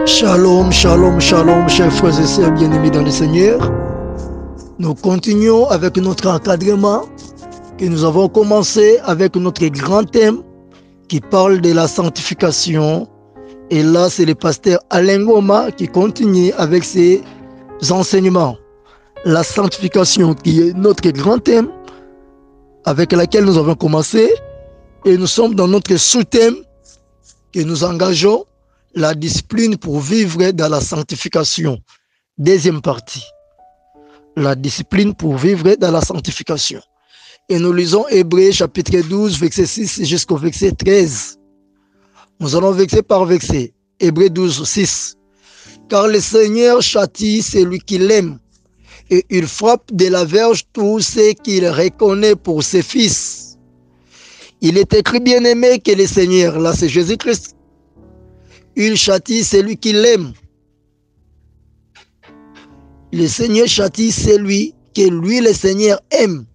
Shalom, shalom, shalom, chers frères et sœurs bien-aimés dans le Seigneur. Nous continuons avec notre encadrement que nous avons commencé avec notre grand thème qui parle de la sanctification. Et là, c'est le pasteur Alain Goma qui continue avec ses enseignements. La sanctification qui est notre grand thème avec laquelle nous avons commencé. Et nous sommes dans notre sous-thème que nous engageons, la discipline pour vivre dans la sanctification. Deuxième partie. La discipline pour vivre dans la sanctification. Et nous lisons Hébreux chapitre 12, verset 6 jusqu'au verset 13. Nous allons verset par verset. Hébreux 12, 6. Car le Seigneur châtie celui qui l'aime, et il frappe de la verge tous ceux qu'il reconnaît pour ses fils. Il est écrit, bien-aimé, que le Seigneur, là c'est Jésus-Christ, il châtie celui qui l'aime. Le Seigneur châtie celui que lui, le Seigneur, aime.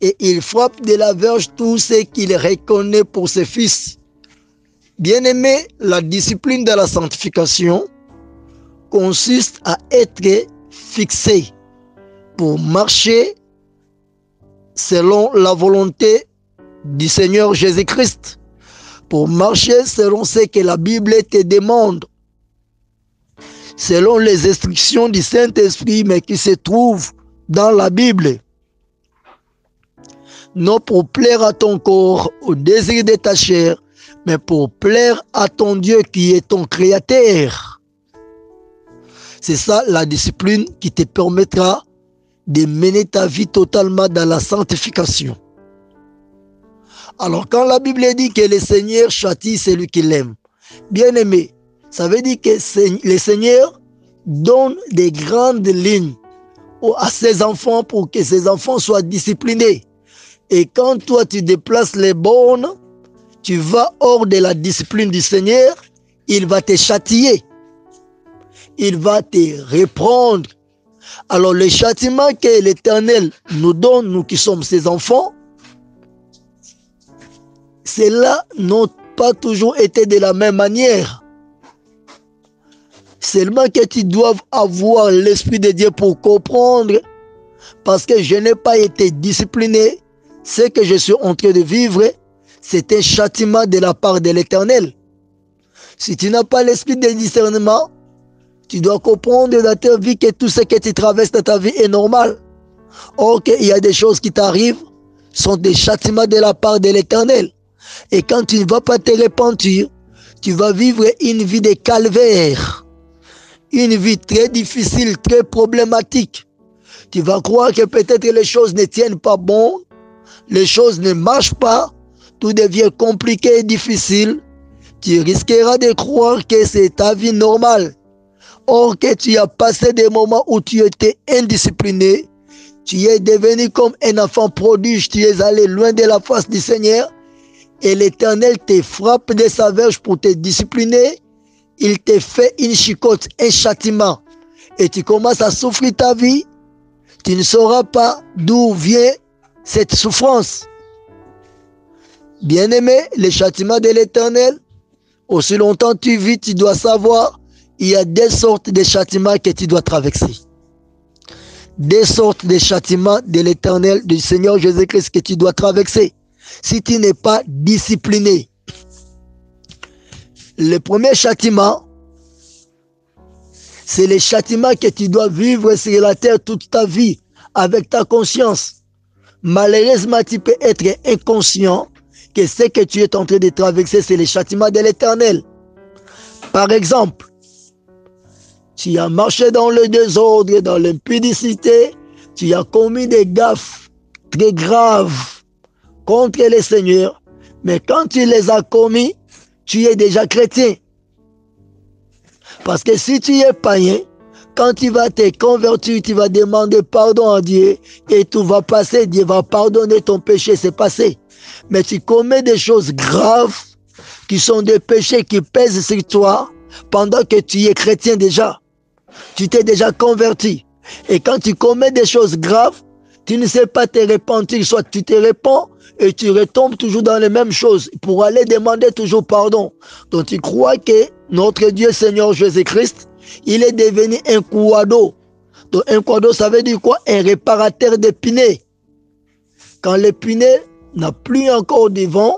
Et il frappe de la verge tous ceux qu'il reconnaît pour ses fils. Bien-aimé, la discipline de la sanctification consiste à être fixé pour marcher selon la volonté du Seigneur Jésus-Christ, pour marcher selon ce que la Bible te demande, selon les instructions du Saint-Esprit, mais qui se trouvent dans la Bible. Non pour plaire à ton corps, au désir de ta chair, mais pour plaire à ton Dieu qui est ton Créateur. C'est ça la discipline qui te permettra de mener ta vie totalement dans la sanctification. Alors quand la Bible dit que le Seigneur châtie celui qui l'aime, bien aimé, ça veut dire que le Seigneur donne des grandes lignes à ses enfants pour que ses enfants soient disciplinés. Et quand toi tu déplaces les bornes, tu vas hors de la discipline du Seigneur, il va te châtier. Il va te reprendre. Alors le châtiment que l'Éternel nous donne, nous qui sommes ses enfants, cela n'a pas toujours été de la même manière. Seulement que tu dois avoir l'Esprit de Dieu pour comprendre, parce que je n'ai pas été discipliné, ce que je suis en train de vivre, c'est un châtiment de la part de l'Éternel. Si tu n'as pas l'esprit de discernement, tu dois comprendre dans ta vie que tout ce que tu traverses dans ta vie est normal. Or, qu'il y a des choses qui t'arrivent, sont des châtiments de la part de l'Éternel. Et quand tu ne vas pas te repentir, tu vas vivre une vie de calvaire. Une vie très difficile, très problématique. Tu vas croire que peut-être les choses ne tiennent pas bon, les choses ne marchent pas, tout devient compliqué et difficile. Tu risqueras de croire que c'est ta vie normale. Or que tu as passé des moments où tu étais indiscipliné, tu es devenu comme un enfant prodige, tu es allé loin de la face du Seigneur, et l'Éternel te frappe de sa verge pour te discipliner. Il te fait une chicotte, un châtiment, et tu commences à souffrir ta vie. Tu ne sauras pas d'où vient cette souffrance. Bien-aimé, le châtiment de l'Éternel, aussi longtemps tu vis, tu dois savoir, il y a deux sortes de châtiments que tu dois traverser. Deux sortes de châtiments de l'Éternel, du Seigneur Jésus-Christ que tu dois traverser. Si tu n'es pas discipliné. Le premier châtiment, c'est le châtiment que tu dois vivre sur la terre toute ta vie, avec ta conscience. Malheureusement, tu peux être inconscient que ce que tu es en train de traverser, c'est le châtiment de l'Éternel. Par exemple, tu as marché dans le désordre, dans l'impudicité, tu as commis des gaffes très graves contre le Seigneur, mais quand tu les as commis, tu es déjà chrétien. Parce que si tu es païen, quand tu vas te convertir, tu vas demander pardon à Dieu et tout va passer, Dieu va pardonner ton péché, c'est passé. Mais tu commets des choses graves qui sont des péchés qui pèsent sur toi pendant que tu es chrétien déjà. Tu t'es déjà converti. Et quand tu commets des choses graves, tu ne sais pas te repentir, soit tu te repens, et tu retombes toujours dans les mêmes choses pour aller demander toujours pardon. Donc tu crois que notre Dieu Seigneur Jésus-Christ, il est devenu un couado. Donc un couado, ça veut dire quoi? Un réparateur des pinets. Quand les pinets n'a plus encore de vent,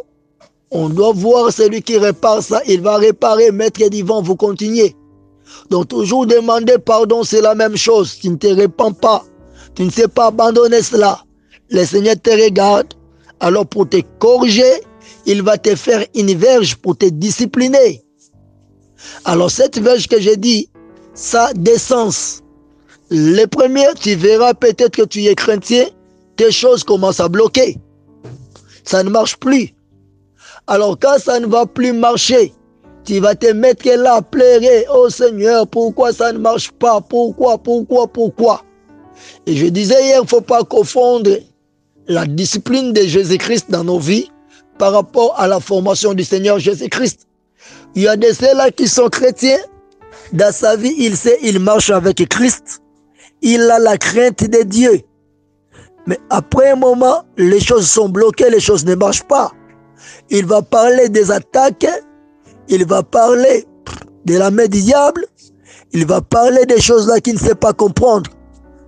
on doit voir celui qui répare ça. Il va réparer, mettre du vent, vous continuez. Donc toujours demander pardon, c'est la même chose. Tu ne te répands pas. Tu ne sais pas abandonner cela. Le Seigneur te regarde. Alors pour te corriger, il va te faire une verge pour te discipliner. Alors cette verge que j'ai dit, ça a deux sens. Le premier, tu verras peut-être que tu es chrétien, tes choses commencent à bloquer. Ça ne marche plus. Alors quand ça ne va plus marcher, tu vas te mettre là à pleurer. Oh Seigneur, pourquoi ça ne marche pas? Pourquoi? Et je disais hier, il ne faut pas confondre la discipline de Jésus-Christ dans nos vies par rapport à la formation du Seigneur Jésus-Christ. Il y a de ceux-là qui sont chrétiens. Dans sa vie, il sait, il marche avec Christ. Il a la crainte de Dieu. Mais après un moment, les choses sont bloquées, les choses ne marchent pas. Il va parler des attaques, il va parler de la main du diable, il va parler des choses là qu'il ne sait pas comprendre.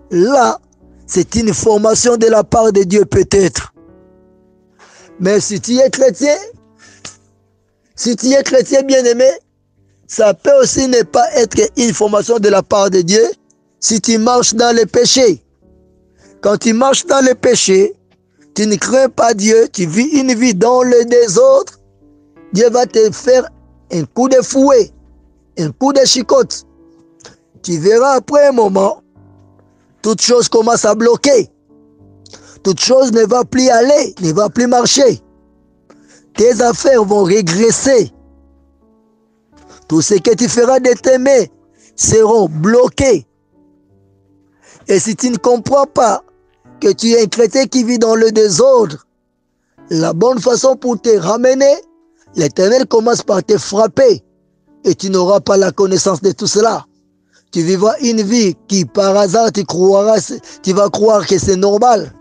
Là, c'est une formation de la part de Dieu peut-être. Mais si tu es chrétien bien-aimé, ça peut aussi ne pas être une formation de la part de Dieu si tu marches dans le péché. Quand tu marches dans le péché, tu ne crains pas Dieu, tu vis une vie dans le désordre, Dieu va te faire un coup de fouet, un coup de chicotte. Tu verras après un moment, toute chose commence à bloquer. Toute chose ne va plus aller, ne va plus marcher. Tes affaires vont régresser. Tout ce que tu feras de tes mains seront bloqués. Et si tu ne comprends pas que tu es un chrétien qui vit dans le désordre, la bonne façon pour te ramener, l'Éternel commence par te frapper et tu n'auras pas la connaissance de tout cela. Tu vivras une vie qui par hasard tu vas croire que c'est normal.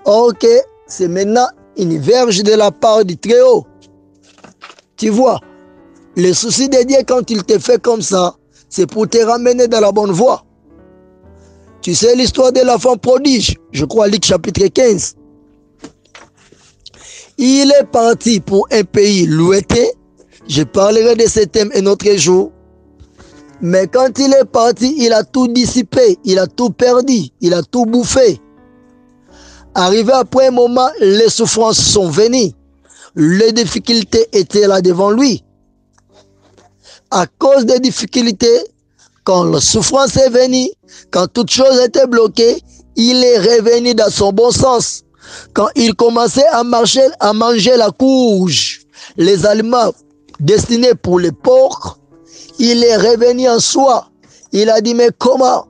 Ok, c'est maintenant une verge de la part du Très-Haut. Tu vois, le souci de Dieu quand il te fait comme ça, c'est pour te ramener dans la bonne voie. Tu sais l'histoire de l'enfant prodige, je crois Luc chapitre 15. Il est parti pour un pays lointain. Je parlerai de ce thème un autre jour. Mais quand il est parti, il a tout dissipé, il a tout perdu, il a tout bouffé. Arrivé après un moment, les souffrances sont venues. Les difficultés étaient là devant lui. À cause des difficultés, quand la souffrance est venue, quand toute chose était bloquée, il est revenu dans son bon sens. Quand il commençait à marcher, à manger la courge, les aliments destinés pour les porcs, il est revenu en soi. Il a dit, mais comment?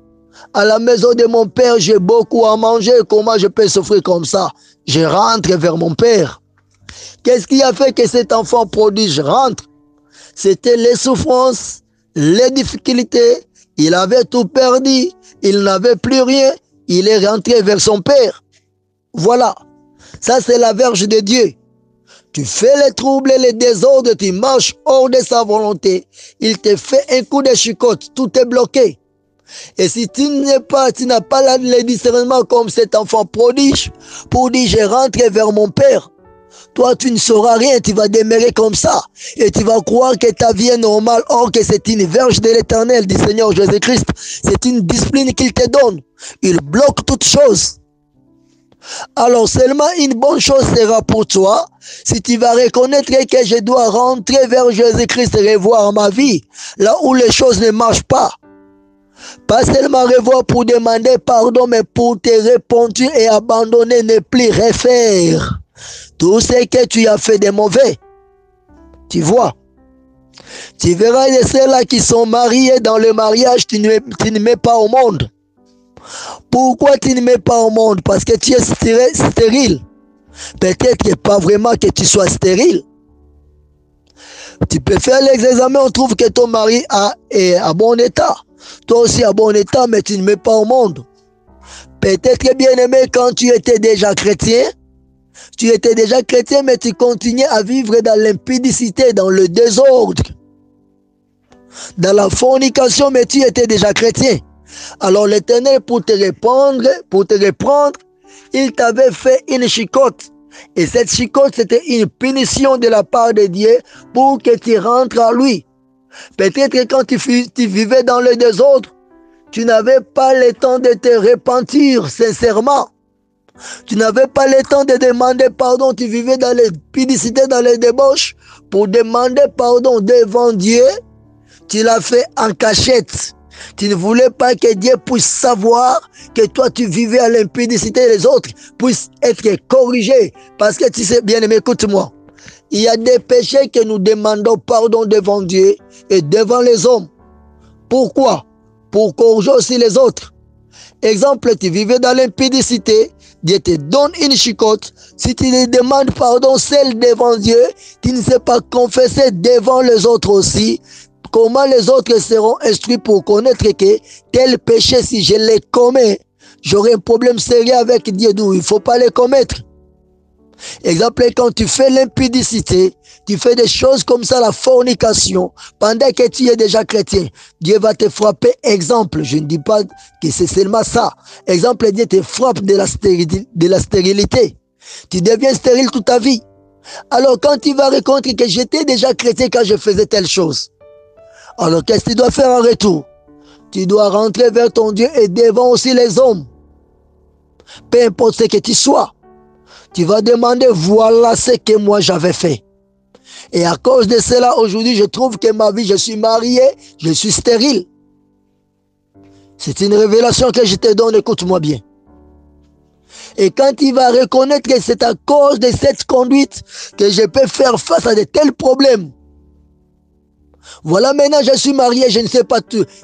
À la maison de mon père, j'ai beaucoup à manger. Comment je peux souffrir comme ça? Je rentre vers mon père. Qu'est-ce qui a fait que cet enfant prodige rentre? C'était les souffrances, les difficultés. Il avait tout perdu. Il n'avait plus rien. Il est rentré vers son père. Voilà. Ça, c'est la verge de Dieu. Tu fais les troubles et les désordres, tu marches hors de sa volonté. Il te fait un coup de chicotte. Tout est bloqué. Et si tu n'as pas le discernement comme cet enfant prodige, pour dire je rentre vers mon père, toi tu ne sauras rien, tu vas demeurer comme ça. Et tu vas croire que ta vie est normale, or que c'est une verge de l'Éternel, du Seigneur Jésus-Christ. C'est une discipline qu'il te donne. Il bloque toutes choses. Alors seulement une bonne chose sera pour toi si tu vas reconnaître que je dois rentrer vers Jésus-Christ et revoir ma vie, là où les choses ne marchent pas. Pas seulement revoir pour demander pardon, mais pour te répondre et abandonner, ne plus refaire tout ce que tu as fait de mauvais. Tu vois, tu verras de ceux-là qui sont mariés dans le mariage, tu ne mets pas au monde. Pourquoi tu ne mets pas au monde? Parce que tu es stérile. Peut-être pas vraiment que tu sois stérile. Tu peux faire l'examen, on trouve que ton mari est à bon état. Toi aussi à bon état, mais tu ne mets pas au monde. Peut-être bien aimé quand tu étais déjà chrétien, Tu étais déjà chrétien, mais tu continuais à vivre dans l'impudicité, dans le désordre, dans la fornication, mais tu étais déjà chrétien. Alors l'Éternel, pour te reprendre, il t'avait fait une chicotte. Et cette chicotte, c'était une punition de la part de Dieu pour que tu rentres à lui. Peut-être que quand tu vivais dans le désordre, tu n'avais pas le temps de te repentir sincèrement. Tu n'avais pas le temps de demander pardon. Tu vivais dans les pudicités, dans les débauches. Pour demander pardon devant Dieu, tu l'as fait en cachette. Tu ne voulais pas que Dieu puisse savoir que toi tu vivais à l'impudicité et les autres puissent être corrigés. Parce que tu sais, bien-aimé, écoute-moi. Il y a des péchés que nous demandons pardon devant Dieu et devant les hommes. Pourquoi? Pour corriger aussi les autres. Exemple, tu vivais dans l'impudicité, Dieu te donne une chicotte. Si tu lui demandes pardon seul devant Dieu, tu ne sais pas confesser devant les autres aussi. Comment les autres seront instruits pour connaître que tel péché, si je les commets, j'aurai un problème sérieux avec Dieu, d'où il ne faut pas les commettre. Exemple, quand tu fais l'impudicité, tu fais des choses comme ça, la fornication, pendant que tu es déjà chrétien, Dieu va te frapper. Exemple, je ne dis pas que c'est seulement ça. Exemple, Dieu te frappe de la stérilité. Tu deviens stérile toute ta vie. Alors quand tu vas reconnaître que j'étais déjà chrétien quand je faisais telle chose, alors qu'est-ce que tu dois faire en retour? Tu dois rentrer vers ton Dieu et devant aussi les hommes. Peu importe ce que tu sois. Tu vas demander, voilà ce que moi j'avais fait. Et à cause de cela, aujourd'hui, je trouve que ma vie, je suis marié, je suis stérile. C'est une révélation que je te donne, écoute-moi bien. Et quand tu vas reconnaître que c'est à cause de cette conduite que je peux faire face à de tels problèmes. Voilà, maintenant je suis marié, je ne sais pas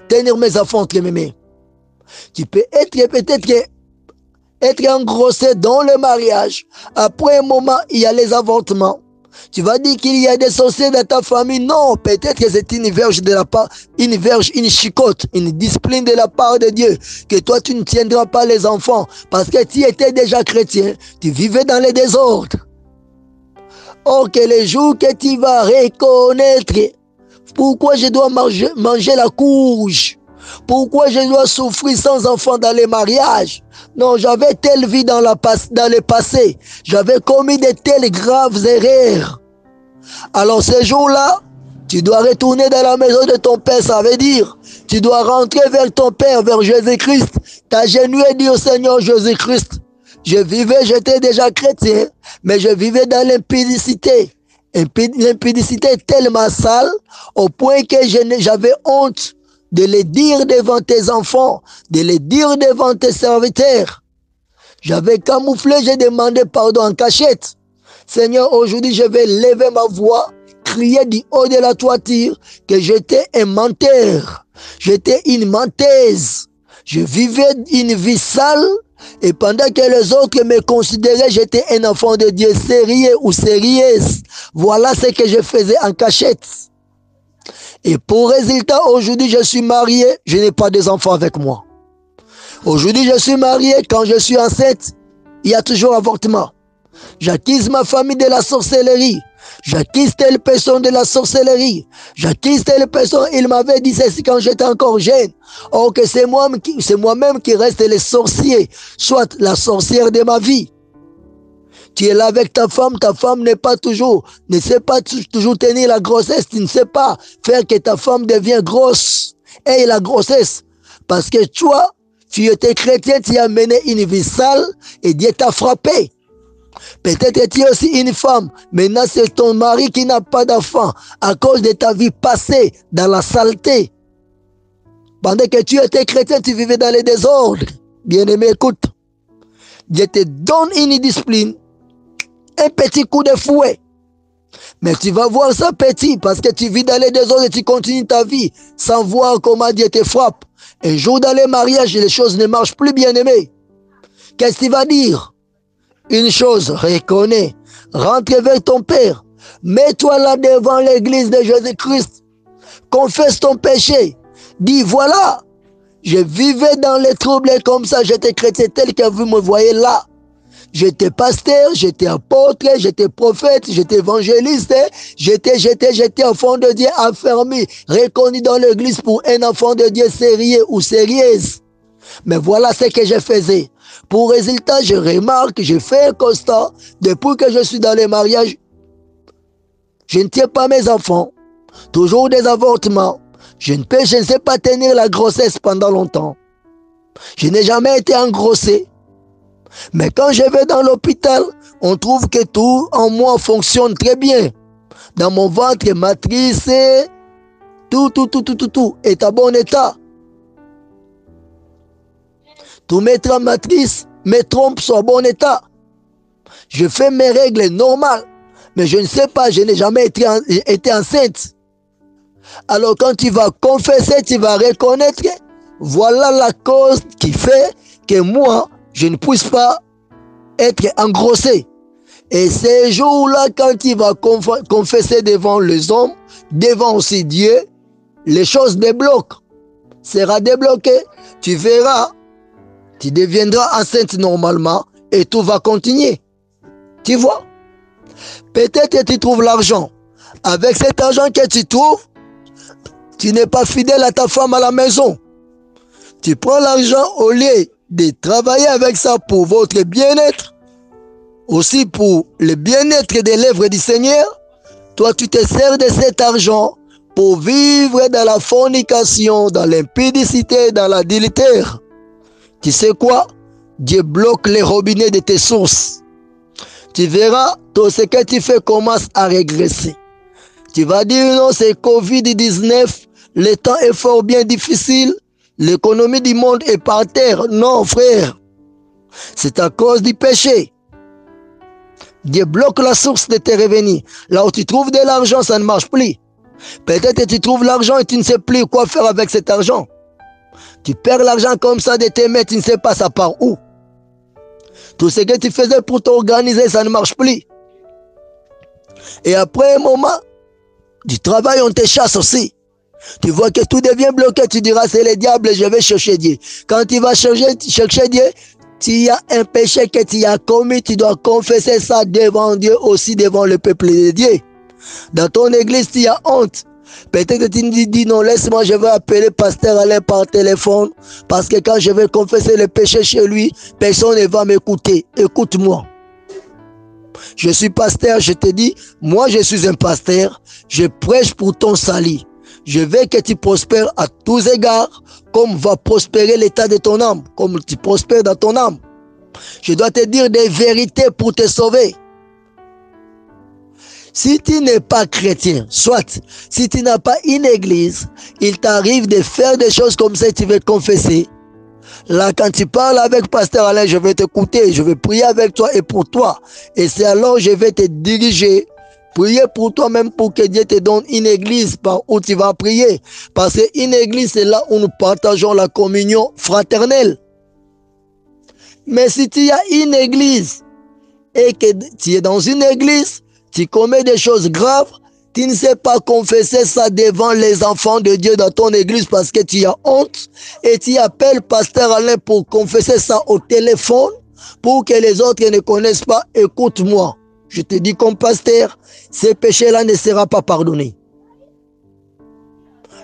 tenir mes enfants entre mes mains. Tu peux être peut-être engrossé dans le mariage. Après un moment, il y a les avortements. Tu vas dire qu'il y a des sorciers dans ta famille. Non, peut-être que c'est une verge de la part, une chicotte, une discipline de la part de Dieu. Que toi, tu ne tiendras pas les enfants. Parce que tu étais déjà chrétien. Tu vivais dans les désordres. Or, que les jours que tu vas reconnaître, pourquoi je dois manger la courge? Pourquoi je dois souffrir sans enfant dans les mariages? Non, j'avais telle vie dans le passé. J'avais commis de telles graves erreurs. Alors ce jour-là, tu dois retourner dans la maison de ton Père. Ça veut dire, tu dois rentrer vers ton Père, vers Jésus-Christ. T'agenouiller et dire, Seigneur Jésus-Christ, j'étais déjà chrétien, mais je vivais dans l'impudicité. L'impudicité est tellement sale, au point que j'avais honte de les dire devant tes enfants, de les dire devant tes serviteurs. J'avais camouflé, j'ai demandé pardon en cachette. Seigneur, aujourd'hui, je vais lever ma voix, crier du haut de la toiture que j'étais un menteur. J'étais une menteuse. Je vivais une vie sale et pendant que les autres me considéraient, j'étais un enfant de Dieu sérieux ou sérieuse. Voilà ce que je faisais en cachette. Et pour résultat, aujourd'hui, je suis marié, je n'ai pas des enfants avec moi. Aujourd'hui, je suis marié, quand je suis enceinte, il y a toujours avortement. J'accuse ma famille de la sorcellerie. J'accuse telle personne de la sorcellerie. J'accuse telle personne, il m'avait dit ceci quand j'étais encore jeune. Or que c'est moi-même qui reste le sorcier, soit la sorcière de ma vie. Tu es là avec ta femme ne sait pas toujours tenir la grossesse, tu ne sais pas faire que ta femme devienne grosse. Et la grossesse, parce que toi, tu étais chrétien, tu as mené une vie sale et Dieu t'a frappé. Peut-être que tu es aussi une femme, maintenant c'est ton mari qui n'a pas d'enfant à cause de ta vie passée dans la saleté. Pendant que tu étais chrétien, tu vivais dans les désordres. Bien-aimé, écoute, Dieu te donne une discipline, un petit coup de fouet. Mais tu vas voir ça petit parce que tu vis dans les désordres et tu continues ta vie sans voir comment Dieu te frappe. Un jour dans les mariages, les choses ne marchent plus, bien-aimé. Qu'est-ce qu'il va dire? Une chose, reconnais, rentre vers ton Père, mets-toi là devant l'église de Jésus-Christ, confesse ton péché, dis voilà, je vivais dans les troubles comme ça, j'étais chrétien tel que vous me voyez là. J'étais pasteur, j'étais apôtre, j'étais prophète, j'étais évangéliste, j'étais enfant de Dieu affermi, reconnu dans l'église pour un enfant de Dieu sérieux ou sérieuse. Mais voilà ce que je faisais. Pour résultat, je remarque, je fais un constat, depuis que je suis dans les mariages, je ne tiens pas mes enfants, toujours des avortements, je ne sais pas tenir la grossesse pendant longtemps. Je n'ai jamais été engrossé. Mais quand je vais dans l'hôpital, on trouve que tout en moi fonctionne très bien. Dans mon ventre, matrice, tout est à bon état. Tous mes matrices, mes trompes sont à bon état. Je fais mes règles normales. Mais je ne sais pas, je n'ai jamais été enceinte. Alors quand tu vas confesser, tu vas reconnaître, voilà la cause qui fait que moi, je ne puisse pas être engrossé. Et ces jours-là, quand tu vas confesser devant les hommes, devant aussi Dieu, les choses débloquent. Sera débloqué. Tu verras, tu deviendras enceinte normalement et tout va continuer. Tu vois? Peut-être que tu trouves l'argent. Avec cet argent que tu trouves, tu n'es pas fidèle à ta femme à la maison. Tu prends l'argent au lieu de travailler avec ça pour votre bien-être, aussi pour le bien-être de l'œuvre du Seigneur. Toi, tu te sers de cet argent pour vivre dans la fornication, dans l'impudicité, dans la délétère. Tu sais quoi? Dieu bloque les robinets de tes sources. Tu verras, tout ce que tu fais commence à régresser. Tu vas dire non, c'est Covid-19, le temps est fort bien difficile, l'économie du monde est par terre. Non, frère, c'est à cause du péché. Dieu bloque la source de tes revenus. Là où tu trouves de l'argent, ça ne marche plus. Peut-être que tu trouves l'argent et tu ne sais plus quoi faire avec cet argent. Tu perds l'argent comme ça de tes mains, tu ne sais pas ça part où. Tout ce que tu faisais pour t'organiser, ça ne marche plus. Et après un moment, du travail, on te chasse aussi. Tu vois que tout devient bloqué, tu diras c'est le diable, je vais chercher Dieu. Quand tu vas chercher Dieu, tu as un péché que tu as commis, tu dois confesser ça devant Dieu, aussi devant le peuple de Dieu. Dans ton église, tu as honte. Peut-être que tu me dis non, laisse-moi, je vais appeler pasteur Alain par téléphone, parce que quand je vais confesser le péché chez lui, personne ne va m'écouter. Écoute-moi. Je suis pasteur, je te dis, moi je suis un pasteur, je prêche pour ton salut. Je veux que tu prospères à tous égards, comme va prospérer l'état de ton âme, comme tu prospères dans ton âme. Je dois te dire des vérités pour te sauver. Si tu n'es pas chrétien, soit si tu n'as pas une église, il t'arrive de faire des choses comme ça et tu veux confesser. Là, quand tu parles avec pasteur Alain, je vais t'écouter, je vais prier avec toi et pour toi. Et c'est alors que je vais te diriger, prier pour toi même pour que Dieu te donne une église par où tu vas prier. Parce qu'une église, c'est là où nous partageons la communion fraternelle. Mais si tu as une église et que tu es dans une église, tu commets des choses graves, tu ne sais pas confesser ça devant les enfants de Dieu dans ton église parce que tu as honte et tu appelles pasteur Alain pour confesser ça au téléphone pour que les autres ne connaissent pas. Écoute-moi, je te dis comme pasteur, ces péchés-là ne seront pas pardonnés.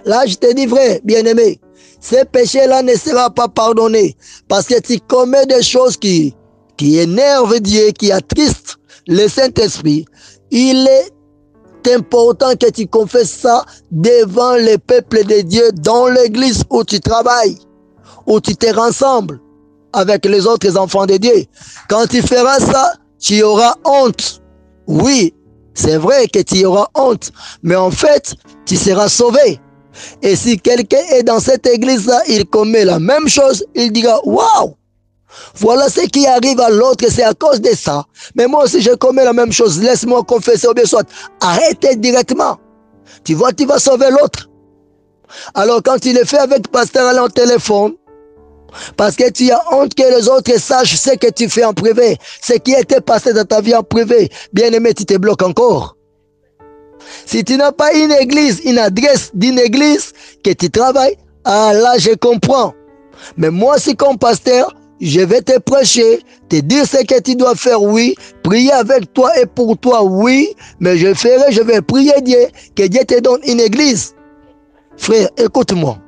Là, je te dis vrai, bien-aimé, ces péchés-là ne seront pas pardonnés parce que tu commets des choses qui énervent Dieu, qui attristent le Saint-Esprit. Il est important que tu confesses ça devant le peuple de Dieu dans l'église où tu travailles, où tu te rassembles avec les autres enfants de Dieu. Quand tu feras ça, tu auras honte. Oui, c'est vrai que tu auras honte, mais en fait, tu seras sauvé. Et si quelqu'un est dans cette église-là, il commet la même chose, il dira, waouh! Voilà ce qui arrive à l'autre, c'est à cause de ça. Mais moi aussi, je commets la même chose. Laisse-moi confesser ou bien soit. Arrêtez directement. Tu vois, tu vas sauver l'autre. Alors, quand tu le fais avec pasteur Alain au téléphone, parce que tu as honte que les autres sachent ce que tu fais en privé, ce qui était passé dans ta vie en privé, bien aimé, tu te bloques encore. Si tu n'as pas une église, une adresse d'une église que tu travailles, ah là, je comprends. Mais moi, si comme pasteur, je vais te prêcher, te dire ce que tu dois faire, oui, prier avec toi et pour toi, oui, mais je vais prier Dieu, que Dieu te donne une église. Frère, écoute-moi.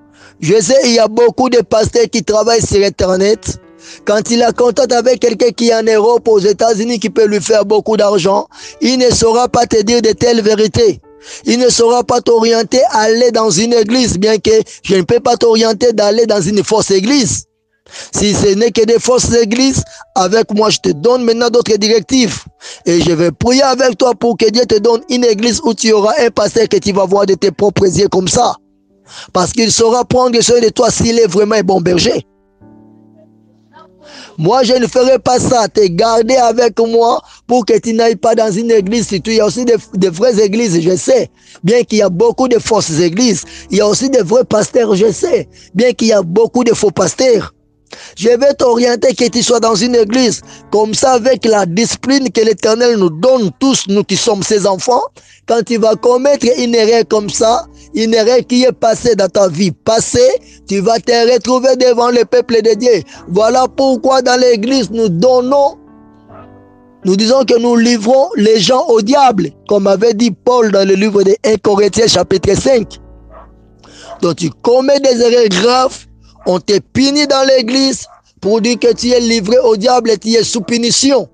Je sais, il y a beaucoup de pasteurs qui travaillent sur Internet. Quand il a contact avec quelqu'un qui est en Europe, aux États-Unis, qui peut lui faire beaucoup d'argent, il ne saura pas te dire de telles vérités. Il ne saura pas t'orienter à aller dans une église, bien que je ne peux pas t'orienter d'aller dans une fausse église. Si ce n'est que des fausses églises, avec moi, je te donne maintenant d'autres directives. Et je vais prier avec toi pour que Dieu te donne une église où tu auras un pasteur que tu vas voir de tes propres yeux comme ça. Parce qu'il saura prendre soin de toi s'il est vraiment un bon berger. Moi, je ne ferai pas ça, te garder avec moi pour que tu n'ailles pas dans une église. Il y a aussi des vraies églises, je sais. Bien qu'il y a beaucoup de fausses églises, il y a aussi des vrais pasteurs, je sais. Bien qu'il y a beaucoup de faux pasteurs. Je vais t'orienter que tu sois dans une église, comme ça avec la discipline que l'Éternel nous donne tous, nous qui sommes ses enfants. Quand tu vas commettre une erreur comme ça, une erreur qui est passée dans ta vie passée, tu vas te retrouver devant le peuple de Dieu. Voilà pourquoi dans l'église nous disons que nous livrons les gens au diable, comme avait dit Paul dans le livre de 1 Corinthiens chapitre 5. Donc tu commets des erreurs graves, on te punit dans l'église pour dire que tu es livré au diable et tu es sous punition.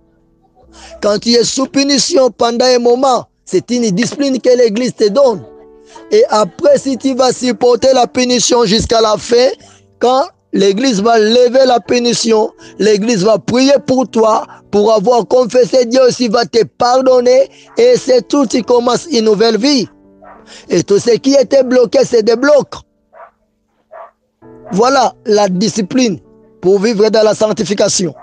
Quand tu es sous punition pendant un moment, c'est une discipline que l'église te donne. Et après, si tu vas supporter la punition jusqu'à la fin, quand l'église va lever la punition, l'église va prier pour toi, pour avoir confessé, Dieu aussi va te pardonner, et c'est tout, tu commences une nouvelle vie. Et tout ce qui était bloqué se débloque. Voilà la discipline pour vivre dans la sanctification.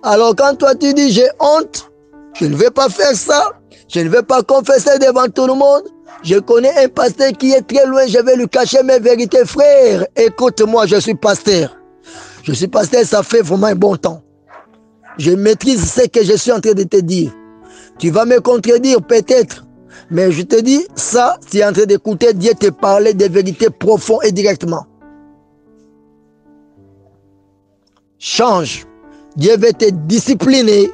Alors quand toi tu dis j'ai honte, je ne vais pas faire ça, je ne vais pas confesser devant tout le monde, je connais un pasteur qui est très loin, je vais lui cacher mes vérités. Frère, écoute-moi, je suis pasteur. Je suis pasteur, ça fait vraiment un bon temps. Je maîtrise ce que je suis en train de te dire. Tu vas me contredire peut-être, mais je te dis ça, tu es en train d'écouter Dieu te parler des vérités profondes et directement. Change. Dieu va te discipliner.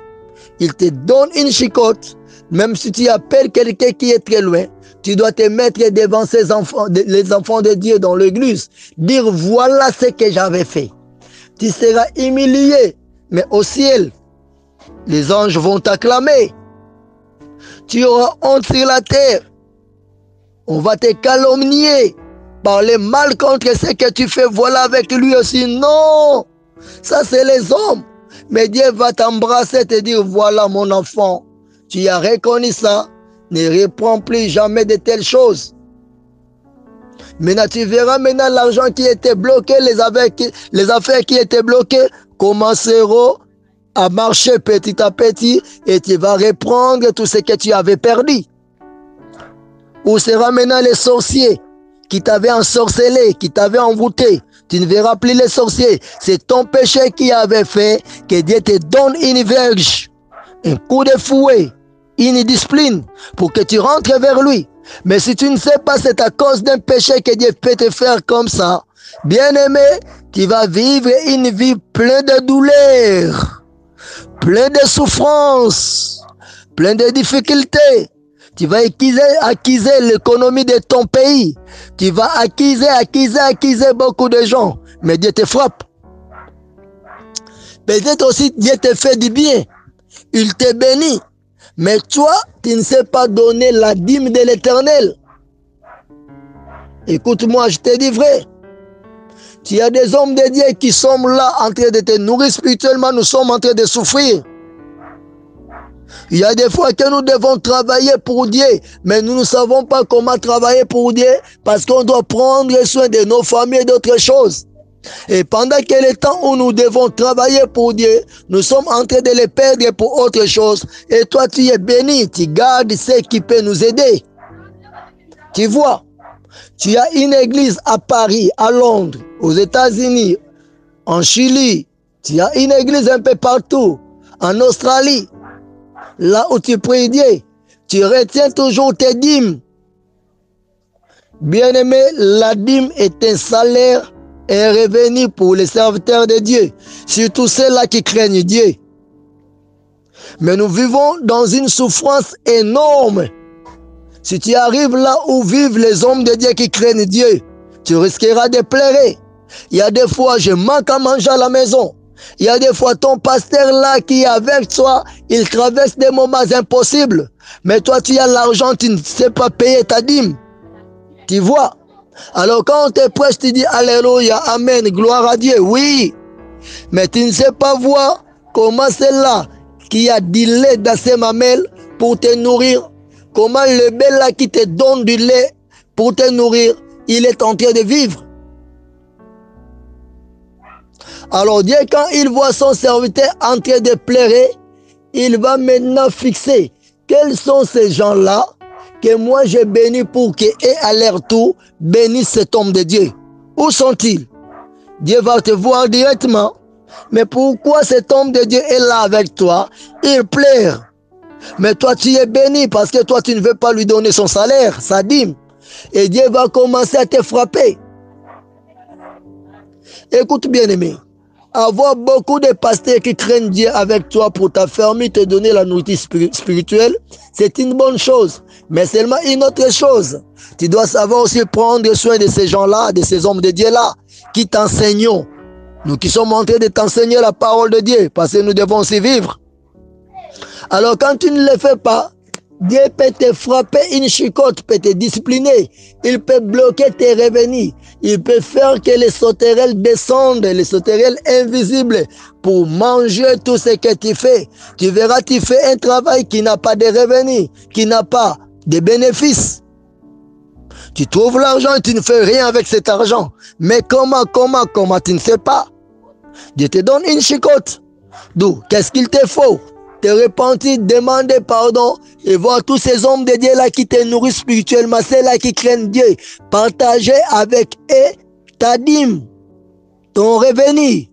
Il te donne une chicotte. Même si tu appelles quelqu'un qui est très loin, tu dois te mettre devant ces enfants, les enfants de Dieu dans l'église. Dire voilà ce que j'avais fait. Tu seras humilié. Mais au ciel, les anges vont t'acclamer. Tu auras honte sur la terre. On va te calomnier. Parler mal contre ce que tu fais. Voilà avec lui aussi. Non. Ça c'est les hommes. Mais Dieu va t'embrasser et te dire voilà mon enfant. Tu as reconnu ça. Ne reprends plus jamais de telles choses. Maintenant tu verras maintenant l'argent qui était bloqué, les affaires qui étaient bloquées commenceront à marcher petit à petit et tu vas reprendre tout ce que tu avais perdu. Où sera maintenant les sorciers qui t'avaient ensorcelé, qui t'avaient envoûté? Tu ne verras plus les sorciers. C'est ton péché qui avait fait que Dieu te donne une verge, un coup de fouet, une discipline pour que tu rentres vers lui. Mais si tu ne sais pas, c'est à cause d'un péché que Dieu peut te faire comme ça. Bien-aimé, tu vas vivre une vie pleine de douleurs, pleine de souffrances, pleine de difficultés. Tu vas acquiser l'économie de ton pays. Tu vas acquiser beaucoup de gens. Mais Dieu te frappe. Peut-être aussi Dieu te fait du bien. Il te bénit. Mais toi, tu ne sais pas donner la dîme de l'Éternel. Écoute-moi, je te dis vrai. Tu y a des hommes de Dieu qui sont là en train de te nourrir spirituellement. Nous sommes en train de souffrir. Il y a des fois que nous devons travailler pour Dieu, mais nous ne savons pas comment travailler pour Dieu parce qu'on doit prendre soin de nos familles et d'autres choses. Et pendant que le temps où nous devons travailler pour Dieu, nous sommes en train de les perdre pour autre chose. Et toi, tu es béni, tu gardes ce qui peut nous aider. Tu vois, tu as une église à Paris, à Londres, aux États-Unis, en Chili. Tu as une église un peu partout, en Australie. Là où tu pries Dieu, tu retiens toujours tes dîmes. Bien-aimé, la dîme est un salaire est revenu pour les serviteurs de Dieu, surtout ceux-là qui craignent Dieu. Mais nous vivons dans une souffrance énorme. Si tu arrives là où vivent les hommes de Dieu qui craignent Dieu, tu risqueras de pleurer. Il y a des fois, je manque à manger à la maison. Il y a des fois, ton pasteur là qui est avec toi, il traverse des moments impossibles. Mais toi, tu as l'argent, tu ne sais pas payer ta dîme. Tu vois? Alors quand on te prêche, tu dis Alléluia, Amen, gloire à Dieu. Oui, mais tu ne sais pas voir comment c'est là qui a du lait dans ses mamelles pour te nourrir. Comment le bel là qui te donne du lait pour te nourrir, il est en train de vivre. Alors Dieu, quand il voit son serviteur en train de pleurer, il va maintenant fixer quels sont ces gens-là que moi j'ai béni pour qu'eux à leur tour bénissent cet homme de Dieu. Où sont-ils? Dieu va te voir directement. Mais pourquoi cet homme de Dieu est là avec toi? Il pleure. Mais toi tu es béni parce que toi tu ne veux pas lui donner son salaire, sa dîme. Et Dieu va commencer à te frapper. Écoute bien aimé. Avoir beaucoup de pasteurs qui craignent Dieu avec toi pour t'affermir, te donner la nourriture spirituelle, c'est une bonne chose. Mais seulement une autre chose. Tu dois savoir aussi prendre soin de ces gens-là, de ces hommes de Dieu-là, qui t'enseignent. Nous qui sommes en train de t'enseigner la parole de Dieu, parce que nous devons aussi vivre. Alors quand tu ne le fais pas, Dieu peut te frapper, une chicotte peut te discipliner. Il peut bloquer tes revenus. Il peut faire que les sauterelles descendent, les sauterelles invisibles, pour manger tout ce que tu fais. Tu verras, tu fais un travail qui n'a pas de revenus, qui n'a pas de bénéfices. Tu trouves l'argent et tu ne fais rien avec cet argent. Mais comment, tu ne sais pas. Dieu te donne une chicotte. D'où, qu'est-ce qu'il te faut? Te repentir, demander pardon et voir tous ces hommes de Dieu là qui te nourrissent spirituellement, ceux là qui craignent Dieu. Partager avec eux ta dîme, ton revenu,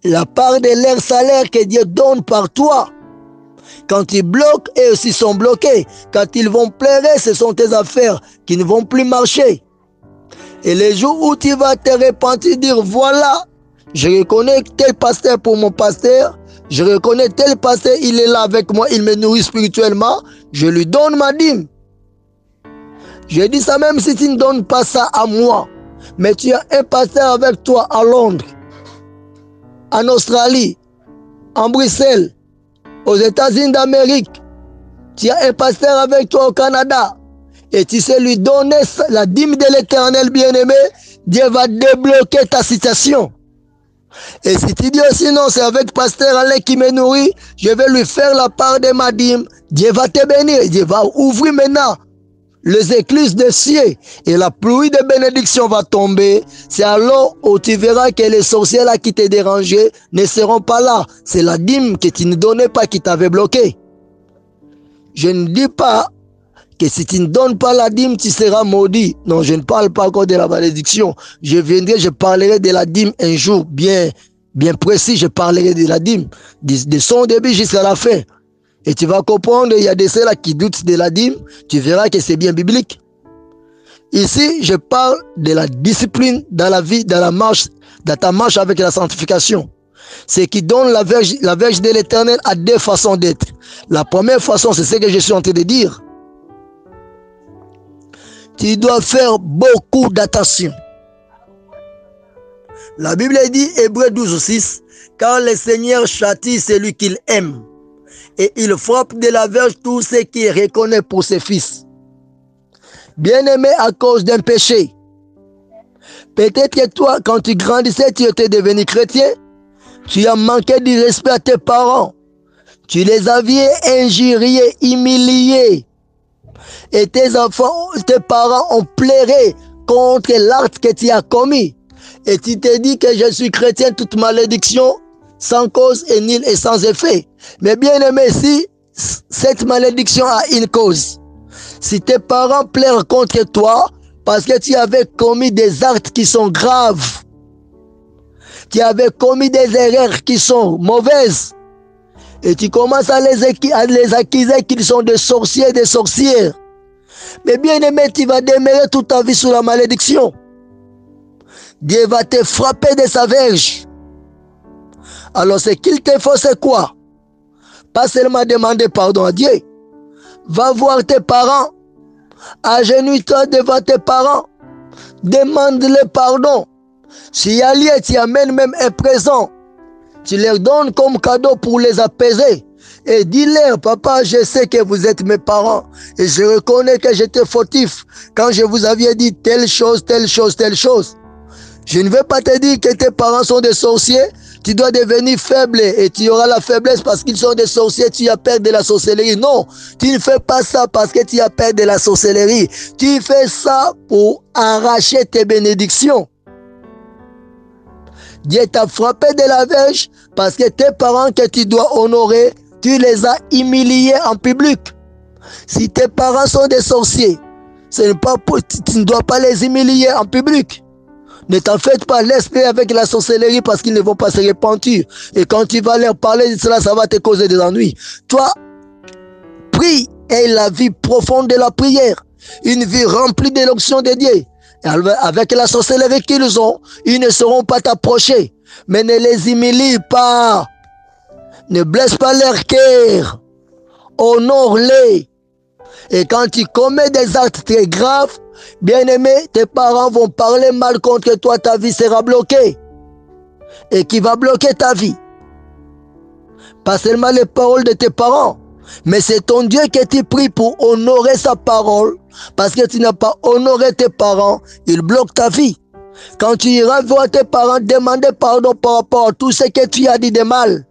la part de leur salaire que Dieu donne par toi. Quand ils bloquent, eux aussi sont bloqués. Quand ils vont pleurer, ce sont tes affaires qui ne vont plus marcher. Et les jours où tu vas te repentir, dire voilà, je reconnais tel pasteur pour mon pasteur. Je reconnais tel pasteur, il est là avec moi, il me nourrit spirituellement. Je lui donne ma dîme. Je dis ça même si tu ne donnes pas ça à moi. Mais tu as un pasteur avec toi à Londres, en Australie, en Bruxelles, aux États-Unis d'Amérique. Tu as un pasteur avec toi au Canada. Et tu sais lui donner la dîme de l'Éternel bien-aimé. Dieu va débloquer ta situation. Et si tu dis aussi non, c'est avec pasteur Alain qui me nourrit, je vais lui faire la part de ma dîme. Dieu va te bénir. Dieu va ouvrir maintenant les écluses des cieux. Et la pluie de bénédiction va tomber. C'est alors où tu verras que les sorciers là qui te dérangeaient ne seront pas là. C'est la dîme que tu ne donnais pas qui t'avait bloqué. Je ne dis pas que si tu ne donnes pas la dîme, tu seras maudit. Non, je ne parle pas encore de la malédiction. Je parlerai de la dîme un jour bien précis. Je parlerai de la dîme, de son début jusqu'à la fin. Et tu vas comprendre, il y a des ceux-là qui doutent de la dîme. Tu verras que c'est bien biblique. Ici, je parle de la discipline dans la vie, dans ta marche avec la sanctification. Ce qui donne la verge de l'Éternel à deux façons d'être. La première façon, c'est ce que je suis en train de dire. Tu dois faire beaucoup d'attention. La Bible dit, Hébreux 12:6, car le Seigneur châtie celui qu'il aime, et il frappe de la verge tous ceux qui reconnaissent pour ses fils. Bien-aimé à cause d'un péché. Peut-être que toi, quand tu grandissais, tu étais devenu chrétien, tu as manqué du respect à tes parents. Tu les avais injuriés, humiliés. Et tes enfants, tes parents ont pleuré contre l'acte que tu as commis. Et tu te dis que je suis chrétien, toute malédiction, sans cause et nulle et sans effet. Mais bien aimé, si cette malédiction a une cause, si tes parents pleurent contre toi, parce que tu avais commis des actes qui sont graves, tu avais commis des erreurs qui sont mauvaises, et tu commences à les accuser qu'ils sont des sorciers, des sorcières. Mais bien aimé, tu vas demeurer toute ta vie sous la malédiction. Dieu va te frapper de sa verge. Alors ce qu'il te faut, c'est quoi? Pas seulement demander pardon à Dieu. Va voir tes parents. Agenouille-toi devant tes parents. Demande-les pardon. S'il y a lieu, tu amènes même un présent. Tu leur donnes comme cadeau pour les apaiser. Et dis-leur, papa, je sais que vous êtes mes parents. Et je reconnais que j'étais fautif quand je vous avais dit telle chose, telle chose, telle chose. Je ne vais pas te dire que tes parents sont des sorciers. Tu dois devenir faible et tu auras la faiblesse parce qu'ils sont des sorciers, tu as peur de la sorcellerie. Non, tu ne fais pas ça parce que tu as peur de la sorcellerie. Tu fais ça pour arracher tes bénédictions. Dieu t'a frappé de la verge parce que tes parents que tu dois honorer, tu les as humiliés en public. Si tes parents sont des sorciers, tu ne dois pas les humilier en public. Ne t'en faites pas, laisse-les avec la sorcellerie parce qu'ils ne vont pas se repentir. Et quand tu vas leur parler de cela, ça va te causer des ennuis. Toi, prie et la vie profonde de la prière. Une vie remplie de l'onction de Dieu. Et avec la sorcellerie qu'ils ont, ils ne sauront pas t'approcher. Mais ne les humilie pas. Ne blesse pas leur cœur. Honore-les. Et quand tu commets des actes très graves, bien-aimé, tes parents vont parler mal contre toi, ta vie sera bloquée. Et qui va bloquer ta vie? Pas seulement les paroles de tes parents, mais c'est ton Dieu que tu pries pour honorer sa parole. Parce que tu n'as pas honoré tes parents, il bloque ta vie. Quand tu iras voir tes parents, demander pardon par rapport à tout ce que tu as dit de mal.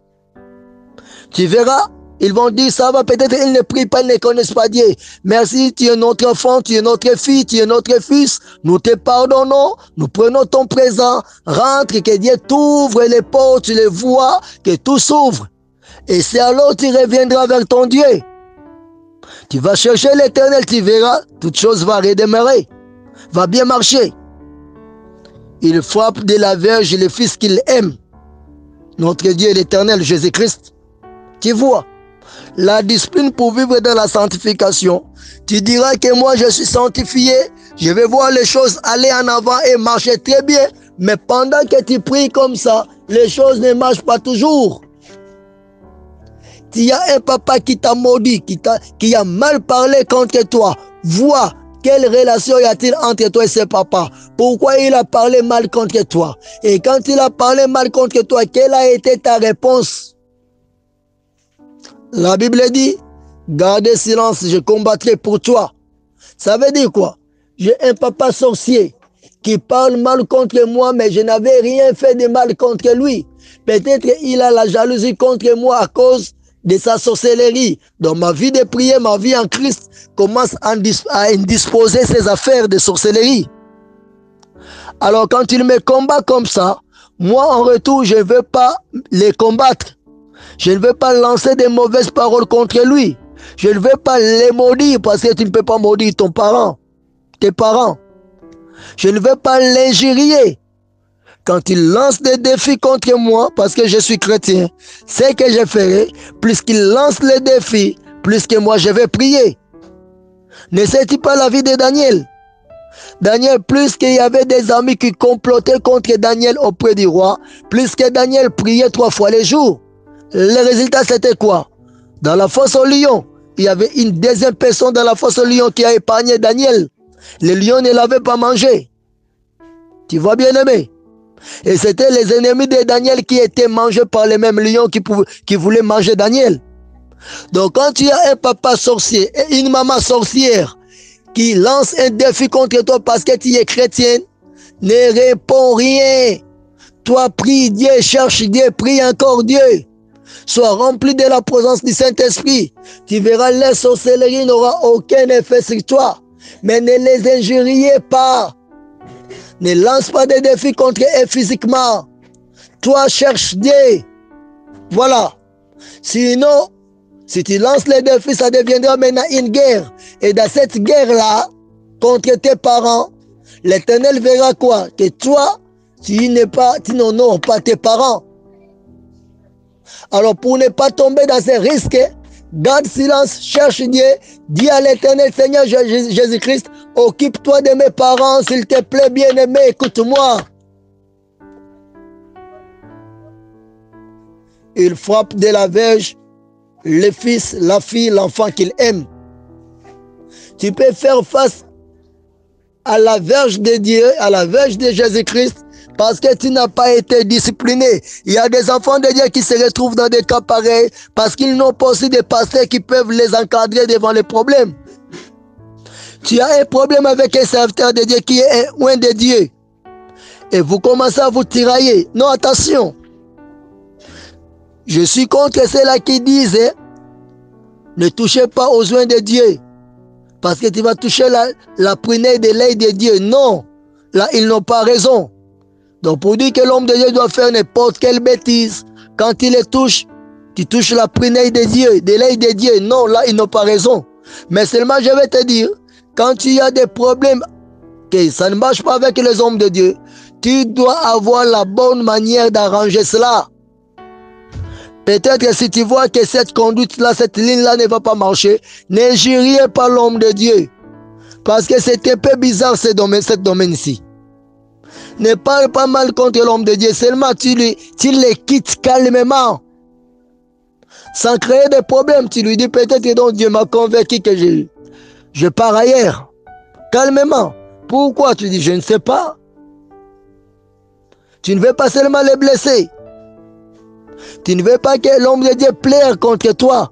Tu verras, ils vont dire, ça va, peut-être ils ne prient pas, ils ne connaissent pas Dieu. Merci, tu es notre enfant, tu es notre fille, tu es notre fils. Nous te pardonnons, nous prenons ton présent. Rentre, que Dieu t'ouvre les portes, tu les vois, que tout s'ouvre. Et c'est alors tu reviendras vers ton Dieu. Tu vas chercher l'Éternel, tu verras, toute chose va redémarrer, va bien marcher. Il frappe de la verge le Fils qu'il aime. Notre Dieu l'Éternel, Jésus-Christ. Tu vois, la discipline pour vivre dans la sanctification. Tu diras que moi je suis sanctifié, je vais voir les choses aller en avant et marcher très bien. Mais pendant que tu pries comme ça, les choses ne marchent pas toujours. Il y a un papa qui t'a maudit, qui a mal parlé contre toi. Vois quelle relation y a-t-il entre toi et ce papa. Pourquoi il a parlé mal contre toi? Et quand il a parlé mal contre toi, quelle a été ta réponse? La Bible dit, gardez silence, je combattrai pour toi. Ça veut dire quoi? J'ai un papa sorcier qui parle mal contre moi, mais je n'avais rien fait de mal contre lui. Peut-être qu'il a la jalousie contre moi à cause de sa sorcellerie. Dans ma vie de prière, ma vie en Christ commence à indisposer ses affaires de sorcellerie. Alors quand il me combat comme ça, moi en retour, je ne veux pas les combattre. Je ne veux pas lancer des mauvaises paroles contre lui. Je ne veux pas les maudire parce que tu ne peux pas maudire tes parents. Je ne veux pas l'injurier. Quand il lance des défis contre moi, parce que je suis chrétien, c'est que je ferai, plus qu'il lance les défis, plus que moi je vais prier. Ne sais-tu pas la vie de Daniel? Daniel, plus qu'il y avait des amis qui complotaient contre Daniel auprès du roi, plus que Daniel priait 3 fois les jours. Le résultat, c'était quoi? Dans la fosse au lion, il y avait une deuxième personne dans la fosse au lion qui a épargné Daniel. Le lion ne l'avait pas mangé. Tu vois, bien aimé? Et c'était les ennemis de Daniel qui étaient mangés par les mêmes lions qui voulaient manger Daniel. Donc quand tu as un papa sorcier et une maman sorcière qui lance un défi contre toi parce que tu es chrétienne, ne réponds rien. Toi, prie Dieu, cherche Dieu, prie encore Dieu. Sois rempli de la présence du Saint-Esprit. Tu verras, la sorcellerie n'aura aucun effet sur toi. Mais ne les injuriez pas. Ne lance pas des défis contre eux physiquement. Toi, cherche Dieu. Voilà. Sinon, si tu lances les défis, ça deviendra maintenant une guerre. Et dans cette guerre-là, contre tes parents, l'Éternel verra quoi? Que toi, tu n'honores pas tes parents. Alors, pour ne pas tomber dans ces risques, garde silence, cherche Dieu, dis à l'Éternel, Seigneur Jésus-Christ, occupe-toi de mes parents, s'il te plaît, bien-aimé, écoute-moi. il frappe de la verge le fils, la fille, l'enfant qu'il aime. Tu peux faire face à la verge de Dieu, à la verge de Jésus-Christ, parce que tu n'as pas été discipliné. Il y a des enfants de Dieu qui se retrouvent dans des cas pareils parce qu'ils n'ont pas aussi des pasteurs qui peuvent les encadrer devant les problèmes. Tu as un problème avec un serviteur de Dieu qui est loin de Dieu. Et vous commencez à vous tirailler. Non, attention. Je suis contre ceux-là qui disent ne touchez pas aux oins de Dieu. Parce que tu vas toucher la prunelle de l'œil de Dieu. Non. Là, ils n'ont pas raison. Donc, pour dire que l'homme de Dieu doit faire n'importe quelle bêtise, quand il les touche, tu touches la prunelle de Dieu, de l'œil de Dieu. Non, là, ils n'ont pas raison. Mais seulement, je vais te dire, quand tu as des problèmes, que ça ne marche pas avec les hommes de Dieu, tu dois avoir la bonne manière d'arranger cela. Peut-être que si tu vois que cette conduite-là, cette ligne-là ne va pas marcher, n'injuriez pas l'homme de Dieu. Parce que c'est un peu bizarre ce domaine ici. Ne parle pas mal contre l'homme de Dieu, seulement tu les quittes calmement. Sans créer des problèmes, tu lui dis peut-être que donc Dieu m'a convaincu que je pars ailleurs. Calmement. Pourquoi? Tu dis je ne sais pas. Tu ne veux pas seulement les blesser. Tu ne veux pas que l'homme de Dieu plaire contre toi.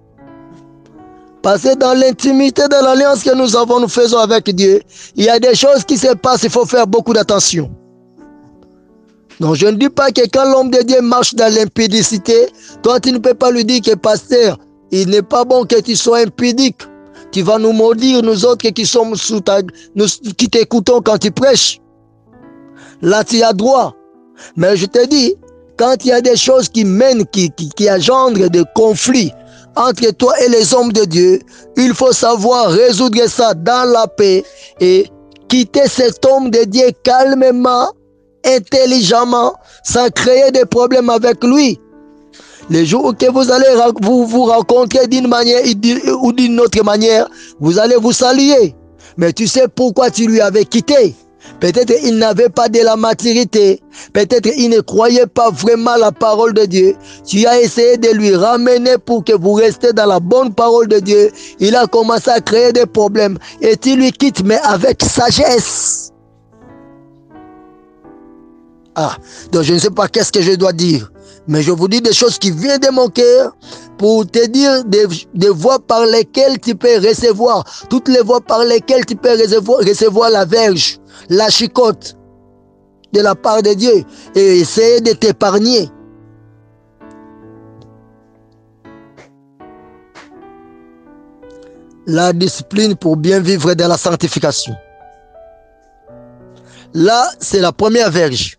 Parce que dans l'intimité de l'alliance que nous faisons avec Dieu, il y a des choses qui se passent, il faut faire beaucoup d'attention. Donc je ne dis pas que quand l'homme de Dieu marche dans l'impudicité, toi tu ne peux pas lui dire que pasteur, il n'est pas bon que tu sois impudique. Tu vas nous maudire, nous autres qui sommes qui t'écoutons quand tu prêches. Là tu as droit. Mais je te dis, quand il y a des choses qui mènent, qui engendrent des conflits entre toi et les hommes de Dieu, il faut savoir résoudre ça dans la paix et quitter cet homme de Dieu calmement, intelligemment, sans créer des problèmes avec lui. Les jours que vous allez vous rencontrer d'une manière ou d'une autre manière, vous allez vous saluer. Mais tu sais pourquoi tu lui avais quitté. Peut-être il n'avait pas de la maturité. Peut-être il ne croyait pas vraiment la parole de Dieu. Tu as essayé de lui ramener pour que vous restiez dans la bonne parole de Dieu. Il a commencé à créer des problèmes. Et tu lui quittes, mais avec sagesse. Ah, donc je ne sais pas qu'est-ce que je dois dire. Mais je vous dis des choses qui viennent de mon cœur pour te dire des voies par lesquelles tu peux recevoir. Toutes les voies par lesquelles tu peux recevoir la verge, la chicotte de la part de Dieu et essayer de t'épargner. La discipline pour bien vivre dans la sanctification. Là, c'est la première verge.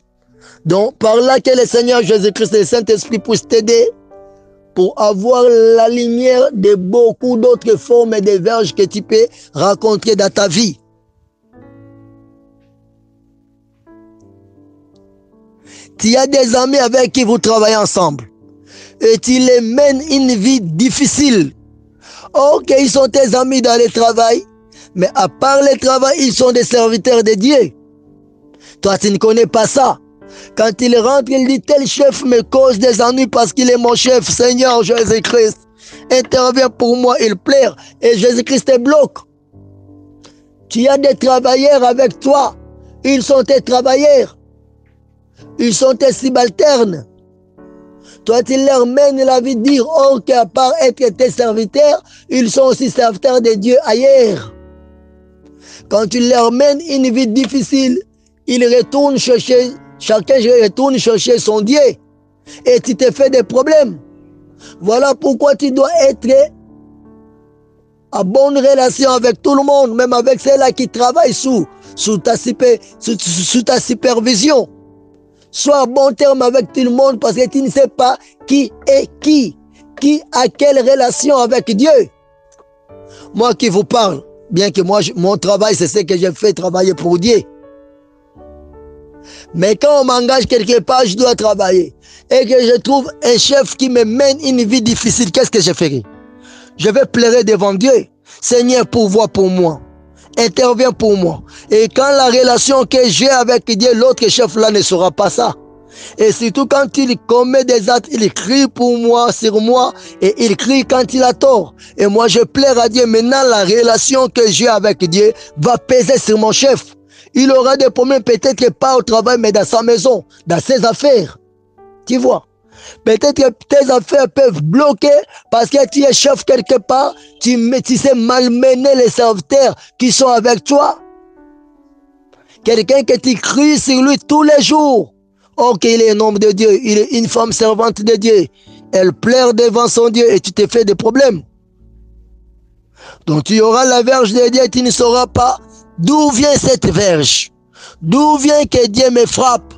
Donc, par là que le Seigneur Jésus-Christ et le Saint-Esprit puissent t'aider pour avoir la lumière de beaucoup d'autres formes et de verges que tu peux rencontrer dans ta vie. Tu as des amis avec qui vous travaillez ensemble et tu les mènes une vie difficile. Ok, ils sont tes amis dans le travail, mais à part le travail, ils sont des serviteurs de Dieu. Toi, tu ne connais pas ça. Quand il rentre, il dit tel chef me cause des ennuis parce qu'il est mon chef. Seigneur Jésus-Christ, intervient pour moi, il plaire. Et Jésus-Christ te bloque. Tu as des travailleurs avec toi. Ils sont tes travailleurs. Ils sont tes subalternes. Toi, tu leur mènes la vie de dire, oh, qu'à part être tes serviteurs, ils sont aussi serviteurs de Dieu ailleurs. Quand tu leur mènes une vie difficile, ils retournent chercher, chacun retourne chercher son Dieu. Et tu te fais des problèmes. Voilà pourquoi tu dois être en bonne relation avec tout le monde, même avec ceux-là qui travaillent sous ta supervision. Sois en bon terme avec tout le monde parce que tu ne sais pas qui est qui a quelle relation avec Dieu. Moi qui vous parle, bien que moi, mon travail, c'est ce que j'ai fait travailler pour Dieu. Mais quand on m'engage quelque part, je dois travailler. Et que je trouve un chef qui me mène une vie difficile, qu'est-ce que je ferai? Je vais pleurer devant Dieu. Seigneur, pourvois pour moi. Interviens pour moi. Et quand la relation que j'ai avec Dieu, l'autre chef là ne saura pas ça. Et surtout quand il commet des actes, il crie pour moi, sur moi, et il crie quand il a tort. Et moi, je plaire à Dieu. Maintenant, la relation que j'ai avec Dieu va peser sur mon chef. Il aura des problèmes, peut-être pas au travail, mais dans sa maison, dans ses affaires. Tu vois? Peut-être que tes affaires peuvent bloquer parce que tu es chef quelque part, tu sais malmener les serviteurs qui sont avec toi. Quelqu'un que tu cries sur lui tous les jours. Oh, qu'il est un homme de Dieu, il est une femme servante de Dieu. Elle pleure devant son Dieu et tu te fais des problèmes. Donc tu auras la verge de Dieu et tu ne sauras pas d'où vient cette verge. D'où vient que Dieu me frappe.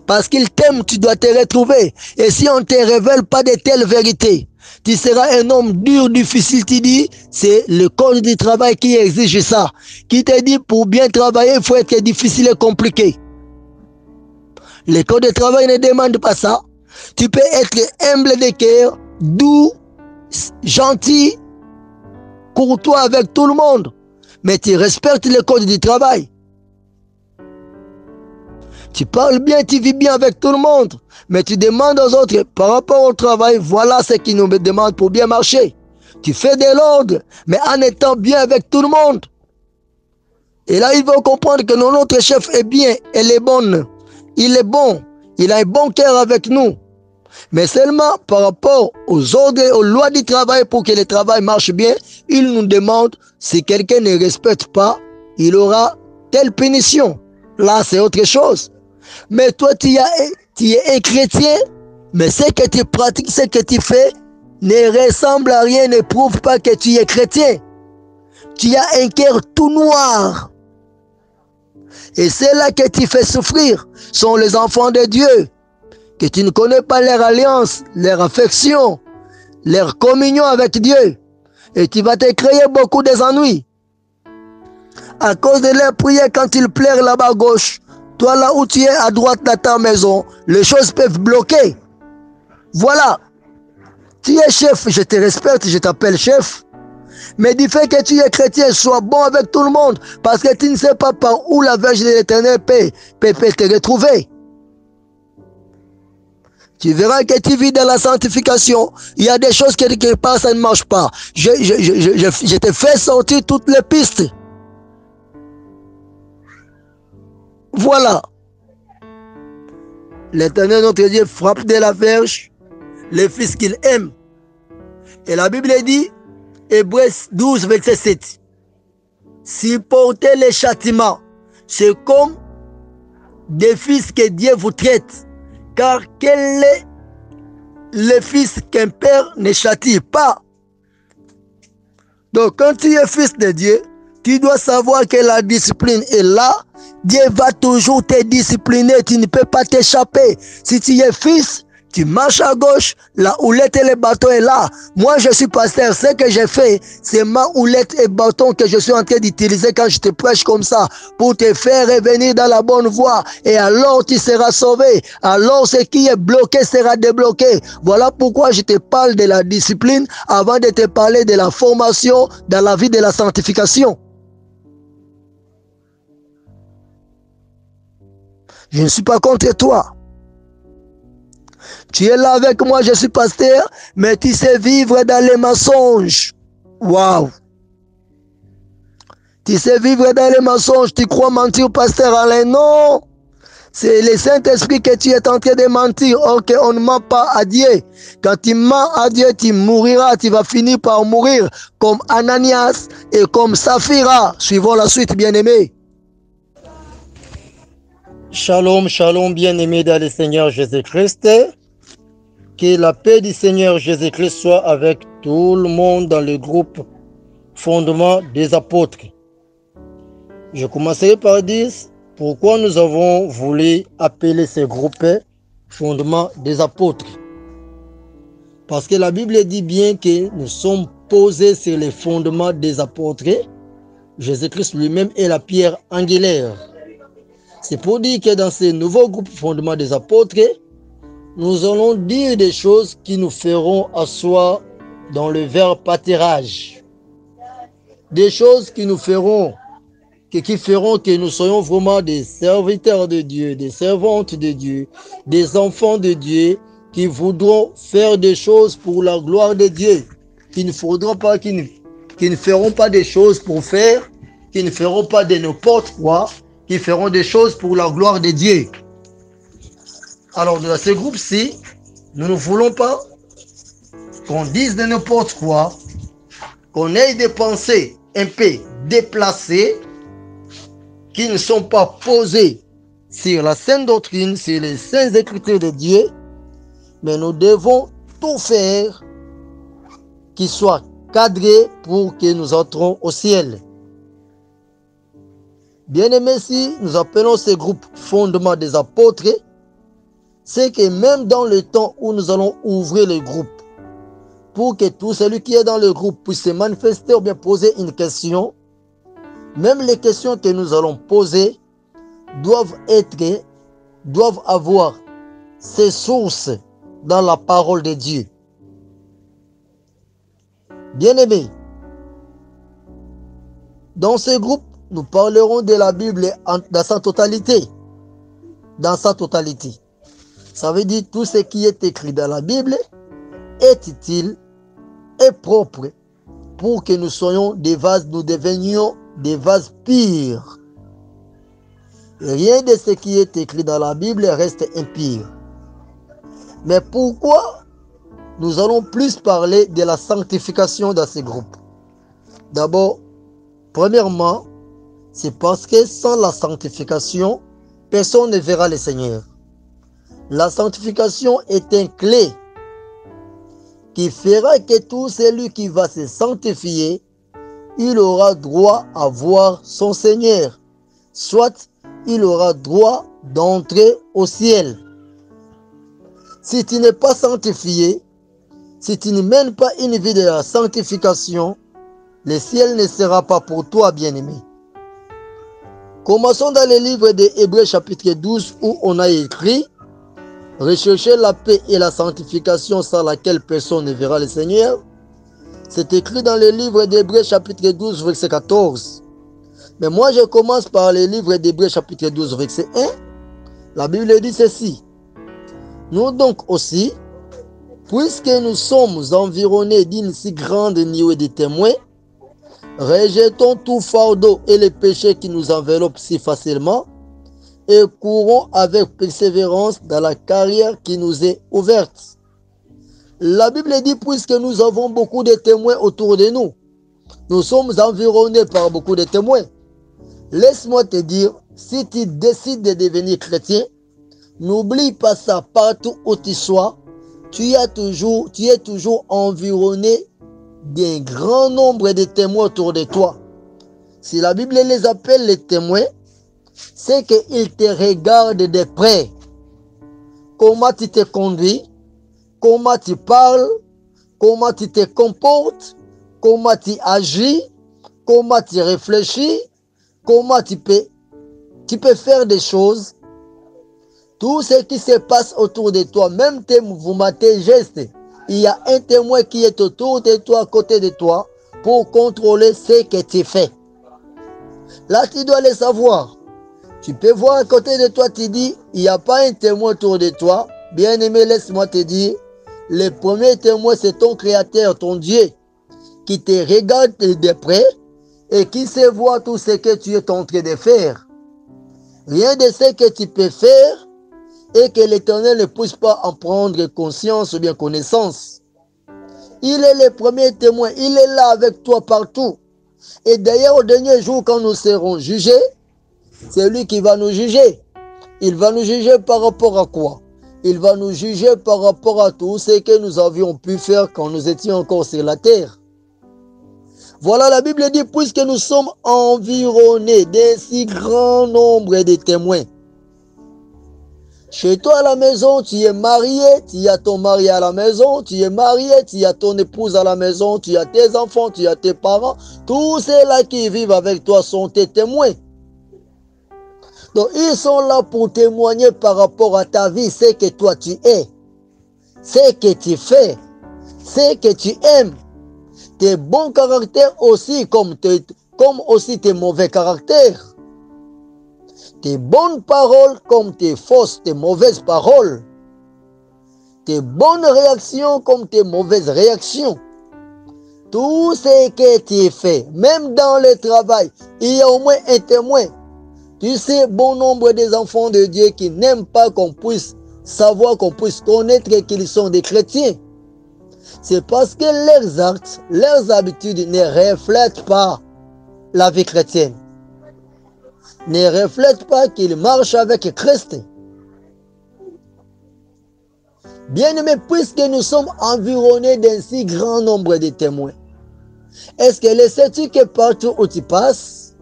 Parce qu'il t'aime, tu dois te retrouver. Et si on ne te révèle pas de telles vérités, tu seras un homme dur, difficile, tu dis, c'est le code du travail qui exige ça. Qui te dit, pour bien travailler, il faut être difficile et compliqué. Le code du travail ne demande pas ça. Tu peux être humble de cœur, doux, gentil, courtois avec tout le monde. Mais tu respectes le code du travail. Tu parles bien, tu vis bien avec tout le monde. Mais tu demandes aux autres, par rapport au travail, voilà ce qu'ils nous demandent pour bien marcher. Tu fais de l'ordre, mais en étant bien avec tout le monde. Et là, ils vont comprendre que notre chef est bien, elle est bonne. Il est bon, il a un bon cœur avec nous. Mais seulement par rapport aux ordres, aux lois du travail, pour que le travail marche bien, il nous demande, si quelqu'un ne respecte pas, il aura telle punition. Là, c'est autre chose. Mais toi, tu es un chrétien, mais ce que tu pratiques, ce que tu fais, ne ressemble à rien, ne prouve pas que tu es chrétien. Tu as un cœur tout noir. Et c'est là que tu fais souffrir. Sont les enfants de Dieu, que tu ne connais pas leur alliance, leur affection, leur communion avec Dieu. Et tu vas te créer beaucoup d'ennuis. À cause de leur prière, quand ils pleurent là-bas à gauche, toi là où tu es à droite dans ta maison, les choses peuvent bloquer. Voilà. Tu es chef, je te respecte, je t'appelle chef. Mais du fait que tu es chrétien, sois bon avec tout le monde. Parce que tu ne sais pas par où la Vierge de l'Éternel peut te retrouver. Tu verras que tu vis dans la sanctification. Il y a des choses quelque part, ça ne marche pas. Je te fais sortir toutes les pistes. Voilà. L'Éternel, notre Dieu, frappe de la verge les fils qu'il aime. Et la Bible dit, Hébreux 12, verset 7. Supportez les châtiments. C'est comme des fils que Dieu vous traite. Car quel est le fils qu'un père ne châtie pas? Donc quand tu es fils de Dieu, tu dois savoir que la discipline est là. Dieu va toujours te discipliner. Tu ne peux pas t'échapper. Si tu es fils, tu marches à gauche, la houlette et le bâton est là. Moi, je suis pasteur. Ce que j'ai fait, c'est ma houlette et bâton que je suis en train d'utiliser quand je te prêche comme ça, pour te faire revenir dans la bonne voie. Et alors, tu seras sauvé. Alors, ce qui est bloqué sera débloqué. Voilà pourquoi je te parle de la discipline avant de te parler de la formation dans la vie de la sanctification. Je ne suis pas contre toi. Tu es là avec moi, je suis pasteur, mais tu sais vivre dans les mensonges. Waouh! Tu sais vivre dans les mensonges, tu crois mentir au pasteur Alain? Non! C'est le Saint-Esprit que tu es en train de mentir. Ok, on ne ment pas à Dieu. Quand tu mens à Dieu, tu mouriras, tu vas finir par mourir comme Ananias et comme Saphira. Suivons la suite, bien-aimés. Shalom, shalom, bien-aimés dans le Seigneur Jésus-Christ. Que la paix du Seigneur Jésus-Christ soit avec tout le monde dans le groupe Fondement des Apôtres. Je commencerai par dire pourquoi nous avons voulu appeler ce groupe Fondement des Apôtres. Parce que la Bible dit bien que nous sommes posés sur les fondements des apôtres. Jésus-Christ lui-même est la pierre angulaire. C'est pour dire que dans ce nouveau groupe Fondement des Apôtres, nous allons dire des choses qui nous feront asseoir dans le verbe pâturage. Des choses qui nous feront qui feront que nous soyons vraiment des serviteurs de Dieu, des servantes de Dieu, des enfants de Dieu qui voudront faire des choses pour la gloire de Dieu, qui ne feront pas des choses pour faire, qui ne feront pas de n'importe quoi, qui feront des choses pour la gloire de Dieu. Alors dans ce groupe-ci, nous ne voulons pas qu'on dise de n'importe quoi, qu'on ait des pensées un peu déplacées, qui ne sont pas posées sur la sainte doctrine, sur les saintes écritures de Dieu, mais nous devons tout faire qui soit cadré pour que nous entrons au ciel. Bien-aimés, si nous appelons ce groupe fondement des apôtres, c'est que même dans le temps où nous allons ouvrir le groupe, pour que tout celui qui est dans le groupe puisse se manifester ou bien poser une question, même les questions que nous allons poser doivent avoir ses sources dans la parole de Dieu. Bien-aimés, dans ce groupe, nous parlerons de la Bible dans sa totalité. Dans sa totalité. Ça veut dire tout ce qui est écrit dans la Bible est utile et propre pour que nous devenions des vases purs. Rien de ce qui est écrit dans la Bible reste impur. Mais pourquoi nous allons plus parler de la sanctification dans ce groupe? D'abord, premièrement, c'est parce que sans la sanctification, personne ne verra le Seigneur. La sanctification est une clé qui fera que tout celui qui va se sanctifier, il aura droit à voir son Seigneur. Soit il aura droit d'entrer au ciel. Si tu n'es pas sanctifié, si tu ne mènes pas une vie de la sanctification, le ciel ne sera pas pour toi, bien-aimé. Commençons dans le livre de Hébreux chapitre 12 où on a écrit « Recherchez la paix et la sanctification sans laquelle personne ne verra le Seigneur ». C'est écrit dans le livre d'Hébreux chapitre 12 verset 14. Mais moi je commence par le livre d'Hébreux chapitre 12 verset 1. La Bible dit ceci. « Nous donc aussi, puisque nous sommes environnés d'une si grande nuée de témoins, rejetons tout fardeau et les péchés qui nous enveloppent si facilement et courons avec persévérance dans la carrière qui nous est ouverte. » La Bible dit puisque nous avons beaucoup de témoins autour de nous, nous sommes environnés par beaucoup de témoins. Laisse-moi te dire, si tu décides de devenir chrétien, n'oublie pas ça, partout où tu sois, tu es toujours environné d'un grand nombre de témoins autour de toi. Si la Bible les appelle les témoins, c'est qu'ils te regardent de près. Comment tu te conduis, comment tu parles, comment tu te comportes, comment tu agis, comment tu réfléchis, comment tu peux faire des choses. Tout ce qui se passe autour de toi, même tes mouvements, tes gestes, il y a un témoin qui est autour de toi, à côté de toi, pour contrôler ce que tu fais. Là, tu dois le savoir. Tu peux voir à côté de toi, tu dis, il n'y a pas un témoin autour de toi. Bien-aimé, laisse-moi te dire, le premier témoin, c'est ton Créateur, ton Dieu, qui te regarde de près et qui sait voir tout ce que tu es en train de faire. Rien de ce que tu peux faire et que l'Éternel ne puisse pas en prendre conscience ou bien connaissance. Il est le premier témoin, il est là avec toi partout. Et d'ailleurs, au dernier jour, quand nous serons jugés, c'est lui qui va nous juger. Il va nous juger par rapport à quoi? Il va nous juger par rapport à tout ce que nous avions pu faire quand nous étions encore sur la terre. Voilà, la Bible dit, puisque nous sommes environnés d'un si grand nombre de témoins. Chez toi à la maison, tu es marié, tu as ton mari à la maison, tu es marié, tu as ton épouse à la maison, tu as tes enfants, tu as tes parents. Tous ceux-là qui vivent avec toi sont tes témoins. Donc, ils sont là pour témoigner par rapport à ta vie, ce que toi tu es, ce que tu fais, ce que tu aimes, tes bons caractères aussi, comme comme aussi tes mauvais caractères. Tes bonnes paroles comme tes fausses, tes mauvaises paroles. Tes bonnes réactions comme tes mauvaises réactions. Tout ce que tu fais, même dans le travail, il y a au moins un témoin. Tu sais, bon nombre des enfants de Dieu qui n'aiment pas qu'on puisse savoir, qu'on puisse connaître qu'ils sont des chrétiens. C'est parce que leurs actes, leurs habitudes ne reflètent pas la vie chrétienne. Ne reflètent pas qu'ils marchent avec Christ. Bien-aimés, puisque nous sommes environnés d'un si grand nombre de témoins, est-ce que le sais-tu que partout où tu passes,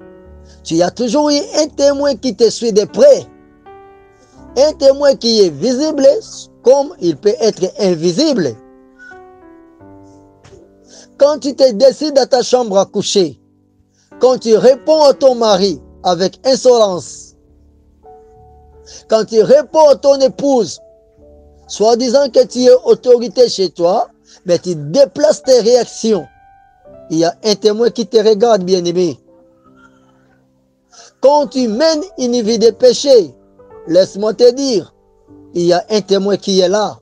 tu as toujours eu un témoin qui te suit de près? Un témoin qui est visible comme il peut être invisible. Quand tu te décides à ta chambre à coucher, quand tu réponds à ton mari avec insolence, quand tu réponds à ton épouse, soit disant que tu es autorité chez toi, mais tu déplaces tes réactions. Il y a un témoin qui te regarde, bien-aimé. Quand tu mènes une vie de péché, laisse-moi te dire, il y a un témoin qui est là.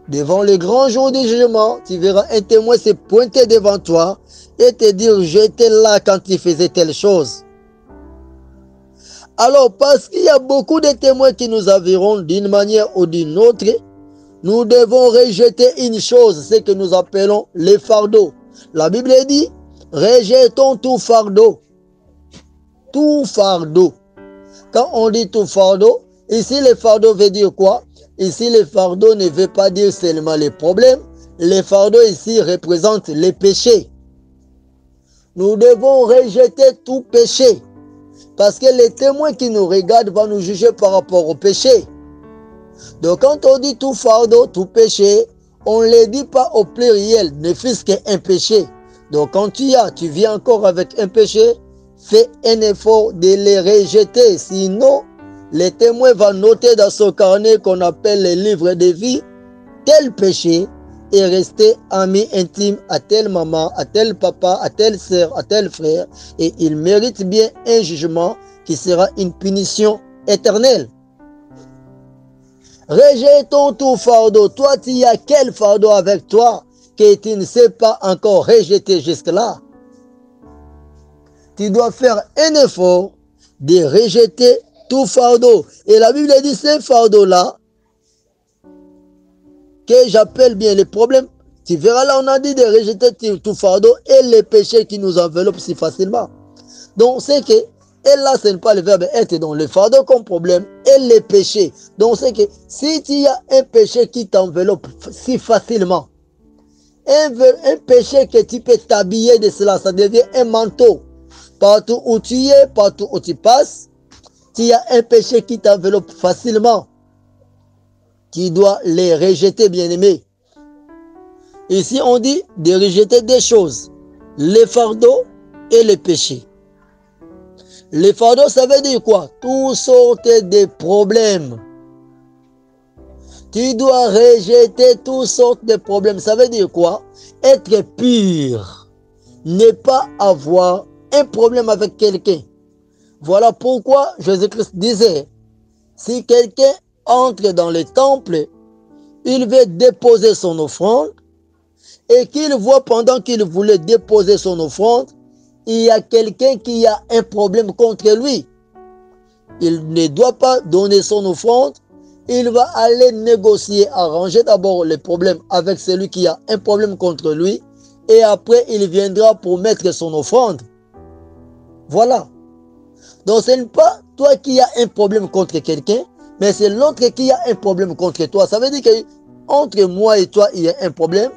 Devant le grand jour du jugement, tu verras un témoin se pointer devant toi et te dire, j'étais là quand tu faisais telle chose. Alors, parce qu'il y a beaucoup de témoins qui nous environnent d'une manière ou d'une autre, nous devons rejeter une chose, ce que nous appelons les fardeaux. La Bible dit, rejetons tout fardeau. Tout fardeau. Quand on dit tout fardeau, ici le fardeau veut dire quoi? Ici le fardeau ne veut pas dire seulement les problèmes. Les fardeaux ici représentent les péchés. Nous devons rejeter tout péché. Parce que les témoins qui nous regardent vont nous juger par rapport au péché. Donc quand on dit tout fardeau, tout péché, on ne le dit pas au pluriel, ne fût-ce qu'un péché. Donc quand tu viens encore avec un péché, fais un effort de les rejeter. Sinon, le témoin va noter dans son carnet qu'on appelle le livre de vie, tel péché est resté ami intime à telle maman, à tel papa, à telle sœur, à tel frère. Et il mérite bien un jugement qui sera une punition éternelle. Rejetons tout fardeau. Toi, tu as quel fardeau avec toi que tu ne sais pas encore rejeter jusque-là? Tu dois faire un effort de rejeter tout fardeau. Et la Bible dit, ce fardeau-là, que j'appelle bien les problèmes, tu verras là, on a dit de rejeter tout fardeau et les péchés qui nous enveloppent si facilement. Donc, c'est que, et là, ce n'est pas le verbe être, donc le fardeau comme problème et les péchés. Donc, c'est que si tu as un péché qui t'enveloppe si facilement, un péché que tu peux t'habiller de cela, ça devient un manteau. Partout où tu es, partout où tu passes, tu as un péché qui t'enveloppe facilement. Tu dois les rejeter, bien-aimés. Ici, on dit de rejeter des choses. Les fardeaux et les péchés. Les fardeaux, ça veut dire quoi? Toutes sortes de problèmes. Tu dois rejeter toutes sortes de problèmes. Ça veut dire quoi? Être pur. Ne pas avoir un problème avec quelqu'un. Voilà pourquoi Jésus-Christ disait, si quelqu'un entre dans le temple, il veut déposer son offrande, et qu'il voit pendant qu'il voulait déposer son offrande, il y a quelqu'un qui a un problème contre lui. Il ne doit pas donner son offrande, il va aller négocier, arranger d'abord les problèmes avec celui qui a un problème contre lui, et après il viendra pour mettre son offrande. Voilà. Donc ce n'est pas toi qui as un problème contre quelqu'un, mais c'est l'autre qui a un problème contre toi. Ça veut dire qu'entre moi et toi, il y a un problème.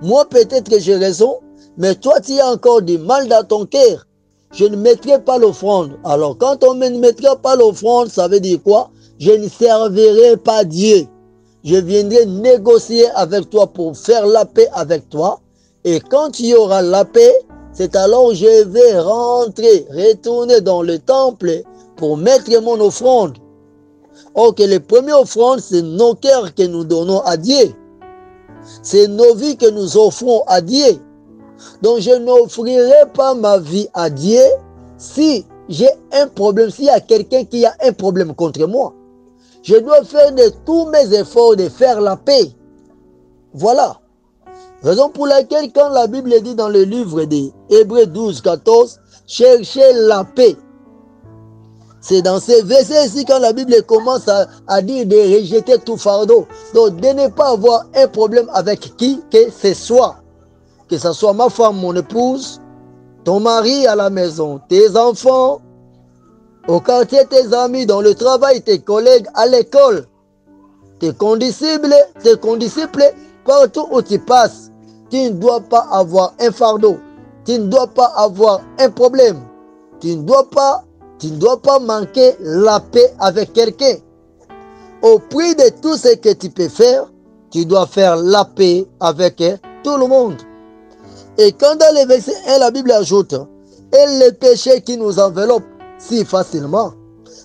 Moi, peut-être que j'ai raison, mais toi, tu as encore du mal dans ton cœur. Je ne mettrai pas l'offrande. Alors, quand on ne mettra pas l'offrande, ça veut dire quoi? Je ne servirai pas Dieu. Je viendrai négocier avec toi pour faire la paix avec toi. Et quand il y aura la paix, c'est alors que je vais retourner dans le temple pour mettre mon offrande. Or que les premières offrandes, c'est nos cœurs que nous donnons à Dieu. C'est nos vies que nous offrons à Dieu. Donc je n'offrirai pas ma vie à Dieu si j'ai un problème, s'il y a quelqu'un qui a un problème contre moi. Je dois faire de tous mes efforts de faire la paix. Voilà. Raison pour laquelle quand la Bible dit dans le livre des Hébreux 12, 14, cherchez la paix. C'est dans ces versets ici quand la Bible commence à dire de rejeter tout fardeau. Donc de ne pas avoir un problème avec qui que ce soit. Que ce soit ma femme, mon épouse, ton mari à la maison, tes enfants, au quartier, tes amis, dans le travail, tes collègues, à l'école, tes condisciples, partout où tu passes. Tu ne dois pas avoir un fardeau. Tu ne dois pas avoir un problème. Tu ne dois pas manquer la paix avec quelqu'un. Au prix de tout ce que tu peux faire, tu dois faire la paix avec tout le monde. Et quand dans le verset 1, la Bible ajoute, et les péchés qui nous enveloppent si facilement.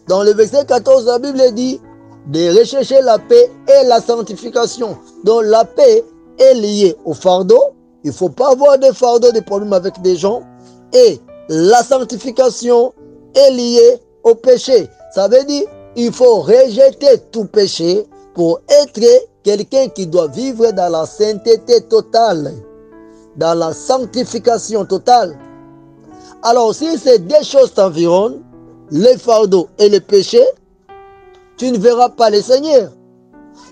Dans le verset 14, la Bible dit de rechercher la paix et la sanctification. Donc la paix est liée au fardeau. Il ne faut pas avoir de fardeau, de problèmes avec des gens. Et la sanctification est liée au péché. Ça veut dire il faut rejeter tout péché pour être quelqu'un qui doit vivre dans la sainteté totale, dans la sanctification totale. Alors si ces deux choses t'environnent, les fardeaux et les péchés, tu ne verras pas le Seigneur.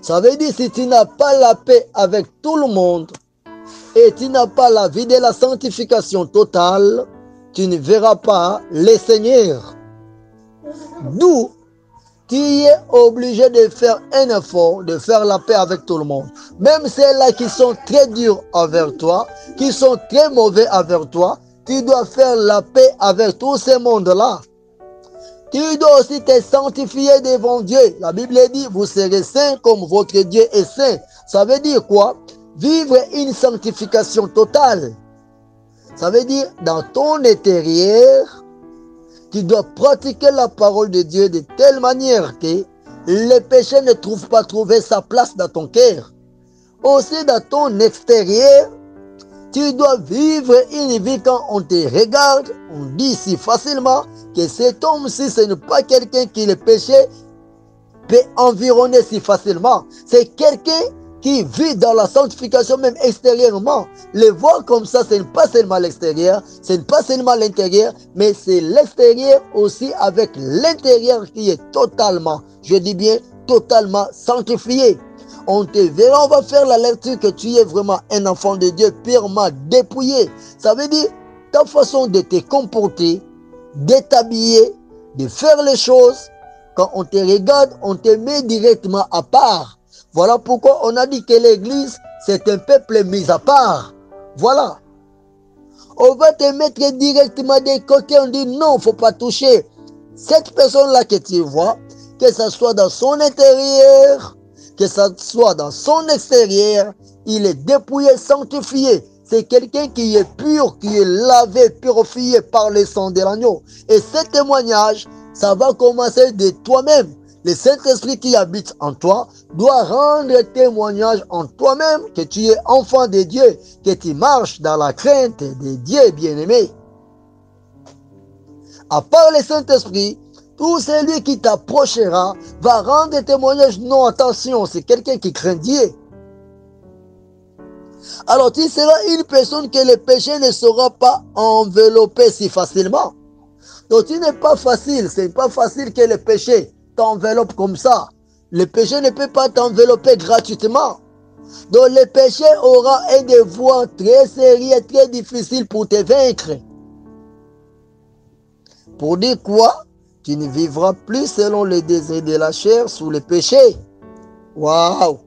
Ça veut dire si tu n'as pas la paix avec tout le monde et tu n'as pas la vie de la sanctification totale, tu ne verras pas le Seigneur. D'où tu es obligé de faire un effort, de faire la paix avec tout le monde. Même ceux-là qui sont très durs envers toi, qui sont très mauvais envers toi, tu dois faire la paix avec tous ces mondes-là. Tu dois aussi te sanctifier devant Dieu. La Bible dit, vous serez saints comme votre Dieu est saint. Ça veut dire quoi? Vivre une sanctification totale. Ça veut dire, dans ton intérieur, tu dois pratiquer la parole de Dieu de telle manière que les péchés ne trouvent pas trouver sa place dans ton cœur. Aussi dans ton extérieur, tu dois vivre une vie quand on te regarde, on dit si facilement que cet homme-ci, ce n'est pas quelqu'un qui le péché peut environner si facilement. C'est quelqu'un qui vit dans la sanctification même extérieurement. Le voir comme ça, ce n'est pas seulement l'extérieur, ce n'est pas seulement l'intérieur, mais c'est l'extérieur aussi avec l'intérieur qui est totalement, je dis bien, totalement sanctifié. On te verra, on va faire la lecture que tu es vraiment un enfant de Dieu purement dépouillé. Ça veut dire ta façon de te comporter, de t'habiller, de faire les choses. Quand on te regarde, on te met directement à part. Voilà pourquoi on a dit que l'Église, c'est un peuple mis à part. Voilà. On va te mettre directement des côtés, on dit non, il ne faut pas toucher. Cette personne-là que tu vois, que ce soit dans son intérieur, que ce soit dans son extérieur, il est dépouillé, sanctifié. C'est quelqu'un qui est pur, qui est lavé, purifié par le sang de l'agneau. Et ce témoignage, ça va commencer de toi-même. Le Saint-Esprit qui habite en toi doit rendre témoignage en toi-même que tu es enfant de Dieu, que tu marches dans la crainte de Dieu bien-aimé. À part le Saint-Esprit, tout celui qui t'approchera va rendre témoignage. Non, attention, c'est quelqu'un qui craint Dieu. Alors tu seras une personne que le péché ne sera pas enveloppé si facilement. Donc tu n'es pas facile, c'est pas facile que le péché t'enveloppe comme ça. Le péché ne peut pas t'envelopper gratuitement. Donc le péché aura un devoir très sérieux, très difficile pour te vaincre. Pour dire quoi? Tu ne vivras plus selon les désirs de la chair sous le péché. Waouh!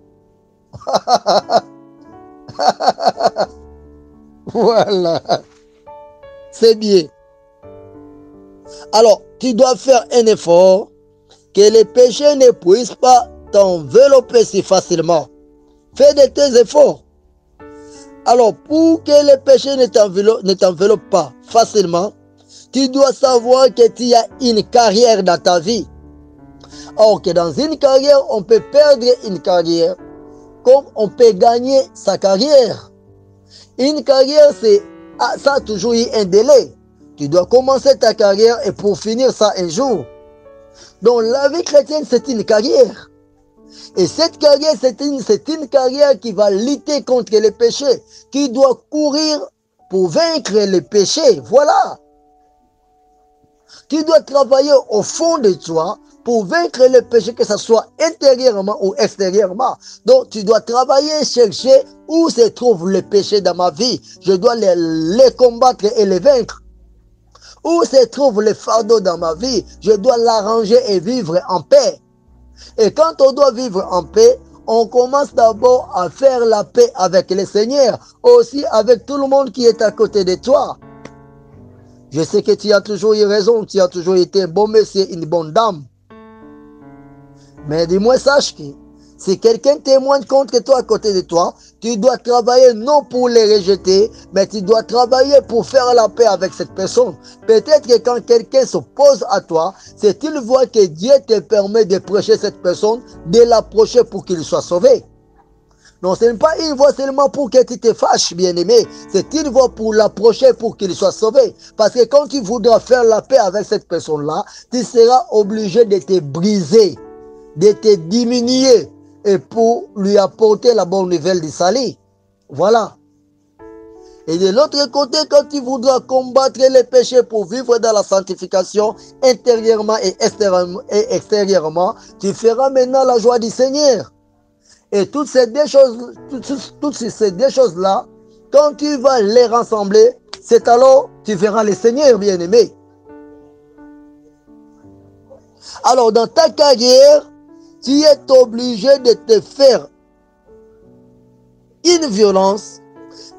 Voilà. C'est bien. Alors, tu dois faire un effort que les péchés ne puissent pas t'envelopper si facilement. Fais de tes efforts. Alors, pour que les péchés ne t'enveloppent pas facilement, tu dois savoir que tu as une carrière dans ta vie. Or que dans une carrière, on peut perdre une carrière comme on peut gagner sa carrière. Une carrière, c'est ça a toujours eu un délai. Tu dois commencer ta carrière et pour finir ça un jour. Donc la vie chrétienne, c'est une carrière. Et cette carrière, c'est une carrière qui va lutter contre les péchés, qui doit courir pour vaincre les péchés. Voilà. Tu dois travailler au fond de toi pour vaincre les péchés, que ce soit intérieurement ou extérieurement. Donc, tu dois travailler, chercher où se trouvent les péchés dans ma vie. Je dois les combattre et les vaincre. Où se trouvent les fardeaux dans ma vie, je dois l'arranger et vivre en paix. Et quand on doit vivre en paix, on commence d'abord à faire la paix avec le Seigneur, aussi avec tout le monde qui est à côté de toi. Je sais que tu as toujours eu raison, tu as toujours été un bon monsieur, une bonne dame. Mais dis-moi, sache que si quelqu'un témoigne contre toi à côté de toi, tu dois travailler non pour les rejeter, mais tu dois travailler pour faire la paix avec cette personne. Peut-être que quand quelqu'un s'oppose à toi, c'est une voie que Dieu te permet de prêcher cette personne, de l'approcher pour qu'il soit sauvé. Non, ce n'est pas une voie seulement pour que tu te fâches, bien-aimé. C'est une voie pour l'approcher pour qu'il soit sauvé. Parce que quand tu voudras faire la paix avec cette personne-là, tu seras obligé de te briser, de te diminuer et pour lui apporter la bonne nouvelle du salut. Voilà. Et de l'autre côté, quand tu voudras combattre les péchés pour vivre dans la sanctification intérieurement et extérieurement, tu feras maintenant la joie du Seigneur. Et toutes ces deux choses-là, quand tu vas les rassembler, c'est alors tu verras le Seigneur, bien-aimé. Alors, dans ta carrière, tu es obligé de te faire une violence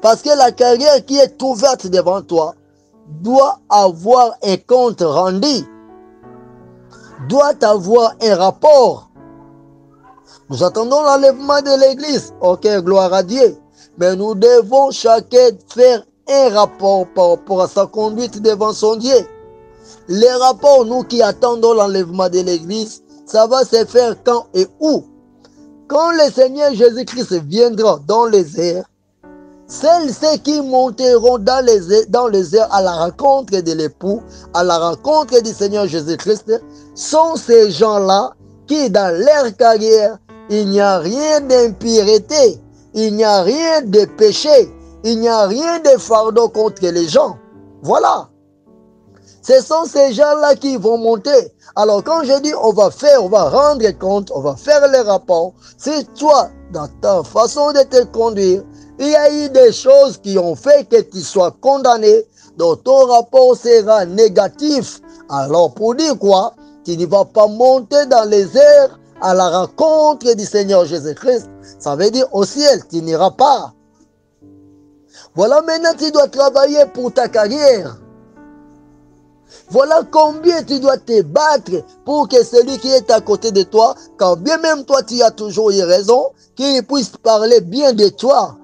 parce que la carrière qui est ouverte devant toi doit avoir un compte rendu, doit avoir un rapport. Nous attendons l'enlèvement de l'Église. Ok, gloire à Dieu. Mais nous devons chacun faire un rapport par rapport à sa conduite devant son Dieu. Les rapports, nous qui attendons l'enlèvement de l'Église, ça va se faire quand et où? Quand le Seigneur Jésus-Christ viendra dans les airs, ceux qui monteront dans les airs à la rencontre de l'époux, à la rencontre du Seigneur Jésus-Christ, sont ces gens-là qui, dans leur carrière, il n'y a rien d'impureté, il n'y a rien de péché, il n'y a rien de fardeau contre les gens. Voilà. Ce sont ces gens-là qui vont monter. Alors quand je dis on va rendre compte, on va faire les rapports, si toi, dans ta façon de te conduire, il y a eu des choses qui ont fait que tu sois condamné, donc ton rapport sera négatif. Alors pour dire quoi? Tu ne vas pas monter dans les airs à la rencontre du Seigneur Jésus-Christ. Ça veut dire au ciel, tu n'iras pas. Voilà, maintenant tu dois travailler pour ta carrière. Voilà combien tu dois te battre pour que celui qui est à côté de toi, quand bien même toi tu as toujours eu raison, qu'il puisse parler bien de toi.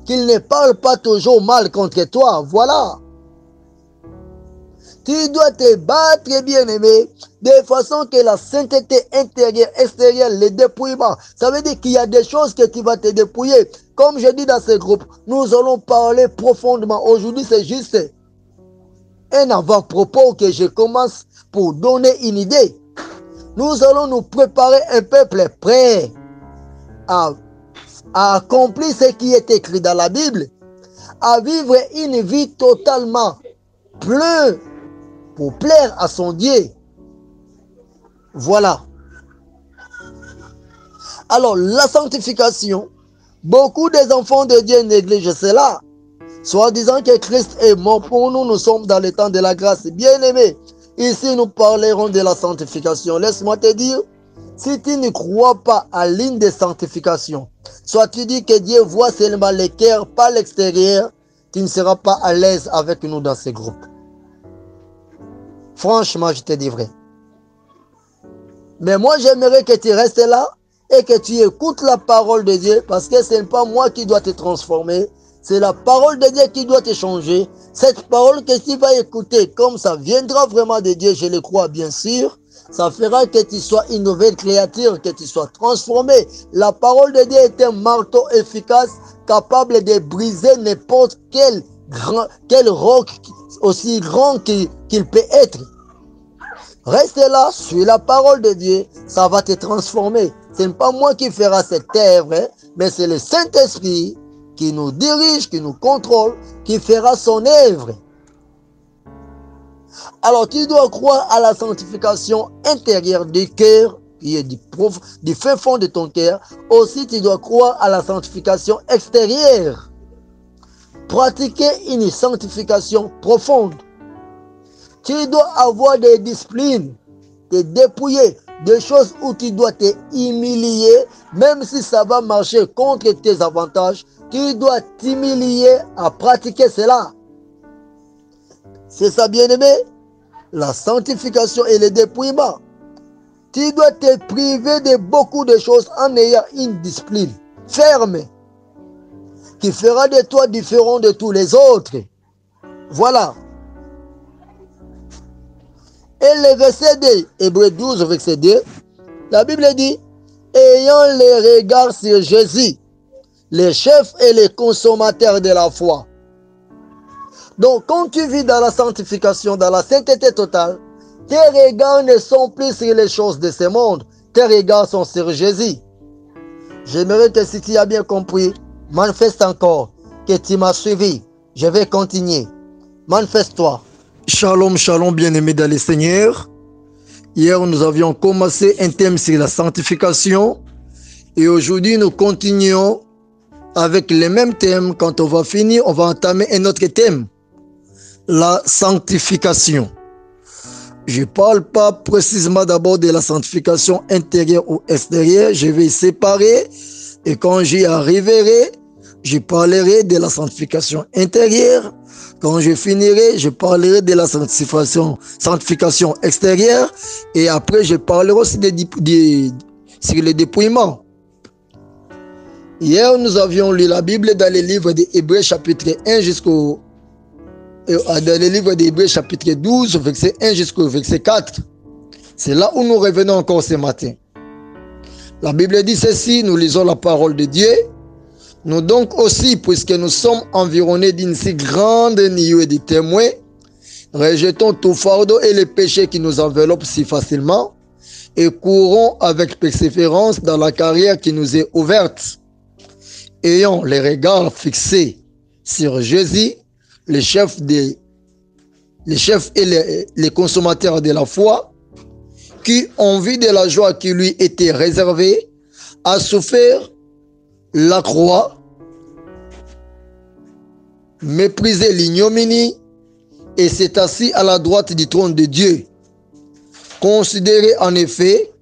Qu'il ne parle pas toujours mal contre toi. Voilà. Tu dois te battre, bien-aimé, de façon que la sainteté intérieure, extérieure, le dépouillement. Ça veut dire qu'il y a des choses que tu vas te dépouiller. Comme je dis dans ce groupe, nous allons parler profondément. Aujourd'hui, c'est juste un avant-propos que je commence pour donner une idée. Nous allons nous préparer un peuple prêt à accomplir ce qui est écrit dans la Bible, à vivre une vie totalement pleine pour plaire à son Dieu. Voilà. Alors, la sanctification, beaucoup des enfants de Dieu négligent cela. Soit disant que Christ est mort pour nous, nous sommes dans le temps de la grâce. Bien-aimés, ici nous parlerons de la sanctification. Laisse-moi te dire, si tu ne crois pas à l'une des sanctifications, soit tu dis que Dieu voit seulement le cœur, pas l'extérieur, tu ne seras pas à l'aise avec nous dans ce groupe. Franchement, je te dis vrai. Mais moi, j'aimerais que tu restes là et que tu écoutes la parole de Dieu, parce que ce n'est pas moi qui dois te transformer, c'est la parole de Dieu qui doit te changer. Cette parole que tu vas écouter, comme ça viendra vraiment de Dieu, je le crois bien sûr, ça fera que tu sois une nouvelle créature, que tu sois transformé. La parole de Dieu est un marteau efficace, capable de briser n'importe quelle quel roc aussi grand qu'il peut être. Reste là, suis la parole de Dieu, ça va te transformer. Ce n'est pas moi qui fera cette œuvre, mais c'est le Saint-Esprit qui nous dirige, qui nous contrôle, qui fera son œuvre. Alors tu dois croire à la sanctification intérieure du cœur, qui est du fin fond de ton cœur. Aussi tu dois croire à la sanctification extérieure. Pratiquer une sanctification profonde. Tu dois avoir des disciplines, te dépouiller, des choses où tu dois te humilier, même si ça va marcher contre tes avantages, tu dois t'humilier à pratiquer cela. C'est ça, bien-aimé, la sanctification et le dépouillement. Tu dois te priver de beaucoup de choses en ayant une discipline ferme qui fera de toi différent de tous les autres. Voilà. Et le verset 2, Hébreux 12, verset 2, la Bible dit, ayant les regards sur Jésus, les chefs et les consommateurs de la foi. Donc, quand tu vis dans la sanctification, dans la sainteté totale, tes regards ne sont plus sur les choses de ce monde, tes regards sont sur Jésus. J'aimerais que si tu as bien compris, manifeste encore que tu m'as suivi. Je vais continuer. Manifeste-toi. Shalom, shalom, bien-aimés dans le Seigneur. Hier, nous avions commencé un thème sur la sanctification. Et aujourd'hui, nous continuons avec le même thème. Quand on va finir, on va entamer un autre thème. La sanctification. Je ne parle pas précisément d'abord de la sanctification intérieure ou extérieure. Je vais séparer. Et quand j'y arriverai, je parlerai de la sanctification intérieure. Quand je finirai, je parlerai de la sanctification extérieure. Et après, je parlerai aussi sur le dépouillement. Hier, nous avions lu la Bible dans le livre d'Hébreux chapitre 1 jusqu'au... dans le livre d'Hébreux chapitre 12, verset 1 jusqu'au verset 4. C'est là où nous revenons encore ce matin. La Bible dit ceci, nous lisons la parole de Dieu. Nous donc aussi, puisque nous sommes environnés d'une si grande nuée de témoins, rejetons tout fardeau et les péchés qui nous enveloppent si facilement et courons avec persévérance dans la carrière qui nous est ouverte. Ayant les regards fixés sur Jésus, les chefs et les consommateurs de la foi, qui, en vue de la joie qui lui était réservée, a souffert la croix, méprisé l'ignominie et s'est assis à la droite du trône de Dieu. Considérez en effet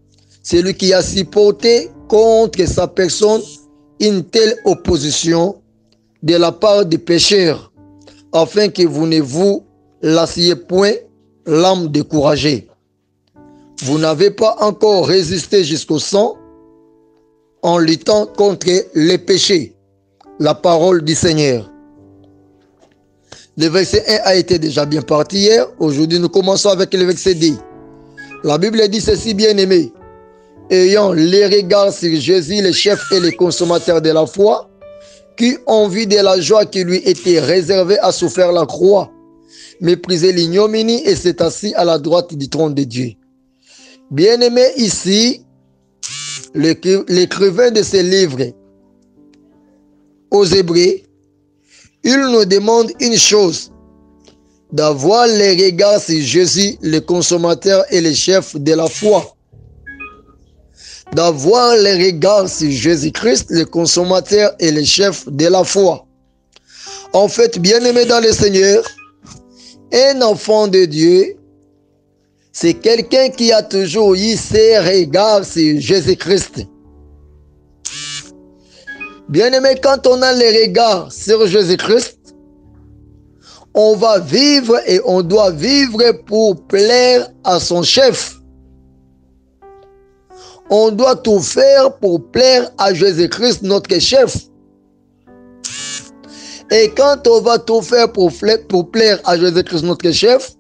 celui qui a supporté contre sa personne une telle opposition de la part des pécheurs, afin que vous ne vous lassiez point l'âme découragée. Vous n'avez pas encore résisté jusqu'au sang en luttant contre les péchés. La parole du Seigneur. Le verset 1 a été déjà bien parti hier. Aujourd'hui, nous commençons avec le verset 2. La Bible dit ceci, bien-aimé. Ayant les regards sur Jésus, les chefs et les consommateurs de la foi, qui, en vue de la joie qui lui était réservée, a souffert la croix, méprisé l'ignominie et s'est assis à la droite du trône de Dieu. Bien-aimé, ici, l'écrivain de ce livre aux Hébreux, il nous demande une chose, d'avoir les regards sur Jésus, les consommateurs et les chefs de la foi. D'avoir les regards sur Jésus-Christ, les consommateurs et les chefs de la foi. En fait, bien-aimé dans le Seigneur, un enfant de Dieu, c'est quelqu'un qui a toujours eu ses regards sur Jésus-Christ. Bien-aimé, quand on a les regards sur Jésus-Christ, on va vivre et on doit vivre pour plaire à son chef. On doit tout faire pour plaire à Jésus-Christ, notre chef. Et quand on va tout faire pour plaire à Jésus-Christ, notre chef,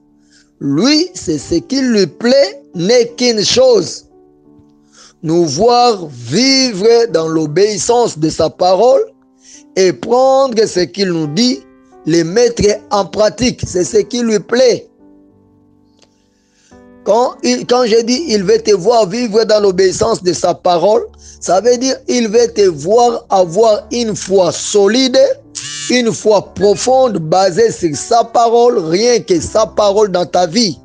lui, c'est ce qui lui plaît, n'est qu'une chose. Nous voir vivre dans l'obéissance de sa parole et prendre ce qu'il nous dit les mettre en pratique. C'est ce qui lui plaît. Quand je dis il veut te voir vivre dans l'obéissance de sa parole, ça veut dire il veut te voir avoir une foi solide, une foi profonde basée sur sa parole, rien que sa parole dans ta vie.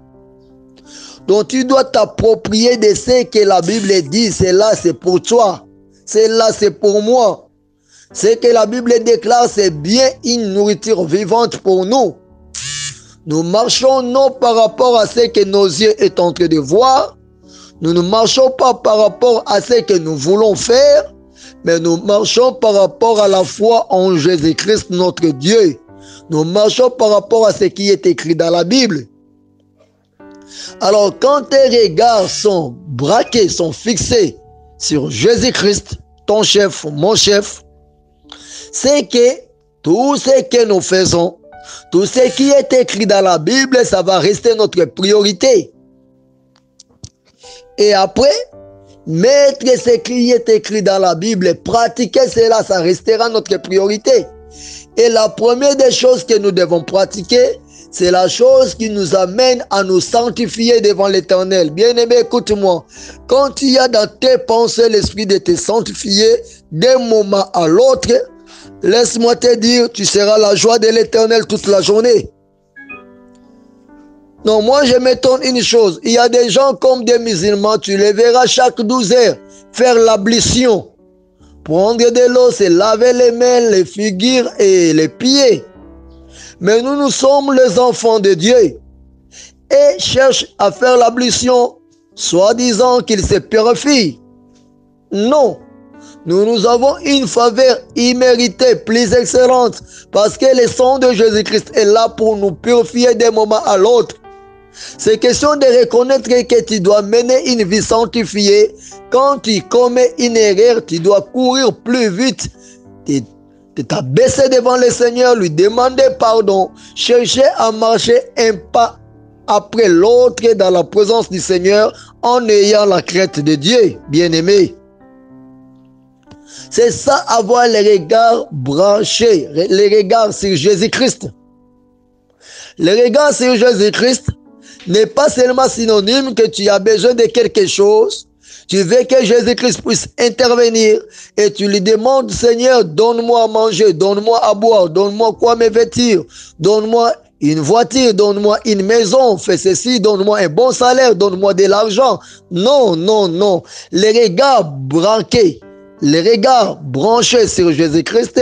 Donc tu dois t'approprier de ce que la Bible dit. Cela c'est pour toi, cela c'est pour moi. Ce que la Bible déclare, c'est bien une nourriture vivante pour nous. Nous marchons non par rapport à ce que nos yeux sont en train de voir. Nous ne marchons pas par rapport à ce que nous voulons faire, mais nous marchons par rapport à la foi en Jésus-Christ, notre Dieu. Nous marchons par rapport à ce qui est écrit dans la Bible. Alors, quand tes regards sont braqués, sont fixés sur Jésus-Christ, ton chef, mon chef, c'est que tout ce que nous faisons, tout ce qui est écrit dans la Bible, ça va rester notre priorité. Et après, mettre ce qui est écrit dans la Bible, pratiquer cela, ça restera notre priorité. Et la première des choses que nous devons pratiquer, c'est la chose qui nous amène à nous sanctifier devant l'Éternel. Bien-aimé, écoute-moi. Quand tu as dans tes pensées l'esprit de te sanctifier d'un moment à l'autre, laisse-moi te dire, tu seras la joie de l'Éternel toute la journée. Non, moi je m'étonne une chose. Il y a des gens comme des musulmans, tu les verras chaque 12 heures faire l'ablution. Prendre de l'eau, c'est laver les mains, les figures et les pieds. Mais nous sommes les enfants de Dieu et cherchent à faire l'ablution, soi-disant qu'ils se purifient. Non. Nous avons une faveur imméritée, plus excellente, parce que le sang de Jésus-Christ est là pour nous purifier d'un moment à l'autre. C'est question de reconnaître que tu dois mener une vie sanctifiée. Quand tu commets une erreur, tu dois courir plus vite. Tu t'abaisser devant le Seigneur, lui demander pardon, chercher à marcher un pas après l'autre dans la présence du Seigneur en ayant la crainte de Dieu, bien-aimé. C'est ça, avoir les regards branchés, les regards sur Jésus-Christ. Le regard sur Jésus-Christ n'est pas seulement synonyme que tu as besoin de quelque chose. Tu veux que Jésus-Christ puisse intervenir et tu lui demandes, Seigneur, donne-moi à manger, donne-moi à boire, donne-moi quoi me vêtir, donne-moi une voiture, donne-moi une maison, fais ceci, donne-moi un bon salaire, donne-moi de l'argent. Non, non, non. Les regards braqués, les regards branchés sur Jésus-Christ,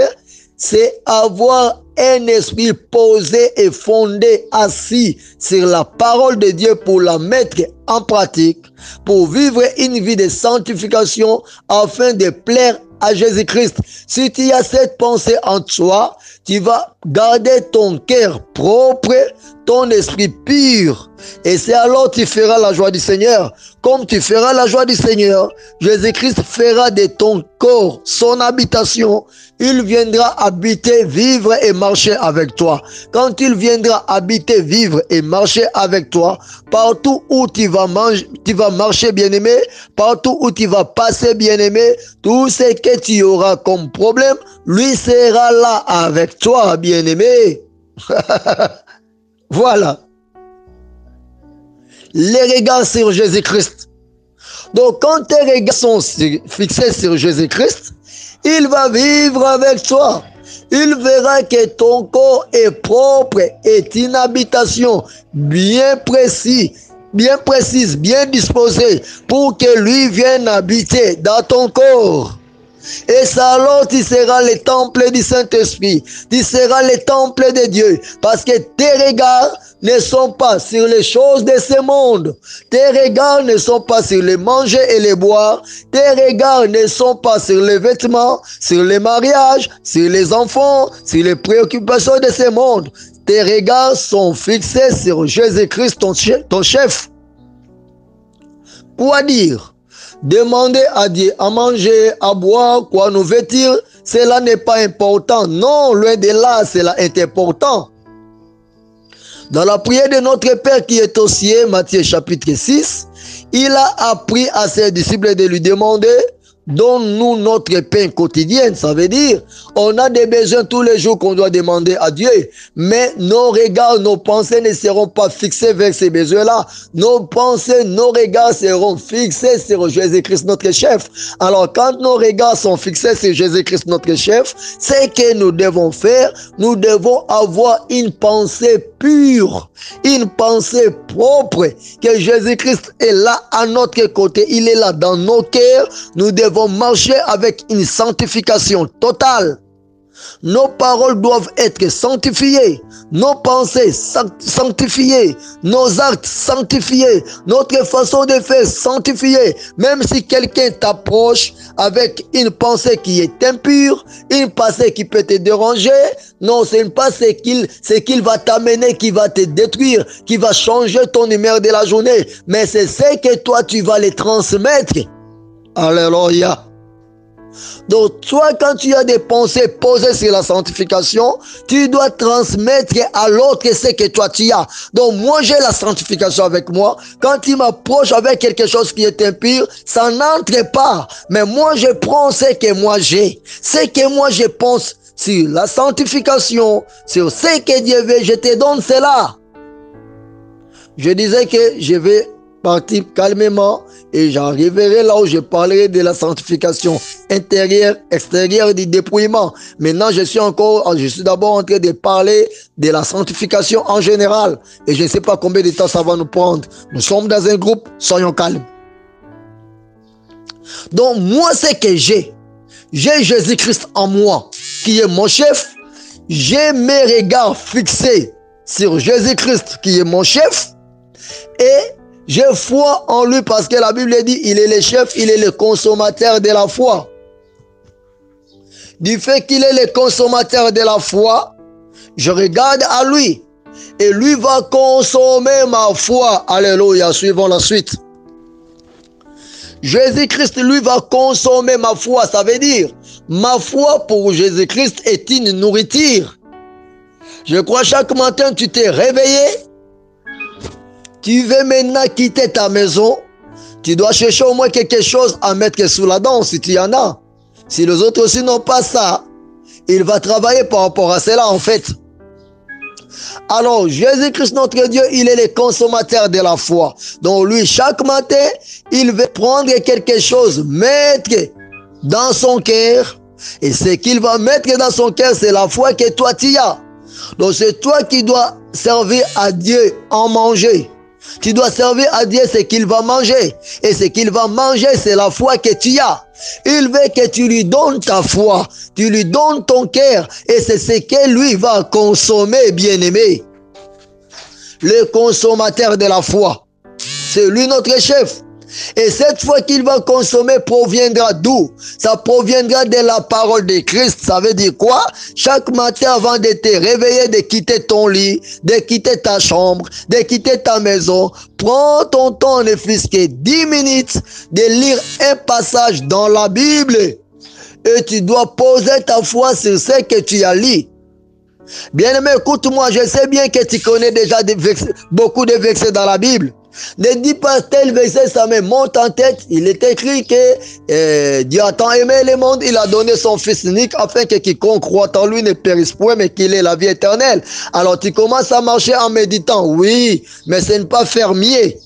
c'est avoir un esprit posé et fondé, assis sur la parole de Dieu pour la mettre en pratique, pour vivre une vie de sanctification afin de plaire à Jésus-Christ. Si tu as cette pensée en toi, tu vas garder ton cœur propre, ton esprit pur. Et c'est alors que tu feras la joie du Seigneur. Comme tu feras la joie du Seigneur, Jésus-Christ fera de ton corps son habitation. Il viendra habiter, vivre et marcher avec toi. Quand il viendra habiter, vivre et marcher avec toi, partout où tu vas marcher, bien-aimé, partout où tu vas passer, bien-aimé, tout ce que tu auras comme problème, lui sera là avec toi, bien-aimé. Voilà. Les regards sur Jésus-Christ. Donc, quand tes regards sont fixés sur Jésus-Christ, il va vivre avec toi. Il verra que ton corps est propre, est une habitation bien précise, bien disposée pour que lui vienne habiter dans ton corps. Et ça alors tu seras le temple du Saint-Esprit, tu seras le temple de Dieu, parce que tes regards ne sont pas sur les choses de ce monde, tes regards ne sont pas sur les manger et les boire, tes regards ne sont pas sur les vêtements, sur les mariages, sur les enfants, sur les préoccupations de ce monde. Tes regards sont fixés sur Jésus-Christ, ton chef. Quoi dire? Demander à Dieu à manger, à boire, quoi nous vêtir, cela n'est pas important. Non, loin de là, cela est important. Dans la prière de notre Père qui est aux cieux, Matthieu chapitre 6, il a appris à ses disciples de lui demander, donne-nous notre pain quotidien. Ça veut dire, on a des besoins tous les jours qu'on doit demander à Dieu. Mais nos regards, nos pensées ne seront pas fixés vers ces besoins-là. Nos pensées, nos regards seront fixés sur Jésus-Christ, notre chef. Alors, quand nos regards sont fixés sur Jésus-Christ, notre chef, c'est que nous devons faire, nous devons avoir une pensée pure, une pensée propre, que Jésus-Christ est là à notre côté, il est là dans nos cœurs. Nous devons marcher avec une sanctification totale. Nos paroles doivent être sanctifiées, nos pensées sanctifiées, nos actes sanctifiés, notre façon de faire sanctifiée. Même si quelqu'un t'approche avec une pensée qui est impure, une pensée qui peut te déranger, non, ce n'est pas ce qu'il va t'amener qui va te détruire, qui va changer ton humeur de la journée, mais c'est ce que toi tu vas les transmettre. Alléluia. Donc, toi, quand tu as des pensées posées sur la sanctification, tu dois transmettre à l'autre ce que toi tu as. Donc, moi, j'ai la sanctification avec moi. Quand il m'approche avec quelque chose qui est impur, ça n'entre pas. Mais moi, je prends ce que moi j'ai. Ce que moi je pense sur la sanctification, sur ce que Dieu veut, je te donne cela. Je disais que je vais partir calmement et j'arriverai là où je parlerai de la sanctification intérieure, extérieure, du dépouillement. Maintenant, je suis d'abord en train de parler de la sanctification en général. Et je ne sais pas combien de temps ça va nous prendre. Nous sommes dans un groupe, soyons calmes. Donc, moi, c'est que j'ai Jésus-Christ en moi, qui est mon chef. J'ai mes regards fixés sur Jésus-Christ, qui est mon chef. Et j'ai foi en lui parce que la Bible dit il est le chef, il est le consommateur de la foi. Du fait qu'il est le consommateur de la foi, je regarde à lui et lui va consommer ma foi. Alléluia, suivons la suite. Jésus-Christ, lui, va consommer ma foi. Ça veut dire, ma foi pour Jésus-Christ est une nourriture. Je crois chaque matin tu t'es réveillé. Tu veux maintenant quitter ta maison, tu dois chercher au moins quelque chose à mettre sous la dent si tu y en as. Si les autres aussi n'ont pas ça, il va travailler par rapport à cela en fait. Alors, Jésus-Christ notre Dieu, il est le consommateur de la foi. Donc lui, chaque matin, il veut prendre quelque chose, mettre dans son cœur. Et ce qu'il va mettre dans son cœur, c'est la foi que toi tu as. Donc c'est toi qui dois servir à Dieu en manger. Tu dois servir à Dieu ce qu'il va manger. Et ce qu'il va manger, c'est la foi que tu as. Il veut que tu lui donnes ta foi. Tu lui donnes ton cœur. Et c'est ce que lui va consommer, bien-aimé. Le consommateur de la foi. C'est lui notre chef. Et cette foi qu'il va consommer proviendra d'où? Ça proviendra de la parole de Christ. Ça veut dire quoi? Chaque matin avant de te réveiller, de quitter ton lit, de quitter ta chambre, de quitter ta maison, prends ton temps, ne fût-ce que 10 minutes, de lire un passage dans la Bible. Et tu dois poser ta foi sur ce que tu as lu. Bien-aimé, écoute-moi, je sais bien que tu connais déjà beaucoup de versets dans la Bible. Ne dis pas tel verset, ça me monte en tête. Il est écrit que Dieu a tant aimé le monde, il a donné son Fils unique afin que quiconque croit en lui ne périsse point, mais qu'il ait la vie éternelle. Alors tu commences à marcher en méditant, oui, mais ce n'est pas fermier.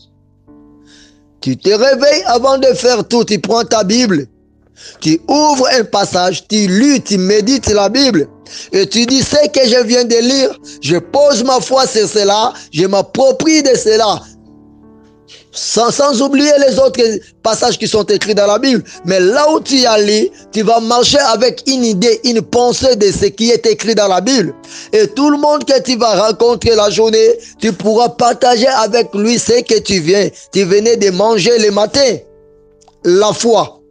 Tu te réveilles avant de faire tout, tu prends ta Bible, tu ouvres un passage, tu lis, tu médites la Bible. Et tu dis ce que je viens de lire, je pose ma foi sur cela, je m'approprie de cela. Sans oublier les autres passages qui sont écrits dans la Bible. Mais là où tu as lu, tu vas marcher avec une idée, une pensée de ce qui est écrit dans la Bible. Et tout le monde que tu vas rencontrer la journée, tu pourras partager avec lui ce que tu venais de manger le matin. La foi.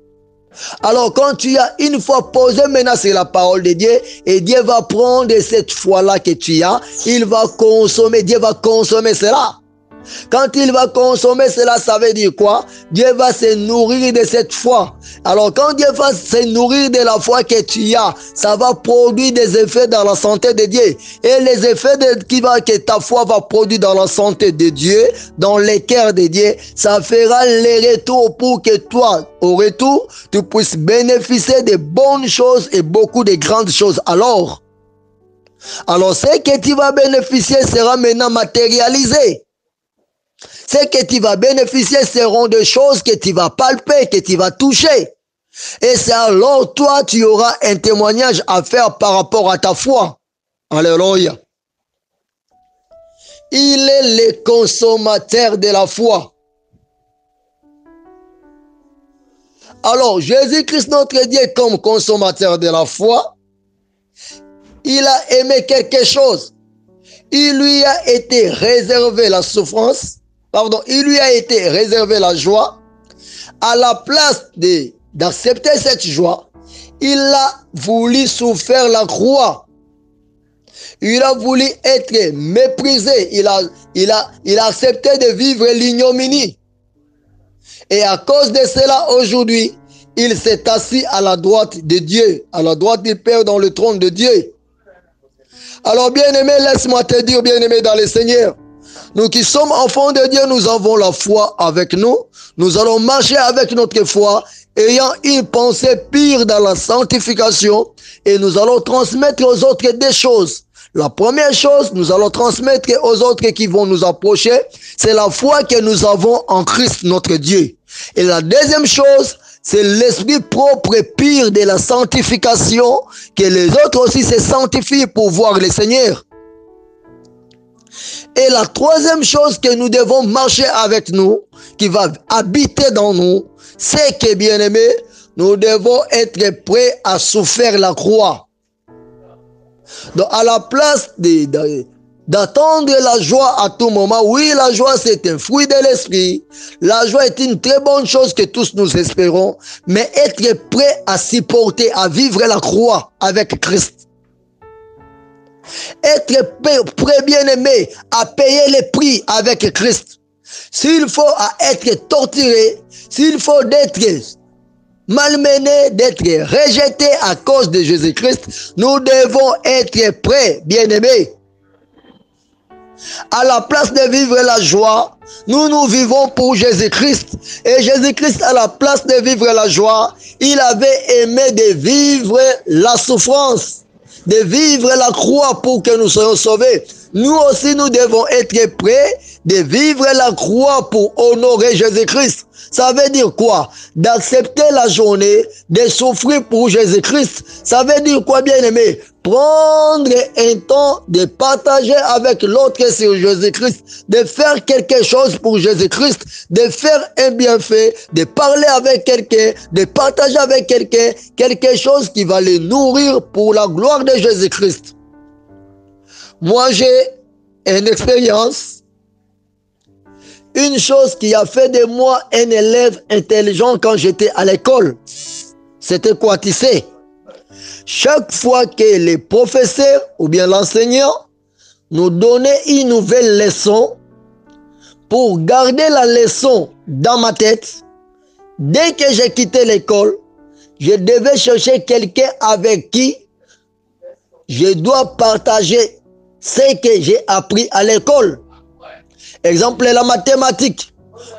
Alors quand tu as une fois posé maintenant sur la parole de Dieu, et Dieu va prendre cette foi-là que tu as, il va consommer, Dieu va consommer cela. Quand il va consommer cela, ça veut dire quoi? Dieu va se nourrir de cette foi. Alors quand Dieu va se nourrir de la foi que tu as, ça va produire des effets dans la santé de Dieu. Et les effets que ta foi va produire dans la santé de Dieu, dans les cœurs de Dieu, ça fera les retours pour que toi, au retour, tu puisses bénéficier de bonnes choses et beaucoup de grandes choses. Alors ce que tu vas bénéficier sera maintenant matérialisé. Ce que tu vas bénéficier seront des choses que tu vas palper, que tu vas toucher. Et c'est alors toi, tu auras un témoignage à faire par rapport à ta foi. Alléluia. Il est le consommateur de la foi. Alors, Jésus-Christ, notre Dieu, comme consommateur de la foi, il a aimé quelque chose. Il lui a été réservé la souffrance. Il lui a été réservé la joie. À la place d'accepter cette joie, il a voulu souffrir la croix. Il a voulu être méprisé. Il a accepté de vivre l'ignominie. Et à cause de cela, aujourd'hui, il s'est assis à la droite de Dieu, à la droite du Père dans le trône de Dieu. Alors, bien-aimé, laisse-moi te dire, bien-aimé dans le Seigneur, nous qui sommes enfants de Dieu, nous avons la foi avec nous. Nous allons marcher avec notre foi, ayant une pensée pure dans la sanctification, et nous allons transmettre aux autres des choses. La première chose, nous allons transmettre aux autres qui vont nous approcher, c'est la foi que nous avons en Christ, notre Dieu. Et la deuxième chose, c'est l'esprit propre et pur de la sanctification, que les autres aussi se sanctifient pour voir le Seigneur. Et la troisième chose que nous devons marcher avec nous, qui va habiter dans nous, c'est que, bien-aimés, nous devons être prêts à souffrir la croix. Donc, à la place d'attendre la joie à tout moment, oui, la joie c'est un fruit de l'esprit. La joie est une très bonne chose que tous nous espérons, mais être prêt à supporter, à vivre la croix avec Christ. Être prêt, bien-aimé, à payer le prix avec Christ. S'il faut être torturé, s'il faut d'être malmené, d'être rejeté à cause de Jésus-Christ, nous devons être prêts, bien-aimés. À la place de vivre la joie, nous vivons pour Jésus-Christ. Et Jésus-Christ, à la place de vivre la joie, il avait aimé de vivre la souffrance, de vivre la croix pour que nous soyons sauvés. Nous aussi, nous devons être prêts de vivre la croix pour honorer Jésus-Christ. Ça veut dire quoi? D'accepter la journée, de souffrir pour Jésus-Christ. Ça veut dire quoi, bien-aimé? Prendre un temps de partager avec l'autre sur Jésus-Christ, de faire quelque chose pour Jésus-Christ, de faire un bienfait, de parler avec quelqu'un, de partager avec quelqu'un, quelque chose qui va le nourrir pour la gloire de Jésus-Christ. Moi, j'ai une expérience. Une chose qui a fait de moi un élève intelligent quand j'étais à l'école, c'était quoi, tu sais? Chaque fois que les professeurs ou bien l'enseignant nous donnait une nouvelle leçon, pour garder la leçon dans ma tête, dès que j'ai quitté l'école, je devais chercher quelqu'un avec qui je dois partager ce que j'ai appris à l'école. Exemple, la mathématique.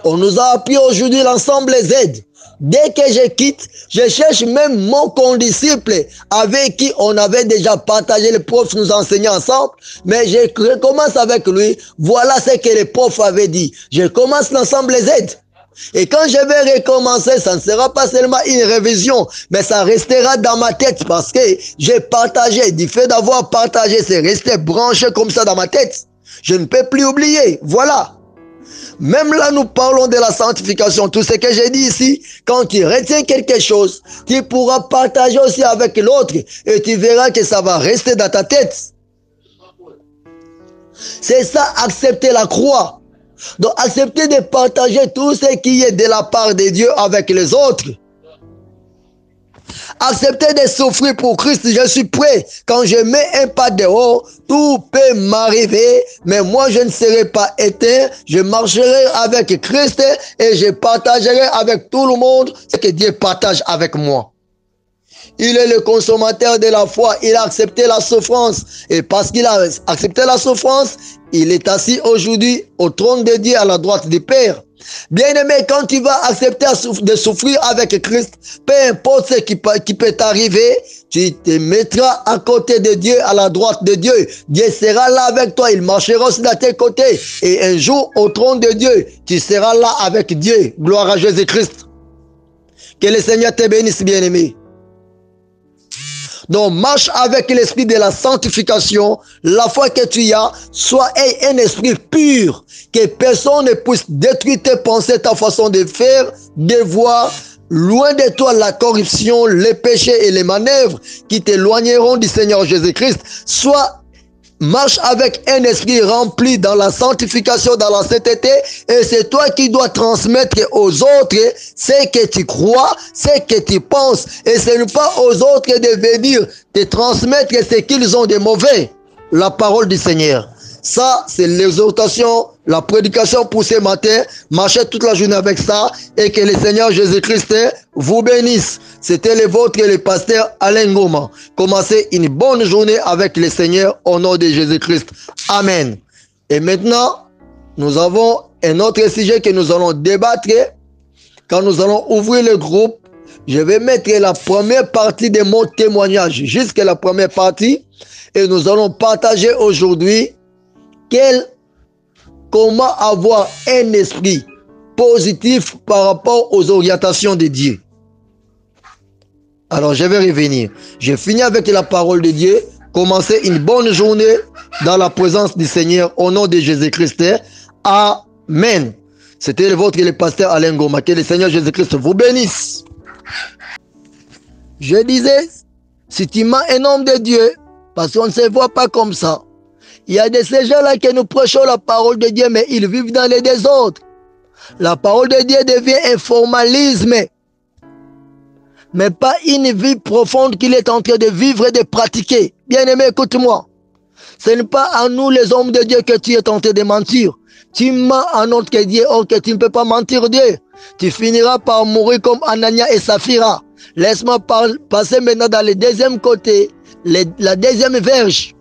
On nous a appris aujourd'hui l'ensemble Z. Dès que je quitte, je cherche même mon condisciple avec qui on avait déjà partagé, le prof nous enseignait ensemble, mais je recommence avec lui. Voilà ce que le prof avait dit. Je commence l'ensemble Z. Et quand je vais recommencer, ça ne sera pas seulement une révision, mais ça restera dans ma tête parce que j'ai partagé. Du fait d'avoir partagé, c'est resté branché comme ça dans ma tête. Je ne peux plus oublier. Voilà. Même là, nous parlons de la sanctification. Tout ce que j'ai dit ici, quand tu retiens quelque chose, tu pourras partager aussi avec l'autre et tu verras que ça va rester dans ta tête. C'est ça, accepter la croix. Donc, accepter de partager tout ce qui est de la part de Dieu avec les autres. accepter de souffrir pour Christ, je suis prêt. Quand je mets un pas dehors, tout peut m'arriver, mais moi je ne serai pas éteint, je marcherai avec Christ et je partagerai avec tout le monde ce que Dieu partage avec moi. Il est le consommateur de la foi, il a accepté la souffrance et parce qu'il a accepté la souffrance, il est assis aujourd'hui au trône de Dieu à la droite du Père. Bien-aimé, quand tu vas accepter de souffrir avec Christ, peu importe ce qui peut t'arriver, tu te mettras à côté de Dieu, à la droite de Dieu. Dieu sera là avec toi, il marchera aussi à tes côtés. Et un jour, au trône de Dieu, tu seras là avec Dieu. Gloire à Jésus-Christ. Que le Seigneur te bénisse, bien-aimé. Donc, marche avec l'esprit de la sanctification. La foi que tu as, soit un esprit pur, que personne ne puisse détruire tes pensées, ta façon de faire, de voir. Loin de toi la corruption, les péchés et les manœuvres qui t'éloigneront du Seigneur Jésus-Christ. Soit marche avec un esprit rempli dans la sanctification, dans la sainteté, et c'est toi qui dois transmettre aux autres ce que tu crois, ce que tu penses, et ce n'est pas aux autres de venir te transmettre ce qu'ils ont de mauvais. La parole du Seigneur. Ça, c'est l'exhortation, la prédication pour ce matin. Marchez toute la journée avec ça et que le Seigneur Jésus-Christ vous bénisse. C'était le vôtre, le pasteur Alain Ngoma. Commencez une bonne journée avec le Seigneur au nom de Jésus-Christ. Amen. Et maintenant, nous avons un autre sujet que nous allons débattre. Quand nous allons ouvrir le groupe, je vais mettre la première partie de mon témoignage jusqu'à la première partie et nous allons partager aujourd'hui comment avoir un esprit positif par rapport aux orientations de Dieu. Alors, je vais revenir. Je finis avec la parole de Dieu. Commencez une bonne journée dans la présence du Seigneur au nom de Jésus-Christ. Amen. C'était le pasteur Alain Ngoma. Que le Seigneur Jésus-Christ vous bénisse. Je disais, si tu m'as un homme de Dieu, parce qu'on ne se voit pas comme ça, il y a de ces gens-là qui nous prêchons la parole de Dieu, mais ils vivent dans les désordres. La parole de Dieu devient un formalisme, mais pas une vie profonde qu'il est en train de vivre et de pratiquer. Bien-aimé, écoute-moi. Ce n'est pas à nous, les hommes de Dieu, que tu es tenté de mentir. Tu mens à notre Dieu, or que tu ne peux pas mentir Dieu. Tu finiras par mourir comme Anania et Saphira. Laisse-moi passer maintenant dans le deuxième côté, la deuxième verge.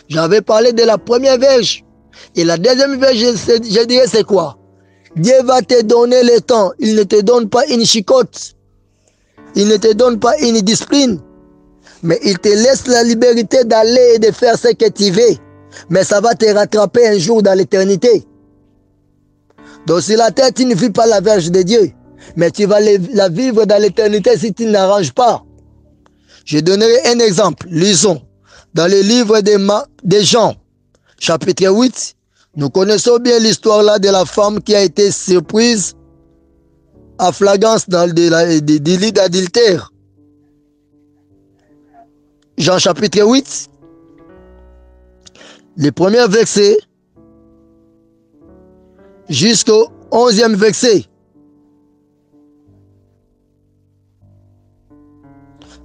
J'avais parlé de la première verge. Et la deuxième verge, je dirais, c'est quoi? Dieu va te donner le temps. Il ne te donne pas une chicotte. Il ne te donne pas une discipline. Mais il te laisse la liberté d'aller et de faire ce que tu veux. Mais ça va te rattraper un jour dans l'éternité. Donc sur la terre, tu ne vis pas la verge de Dieu. Mais tu vas la vivre dans l'éternité si tu n'arranges pas. Je donnerai un exemple. Lisons. Dans le livre de Jean, chapitre 8, nous connaissons bien l'histoire là de la femme qui a été surprise à flagrance dans le délit d'adultère. Jean chapitre 8, le premier verset jusqu'au 11e verset.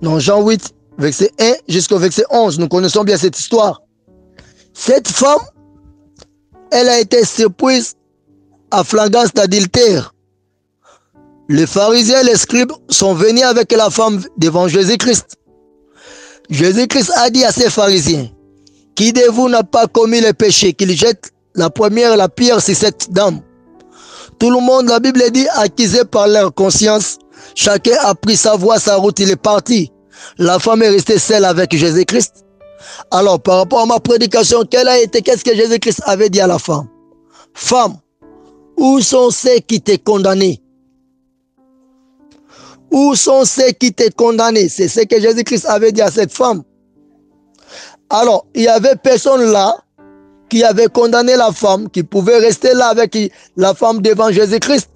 Non, Jean 8, verset 1 jusqu'au verset 11, nous connaissons bien cette histoire. Cette femme, elle a été surprise à flagrance d'adultère. Les pharisiens et les scribes sont venus avec la femme devant Jésus-Christ. Jésus-Christ a dit à ces pharisiens, qui de vous n'a pas commis le péché, qu'il jette la pierre sur cette dame. Tout le monde, la Bible dit, accusé par leur conscience, chacun a pris sa voie, sa route, il est parti. La femme est restée seule avec Jésus-Christ. Alors, par rapport à ma prédication, qu'est-ce que Jésus-Christ avait dit à la femme? Femme, où sont ceux qui t'ont condamné? Où sont ceux qui t'ont condamné? C'est ce que Jésus-Christ avait dit à cette femme. Alors, il y avait personne là qui avait condamné la femme, qui pouvait rester là avec la femme devant Jésus-Christ.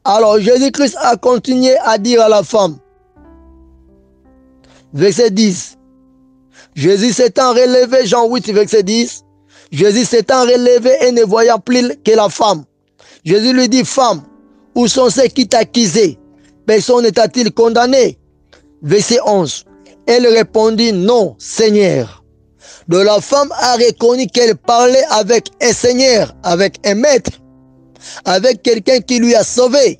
Alors, Jésus-Christ a continué à dire à la femme, verset 10, Jésus s'étant relevé, Jean 8, verset 10, Jésus s'étant relevé et ne voyant plus que la femme, Jésus lui dit, femme, où sont ceux qui t'accusaient? personne t'a-t-il condamné? Verset 11. Elle répondit, non, Seigneur. Donc la femme a reconnu qu'elle parlait avec un Seigneur, avec un maître, avec quelqu'un qui lui a sauvé.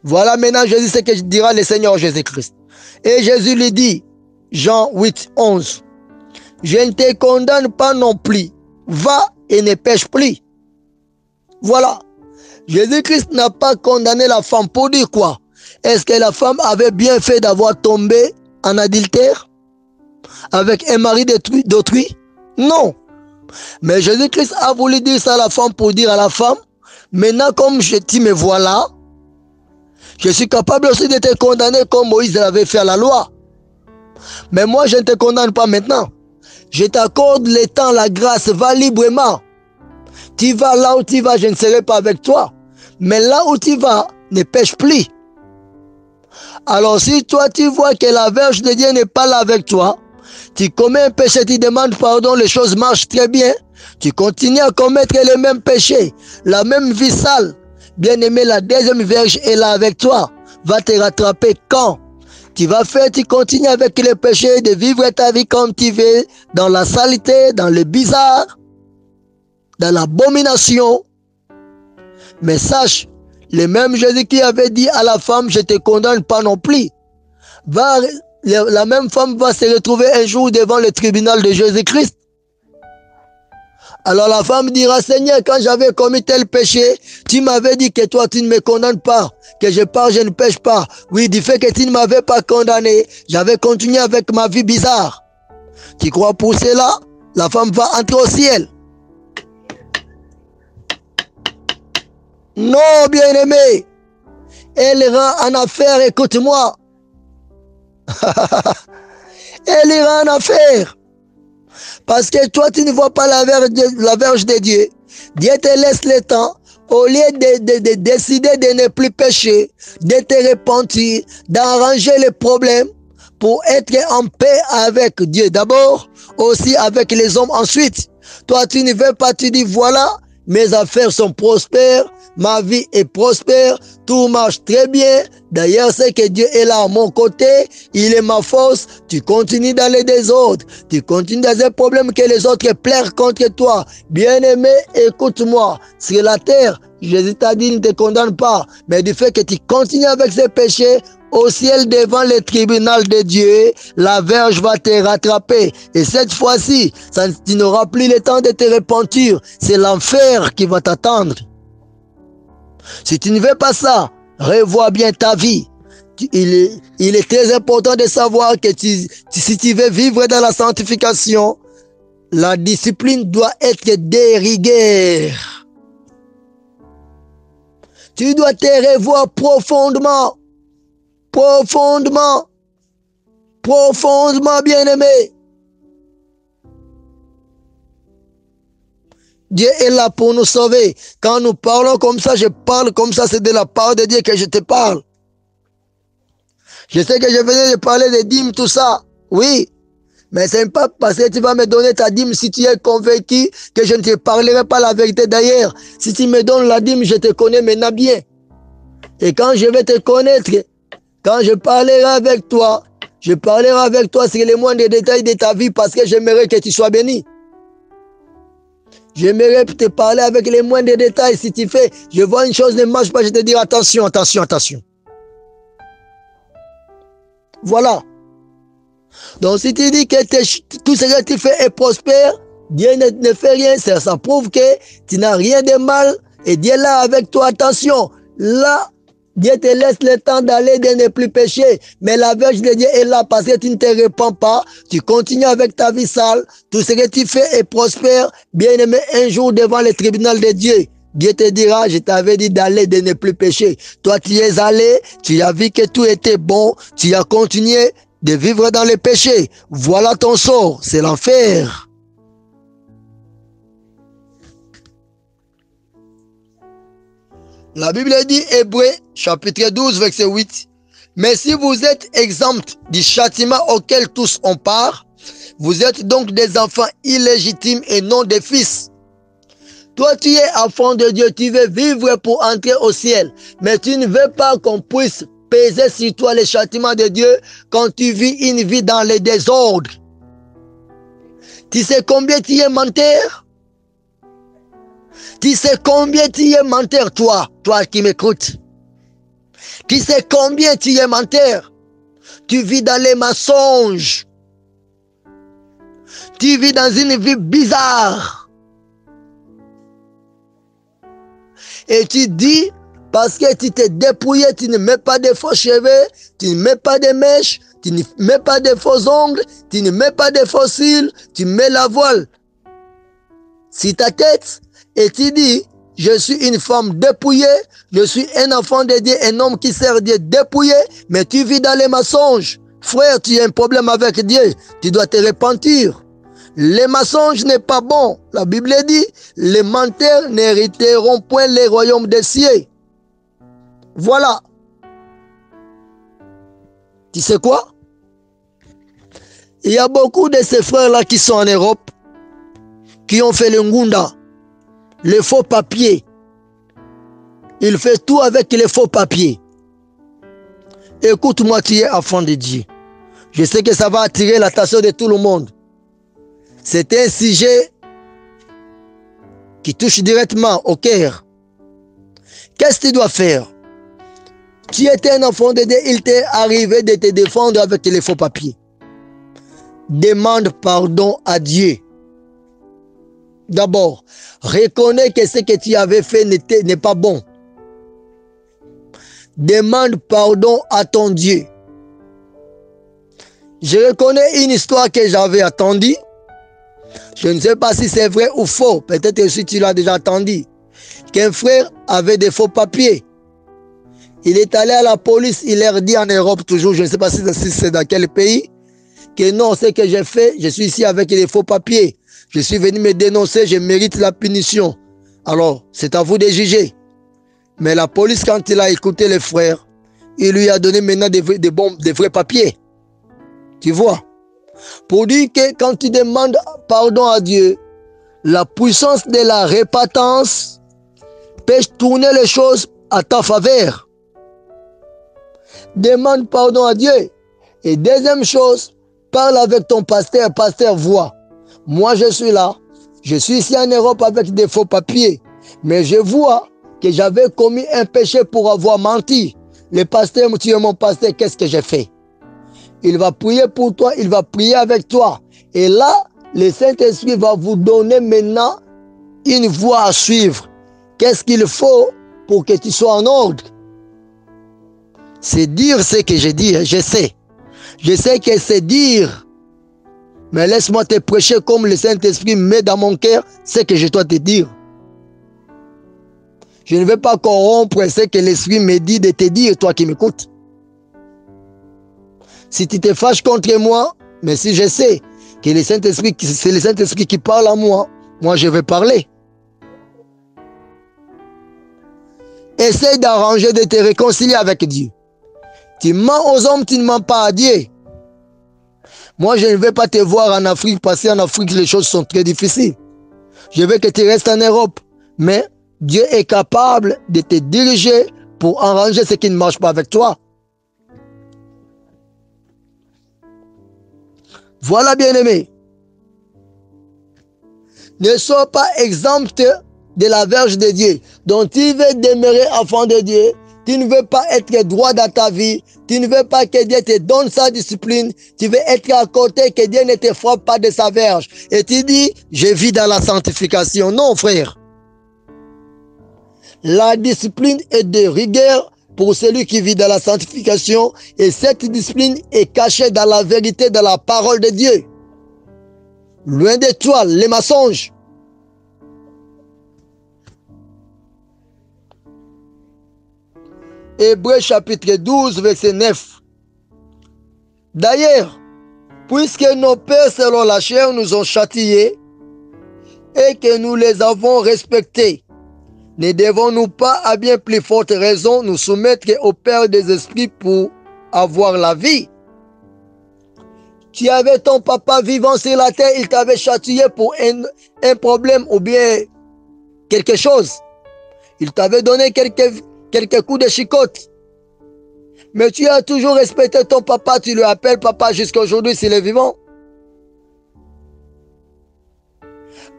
Voilà maintenant Jésus ce que dira le Seigneur Jésus-Christ. Et Jésus lui dit, Jean 8, 11, je ne te condamne pas non plus. Va et ne pêche plus. Voilà. Jésus-Christ n'a pas condamné la femme pour dire quoi? Est-ce que la femme avait bien fait d'avoir tombé en adultère avec un mari d'autrui? Non. Mais Jésus-Christ a voulu dire ça à la femme pour dire à la femme, maintenant comme tu me vois là, je suis capable aussi de te condamner comme Moïse l'avait fait à la loi. Mais moi je ne te condamne pas maintenant. Je t'accorde le temps, la grâce, va librement. Tu vas là où tu vas, je ne serai pas avec toi. Mais là où tu vas, ne pêche plus. Alors si toi tu vois que la Vierge de Dieu n'est pas là avec toi, tu commets un péché, tu demandes pardon, les choses marchent très bien, tu continues à commettre le même péché, la même vie sale, bien aimé, la deuxième Vierge est là avec toi, va te rattraper quand? Tu vas faire, tu continues avec le péché de vivre ta vie comme tu veux, dans la saleté, dans le bizarre, dans l'abomination. Mais sache, le même Jésus qui avait dit à la femme, je ne te condamne pas non plus, la même femme va se retrouver un jour devant le tribunal de Jésus-Christ. Alors la femme dira, Seigneur, quand j'avais commis tel péché, tu m'avais dit que toi tu ne me condamnes pas, que je pars, je ne pêche pas. Oui, du fait que tu ne m'avais pas condamné, j'avais continué avec ma vie bizarre. Tu crois pour cela, la femme va entrer au ciel? Non, bien-aimé. Elle ira en affaire, écoute-moi. Elle ira en affaire. Parce que toi, tu ne vois pas la Vierge de Dieu. Dieu te laisse le temps. Au lieu de décider de ne plus pécher, de te repentir, d'arranger les problèmes pour être en paix avec Dieu d'abord, aussi avec les hommes ensuite. Toi, tu ne veux pas, tu dis voilà, mes affaires sont prospères, ma vie est prospère, tout marche très bien. D'ailleurs, c'est que Dieu est là à mon côté, il est ma force. Tu continues dans les désordres, tu continues dans un problème que les autres plairent contre toi. Bien-aimé, écoute-moi, sur la terre, Jésus t'a dit, ne te condamne pas, mais du fait que tu continues avec ces péchés, au ciel devant le tribunal de Dieu, la Vierge va te rattraper. Et cette fois-ci, tu n'auras plus le temps de te repentir. C'est l'enfer qui va t'attendre. Si tu ne veux pas ça, revois bien ta vie. Il est très important de savoir que si tu veux vivre dans la sanctification, la discipline doit être de rigueur. Tu dois te revoir profondément. Profondément, bien-aimé. Dieu est là pour nous sauver. Quand nous parlons comme ça, je parle comme ça, c'est de la part de Dieu que je te parle. Je sais que je venais de parler des dîmes, tout ça. Oui, mais ce n'est pas parce que tu vas me donner ta dîme si tu es convaincu que je ne te parlerai pas la vérité d'ailleurs. Si tu me donnes la dîme, je te connais maintenant bien. Et quand je vais te connaître, quand je parlerai avec toi sur les moindres détails de ta vie parce que j'aimerais que tu sois béni. J'aimerais te parler avec les moindres détails. Si tu fais, je vois une chose ne marche pas, je te dis attention, attention, attention. Voilà. Donc si tu dis que tout ce que tu fais est prospère, Dieu ne fait rien, ça prouve que tu n'as rien de mal et Dieu est là avec toi, attention. Là, Dieu te laisse le temps d'aller, de ne plus pécher. Mais la Vierge de Dieu est là parce que tu ne te répands pas. Tu continues avec ta vie sale. Tout ce que tu fais est prospère. Bien-aimé, un jour devant le tribunal de Dieu, Dieu te dira, je t'avais dit d'aller, de ne plus pécher. Toi, tu es allé, tu as vu que tout était bon. Tu as continué de vivre dans le péché. Voilà ton sort, c'est l'enfer. La Bible dit, Hébreux, chapitre 12, verset 8. Mais si vous êtes exempts du châtiment auquel tous ont part, vous êtes donc des enfants illégitimes et non des fils. Toi, tu es enfant de Dieu, tu veux vivre pour entrer au ciel, mais tu ne veux pas qu'on puisse peser sur toi les châtiments de Dieu quand tu vis une vie dans le désordre. Tu sais combien tu es menteur? Tu sais combien tu es menteur, toi qui m'écoutes? Tu sais combien tu es menteur? Tu vis dans les mensonges. Tu vis dans une vie bizarre. Et tu dis, parce que tu t'es dépouillé, tu ne mets pas de faux cheveux, tu ne mets pas de mèches, tu ne mets pas de faux ongles, tu ne mets pas de faux cils, tu mets la voile sur ta tête et tu dis, je suis une femme dépouillée, je suis un enfant de Dieu, un homme qui sert Dieu dépouillé, mais tu vis dans les mensonges. Frère, tu as un problème avec Dieu, tu dois te repentir. Les mensonges n'est pas bon. La Bible dit, les menteurs n'hériteront point les royaumes des cieux. Voilà. Tu sais quoi? Il y a beaucoup de ces frères-là qui sont en Europe, qui ont fait le ngunda, les faux papiers. Il fait tout avec les faux papiers. Écoute-moi, tu es enfant de Dieu. Je sais que ça va attirer l'attention de tout le monde. C'est un sujet qui touche directement au cœur. Qu'est-ce que tu dois faire? Tu étais un enfant de Dieu, il t'est arrivé de te défendre avec les faux papiers. Demande pardon à Dieu. D'abord, reconnais que ce que tu avais fait n'est pas bon. Demande pardon à ton Dieu. Je reconnais une histoire que j'avais attendue. Je ne sais pas si c'est vrai ou faux. Peut-être que tu l'as déjà entendu. Qu'un frère avait des faux papiers. Il est allé à la police, il leur dit en Europe toujours, je ne sais pas si c'est dans quel pays, que non, ce que j'ai fait, je suis ici avec les faux papiers. Je suis venu me dénoncer, je mérite la punition. Alors, c'est à vous de juger. Mais la police, quand il a écouté les frères, il lui a donné maintenant des vrais papiers. Tu vois? Pour dire que quand tu demandes pardon à Dieu, la puissance de la repentance peut tourner les choses à ta faveur. Demande pardon à Dieu. Et deuxième chose, parle avec ton pasteur. Pasteur, vois, moi je suis là. Je suis ici en Europe avec des faux papiers. Mais je vois que j'avais commis un péché pour avoir menti. Le pasteur, tu es mon pasteur, qu'est-ce que j'ai fait? Il va prier pour toi, il va prier avec toi. Et là, le Saint-Esprit va vous donner maintenant une voie à suivre. Qu'est-ce qu'il faut pour que tu sois en ordre? C'est dire ce que je dis, je sais. Je sais que c'est dire. Mais laisse-moi te prêcher comme le Saint-Esprit met dans mon cœur ce que je dois te dire. Je ne vais pas corrompre ce que l'Esprit me dit de te dire, toi qui m'écoutes. Si tu te fâches contre moi, mais si je sais que c'est le Saint-Esprit qui parle à moi, moi je vais parler. Essaye d'arranger, de te réconcilier avec Dieu. Tu mens aux hommes, tu ne mens pas à Dieu. Moi je ne vais pas te voir en Afrique, parce qu'en Afrique les choses sont très difficiles. Je veux que tu restes en Europe. Mais Dieu est capable de te diriger pour arranger ce qui ne marche pas avec toi. Voilà, bien-aimé. Ne sois pas exempt de la verge de Dieu. Donc, tu veux demeurer enfant de Dieu. Tu ne veux pas être droit dans ta vie. Tu ne veux pas que Dieu te donne sa discipline. Tu veux être à côté, que Dieu ne te frappe pas de sa verge. Et tu dis, je vis dans la sanctification. Non, frère. La discipline est de rigueur pour celui qui vit dans la sanctification, et cette discipline est cachée dans la vérité de la parole de Dieu. Loin de toi, les mensonges. Hébreux chapitre 12, verset 9. D'ailleurs, puisque nos pères selon la chair nous ont châtiés et que nous les avons respectés, ne devons-nous pas à bien plus forte raison nous soumettre au Père des esprits pour avoir la vie? Tu avais ton papa vivant sur la terre, il t'avait châtié pour un problème ou bien quelque chose. Il t'avait donné quelques coups de chicotte. Mais tu as toujours respecté ton papa, tu le appelles papa jusqu'à aujourd'hui s'il est vivant.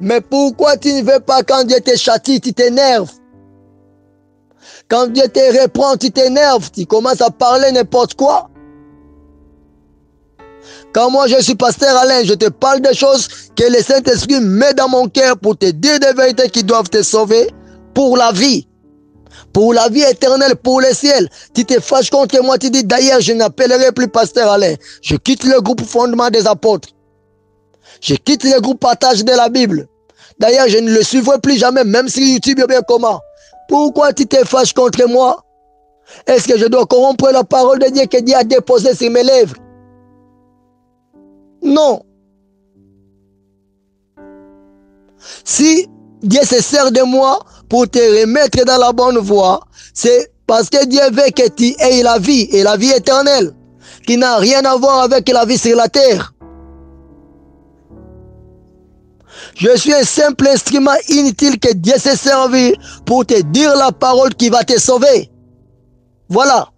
Mais pourquoi tu ne veux pas quand Dieu te châtie, tu t'énerves? Quand Dieu te reprend, tu t'énerves, tu commences à parler n'importe quoi. Quand moi je suis pasteur Alain, je te parle des choses que le Saint-Esprit met dans mon cœur pour te dire des vérités qui doivent te sauver pour la vie éternelle, pour le ciel. Tu te fâches contre moi, tu dis d'ailleurs je n'appellerai plus pasteur Alain. Je quitte le groupe Fondement des Apôtres. Je quitte le groupe Partage de la Bible. D'ailleurs je ne le suivrai plus jamais, même sur YouTube ou bien comment. Pourquoi tu te fâches contre moi? Est-ce que je dois corrompre la parole de Dieu que Dieu a déposée sur mes lèvres? Non. Si Dieu se sert de moi pour te remettre dans la bonne voie, c'est parce que Dieu veut que tu aies la vie, et la vie éternelle, qui n'a rien à voir avec la vie sur la terre. Je suis un simple instrument inutile que Dieu s'est servi pour te dire la parole qui va te sauver. Voilà.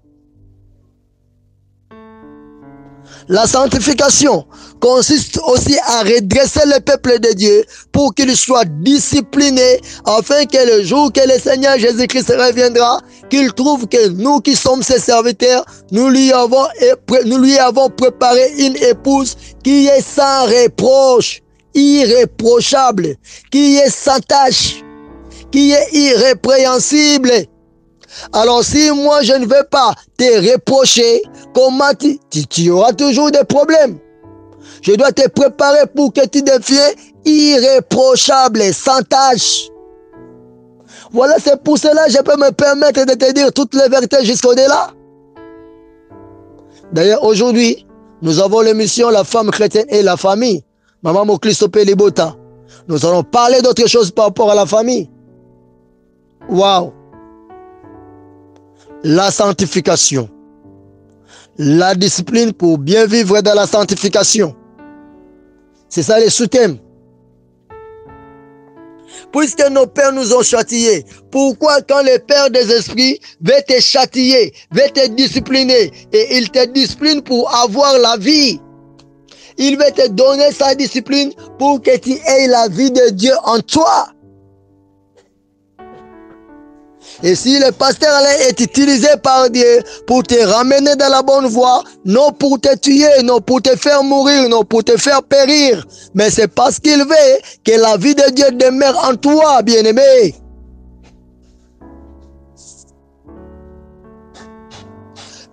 La sanctification consiste aussi à redresser le peuple de Dieu pour qu'il soit discipliné afin que le jour que le Seigneur Jésus-Christ reviendra, qu'il trouve que nous qui sommes ses serviteurs, nous lui avons préparé une épouse qui est sans reproche, irréprochable, qui est sans tache, qui est irrépréhensible. Alors si moi je ne veux pas te reprocher, comment tu auras toujours des problèmes. Je dois te préparer pour que tu deviennes irréprochable, sans tâche. Voilà, c'est pour cela que je peux me permettre de te dire toutes les vérités jusqu'au-delà. D'ailleurs, aujourd'hui, nous avons l'émission La femme chrétienne et la famille. Maman Moklisope Libota. Nous allons parler d'autre chose par rapport à la famille. Waouh! La sanctification. La discipline pour bien vivre dans la sanctification. C'est ça les sous-thèmes. Puisque nos pères nous ont châtiés, pourquoi quand le Père des esprits veut te châtier, veut te discipliner, et il te discipline pour avoir la vie? Il veut te donner sa discipline pour que tu aies la vie de Dieu en toi. Et si le pasteur Alain est utilisé par Dieu pour te ramener dans la bonne voie, non pour te tuer, non pour te faire mourir, non pour te faire périr, mais c'est parce qu'il veut que la vie de Dieu demeure en toi, bien-aimé.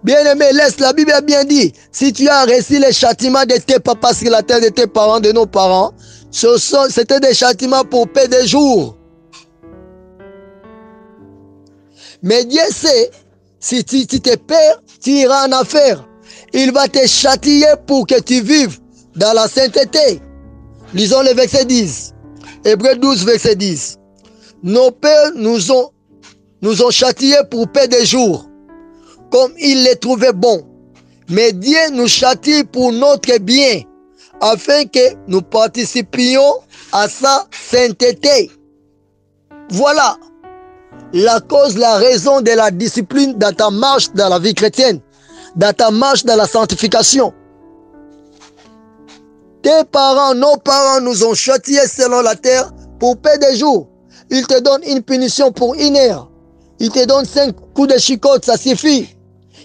Bien-aimé, laisse, la Bible a bien dit, si tu as reçu les châtiments de tes papas sur la terre, de tes parents, de nos parents, c'était des châtiments pour paix des jours. Mais Dieu sait, si tu te perds, tu iras en affaire. Il va te châtier pour que tu vives dans la sainteté. Lisons le verset 10. Hébreux 12, verset 10. Nos pères nous ont châtiés pour paix des jours, comme ils les trouvaient bons. Mais Dieu nous châtie pour notre bien, afin que nous participions à sa sainteté. Voilà la cause, la raison de la discipline dans ta marche dans la vie chrétienne, dans ta marche dans la sanctification. Tes parents, nos parents nous ont châtiés selon la terre pour paix des jours. Ils te donnent une punition pour une heure. Ils te donnent 5 coups de chicotte, ça suffit.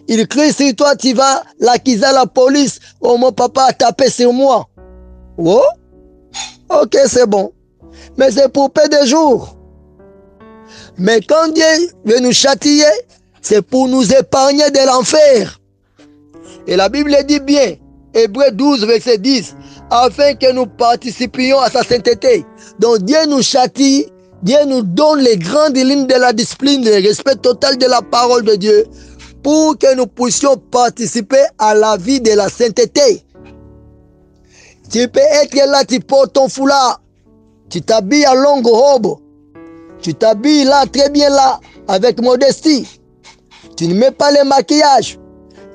Ils crient sur toi, tu vas l'accuser à la police. Oh, mon papa a tapé sur moi. Oh, ok, c'est bon. Mais c'est pour paix des jours. Mais quand Dieu veut nous châtier, c'est pour nous épargner de l'enfer. Et la Bible dit bien, Hébreux 12, verset 10, afin que nous participions à sa sainteté. Donc Dieu nous châtie, Dieu nous donne les grandes lignes de la discipline, le respect total de la parole de Dieu, pour que nous puissions participer à la vie de la sainteté. Tu peux être là, tu portes ton foulard, tu t'habilles à longue robe, tu t'habilles là, très bien là, avec modestie. Tu ne mets pas le maquillage.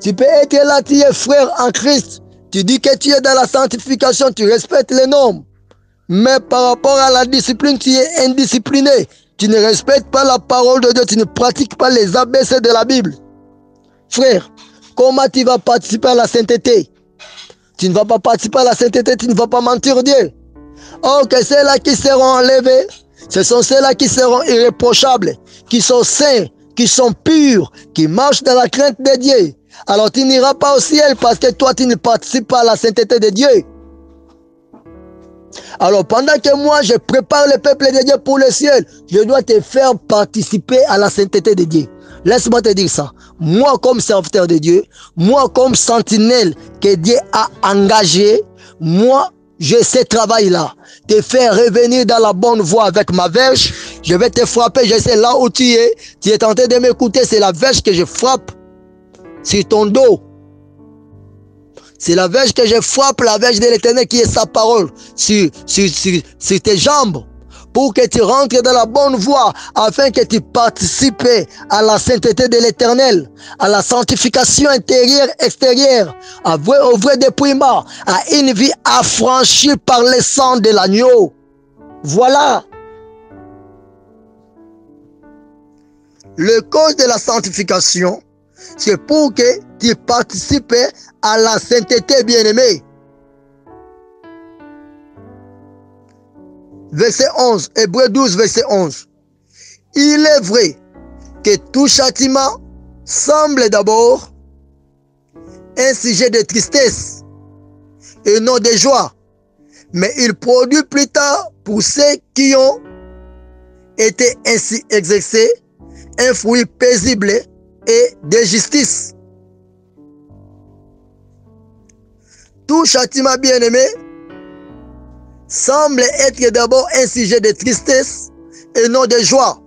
Tu peux être là, tu es frère en Christ. Tu dis que tu es dans la sanctification, tu respectes les normes. Mais par rapport à la discipline, tu es indiscipliné. Tu ne respectes pas la parole de Dieu, tu ne pratiques pas les ABC de la Bible. Frère, comment tu vas participer à la sainteté? Tu ne vas pas participer à la sainteté, tu ne vas pas mentir Dieu. Oh, que ceux-là qui seront enlevés, ce sont ceux-là qui seront irréprochables, qui sont saints, qui sont purs, qui marchent dans la crainte de Dieu. Alors tu n'iras pas au ciel parce que toi tu ne participes pas à la sainteté de Dieu. Alors pendant que moi je prépare le peuple de Dieu pour le ciel, je dois te faire participer à la sainteté de Dieu. Laisse-moi te dire ça. Moi comme serviteur de Dieu, moi comme sentinelle que Dieu a engagé, moi j'ai ce travail-là. Te faire revenir dans la bonne voie avec ma verge. Je vais te frapper, je sais là où tu es tenté de m'écouter, c'est la verge que je frappe sur ton dos. C'est la verge que je frappe, la verge de l'Éternel qui est sa parole sur tes jambes, pour que tu rentres dans la bonne voie, afin que tu participes à la sainteté de l'Éternel, à la sanctification intérieure, extérieure, au vrai dépouillement, à une vie affranchie par le sang de l'agneau. Voilà. Le cause de la sanctification, c'est pour que tu participes à la sainteté, bien-aimé. Verset 11, Hébreux 12, verset 11. Il est vrai que tout châtiment semble d'abord un sujet de tristesse et non de joie, mais il produit plus tard pour ceux qui ont été ainsi exercés un fruit paisible et de justice. Tout châtiment, bien-aimé, semble être d'abord un sujet de tristesse et non de joie,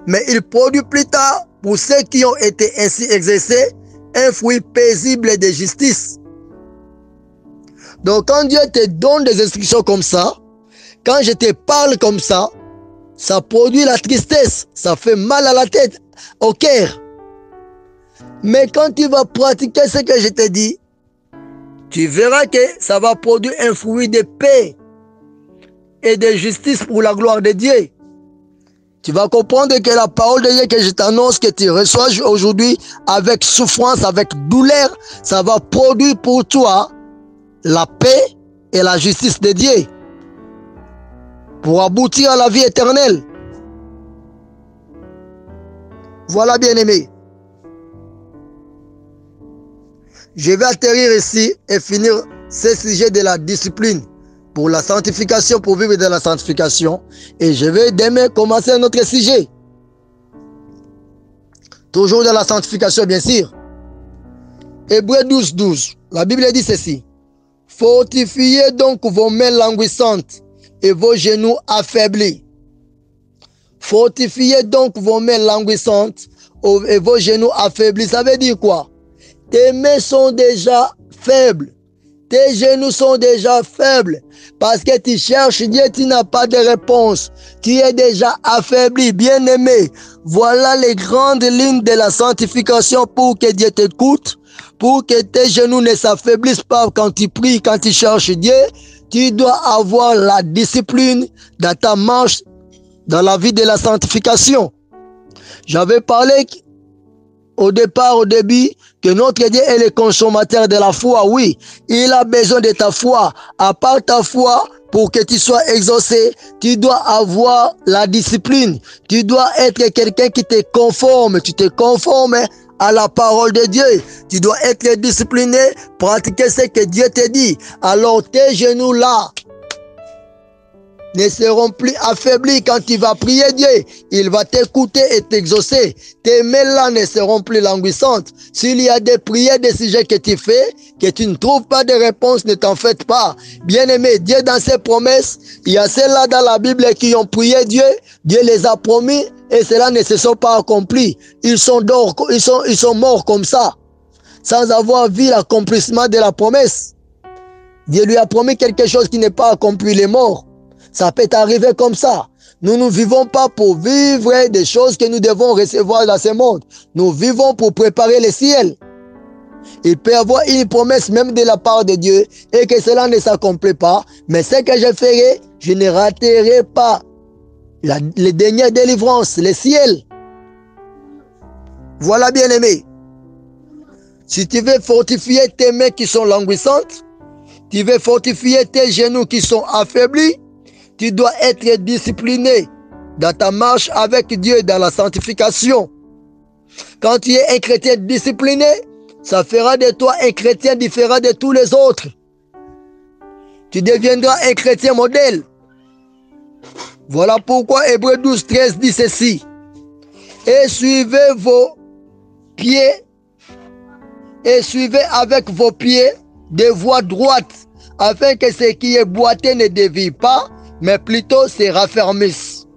mais il produit plus tard, pour ceux qui ont été ainsi exercés, un fruit paisible de justice. Donc quand Dieu te donne des instructions comme ça, quand je te parle comme ça produit la tristesse, ça fait mal à la tête, au cœur. Mais quand tu vas pratiquer ce que je te dis, tu verras que ça va produire un fruit de paix et de justice pour la gloire de Dieu. Tu vas comprendre que la parole de Dieu que je t'annonce, que tu reçois aujourd'hui avec souffrance, avec douleur, ça va produire pour toi la paix et la justice de Dieu pour aboutir à la vie éternelle. Voilà, bien-aimé. Je vais atterrir ici et finir ce sujet de la discipline pour la sanctification, pour vivre dans la sanctification. Et je vais demain commencer un autre sujet. Toujours dans la sanctification, bien sûr. Hébreux 12, 12. La Bible dit ceci. Fortifiez donc vos mains languissantes et vos genoux affaiblis. Fortifiez donc vos mains languissantes et vos genoux affaiblis. Ça veut dire quoi? Tes mains sont déjà faibles. Tes genoux sont déjà faibles. Parce que tu cherches Dieu, tu n'as pas de réponse. Tu es déjà affaibli, bien-aimé. Voilà les grandes lignes de la sanctification pour que Dieu t'écoute. Pour que tes genoux ne s'affaiblissent pas quand tu pries, quand tu cherches Dieu. Tu dois avoir la discipline dans ta marche, dans la vie de la sanctification. J'avais parlé au début, que notre Dieu est le consommateur de la foi. Oui, il a besoin de ta foi. À part ta foi, pour que tu sois exaucé, tu dois avoir la discipline. Tu dois être quelqu'un qui te conforme. Tu te conformes à la parole de Dieu. Tu dois être discipliné, pratiquer ce que Dieu te dit. Alors tes genoux là ne seront plus affaiblis quand tu vas prier Dieu. Il va t'écouter et t'exaucer. Tes mains là ne seront plus languissantes. S'il y a des prières, des sujets que tu fais, que tu ne trouves pas de réponse, ne t'en fais pas. Bien-aimé, Dieu dans ses promesses, il y a ceux-là dans la Bible qui ont prié Dieu. Dieu les a promis et ceux-là ne se sont pas accomplis. Ils sont morts comme ça, sans avoir vu l'accomplissement de la promesse. Dieu lui a promis quelque chose qui n'est pas accompli, il est mort. Ça peut arriver comme ça. Nous ne vivons pas pour vivre des choses que nous devons recevoir dans ce monde. Nous vivons pour préparer le ciel. Il peut y avoir une promesse même de la part de Dieu et que cela ne s'accomplit pas. Mais ce que je ferai, je ne raterai pas les dernières délivrances, le ciel. Voilà, bien-aimé. Si tu veux fortifier tes mains qui sont languissantes, tu veux fortifier tes genoux qui sont affaiblis, tu dois être discipliné dans ta marche avec Dieu dans la sanctification. Quand tu es un chrétien discipliné, ça fera de toi un chrétien différent de tous les autres. Tu deviendras un chrétien modèle. Voilà pourquoi Hébreux 12, 13 dit ceci. Et suivez vos pieds, et suivez avec vos pieds des voies droites, afin que ce qui est boiteux ne dévie pas, mais plutôt se raffermisse.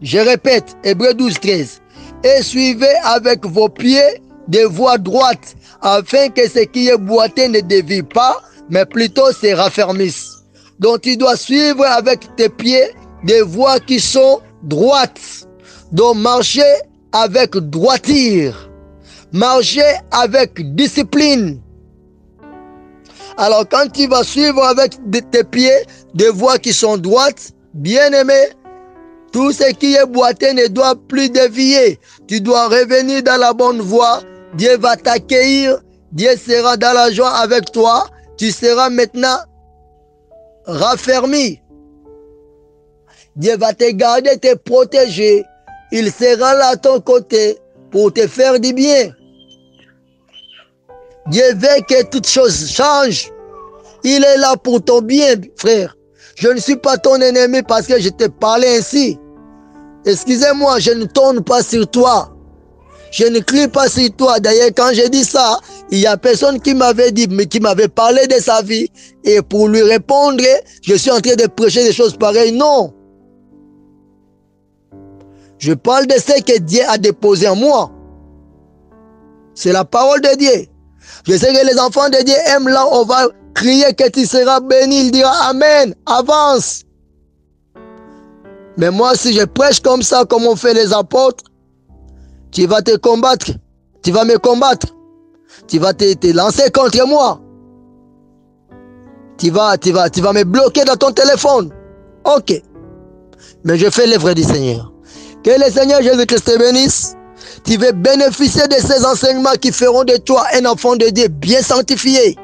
Je répète, Hébreux 12, 13. Et suivez avec vos pieds des voies droites, afin que ce qui est boiteux ne dévie pas, mais plutôt se raffermisse. Donc tu dois suivre avec tes pieds des voies qui sont droites. Donc marcher avec droiture. Marcher avec discipline. Alors quand tu vas suivre avec tes pieds des voies qui sont droites, bien aimé, tout ce qui est boiteux ne doit plus dévier. Tu dois revenir dans la bonne voie. Dieu va t'accueillir. Dieu sera dans la joie avec toi. Tu seras maintenant raffermi. Dieu va te garder, te protéger. Il sera là à ton côté pour te faire du bien. Dieu veut que toutes choses changent. Il est là pour ton bien, frère. Je ne suis pas ton ennemi parce que je te parlais ainsi. Excusez-moi, je ne tourne pas sur toi. Je ne crie pas sur toi. D'ailleurs, quand j'ai dit ça, il y a personne qui m'avait dit, mais qui m'avait parlé de sa vie. Et pour lui répondre, je suis en train de prêcher des choses pareilles. Non. Je parle de ce que Dieu a déposé en moi. C'est la parole de Dieu. Je sais que les enfants de Dieu aiment là, on va crier que tu seras béni. Il dira Amen, avance. Mais moi, si je prêche comme ça, comme on fait les apôtres, tu vas te combattre. Tu vas me combattre. Tu vas te lancer contre moi. Tu vas me bloquer dans ton téléphone. Ok. Mais je fais l'œuvre du Seigneur. Que le Seigneur Jésus-Christ te bénisse. Tu veux bénéficier de ces enseignements qui feront de toi un enfant de Dieu bien sanctifié.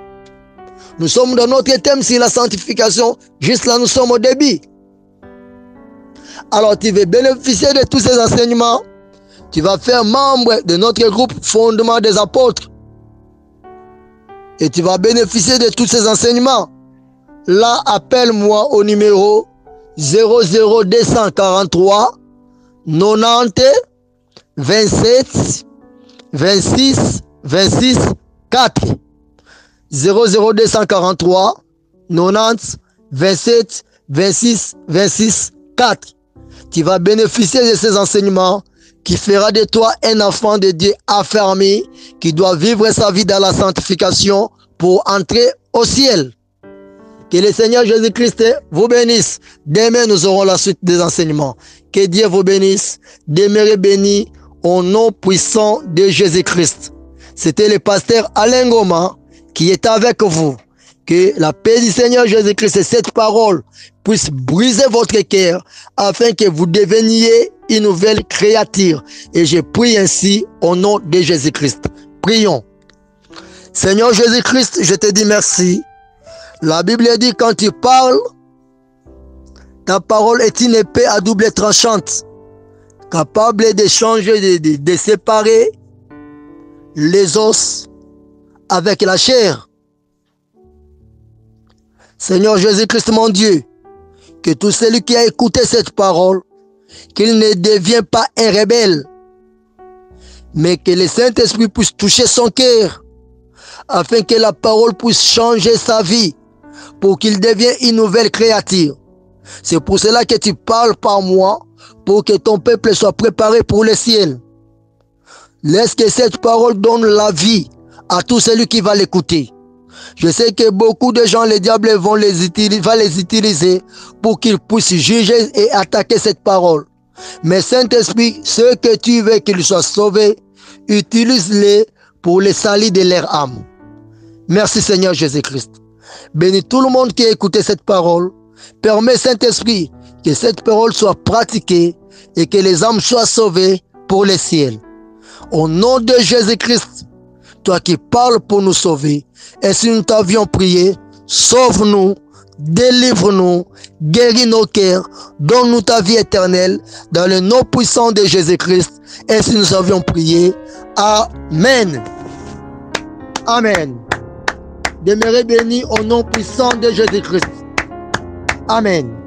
Nous sommes dans notre thème sur la sanctification. Juste là, nous sommes au début. Alors, tu veux bénéficier de tous ces enseignements. Tu vas faire membre de notre groupe Fondement des Apôtres. Et tu vas bénéficier de tous ces enseignements. Là, appelle-moi au numéro 00243 90 27 26 26 4. 00243 90 27 26 26 4. Tu vas bénéficier de ces enseignements qui fera de toi un enfant de Dieu affermi, qui doit vivre sa vie dans la sanctification pour entrer au ciel. Que le Seigneur Jésus-Christ vous bénisse. Demain, nous aurons la suite des enseignements. Que Dieu vous bénisse. Demeurez bénis au nom puissant de Jésus-Christ. C'était le pasteur Alain Goma qui est avec vous. Que la paix du Seigneur Jésus-Christ et cette parole puisse briser votre cœur afin que vous deveniez une nouvelle créature. Et je prie ainsi au nom de Jésus-Christ. Prions. Seigneur Jésus-Christ, je te dis merci. La Bible dit quand tu parles, ta parole est une épée à double tranchante, capable de changer, de séparer les os avec la chair. Seigneur Jésus-Christ, mon Dieu, que tout celui qui a écouté cette parole, qu'il ne devienne pas un rebelle, mais que le Saint-Esprit puisse toucher son cœur, afin que la parole puisse changer sa vie, pour qu'il devienne une nouvelle créature. C'est pour cela que tu parles par moi, pour que ton peuple soit préparé pour le ciel. Laisse que cette parole donne la vie à tout celui qui va l'écouter. Je sais que beaucoup de gens, les diables vont les utiliser pour qu'ils puissent juger et attaquer cette parole. Mais Saint-Esprit, ceux que tu veux qu'ils soient sauvés, utilise-les pour les salir de leur âme. Merci Seigneur Jésus-Christ. Bénis tout le monde qui a écouté cette parole. Permets Saint-Esprit que cette parole soit pratiquée et que les âmes soient sauvées pour le ciel. Au nom de Jésus-Christ, toi qui parles pour nous sauver. Et si nous t'avions prié, sauve-nous, délivre-nous, guéris nos cœurs, donne-nous ta vie éternelle dans le nom puissant de Jésus-Christ. Et si nous avions prié, Amen. Amen. Demeurez bénis au nom puissant de Jésus-Christ. Amen.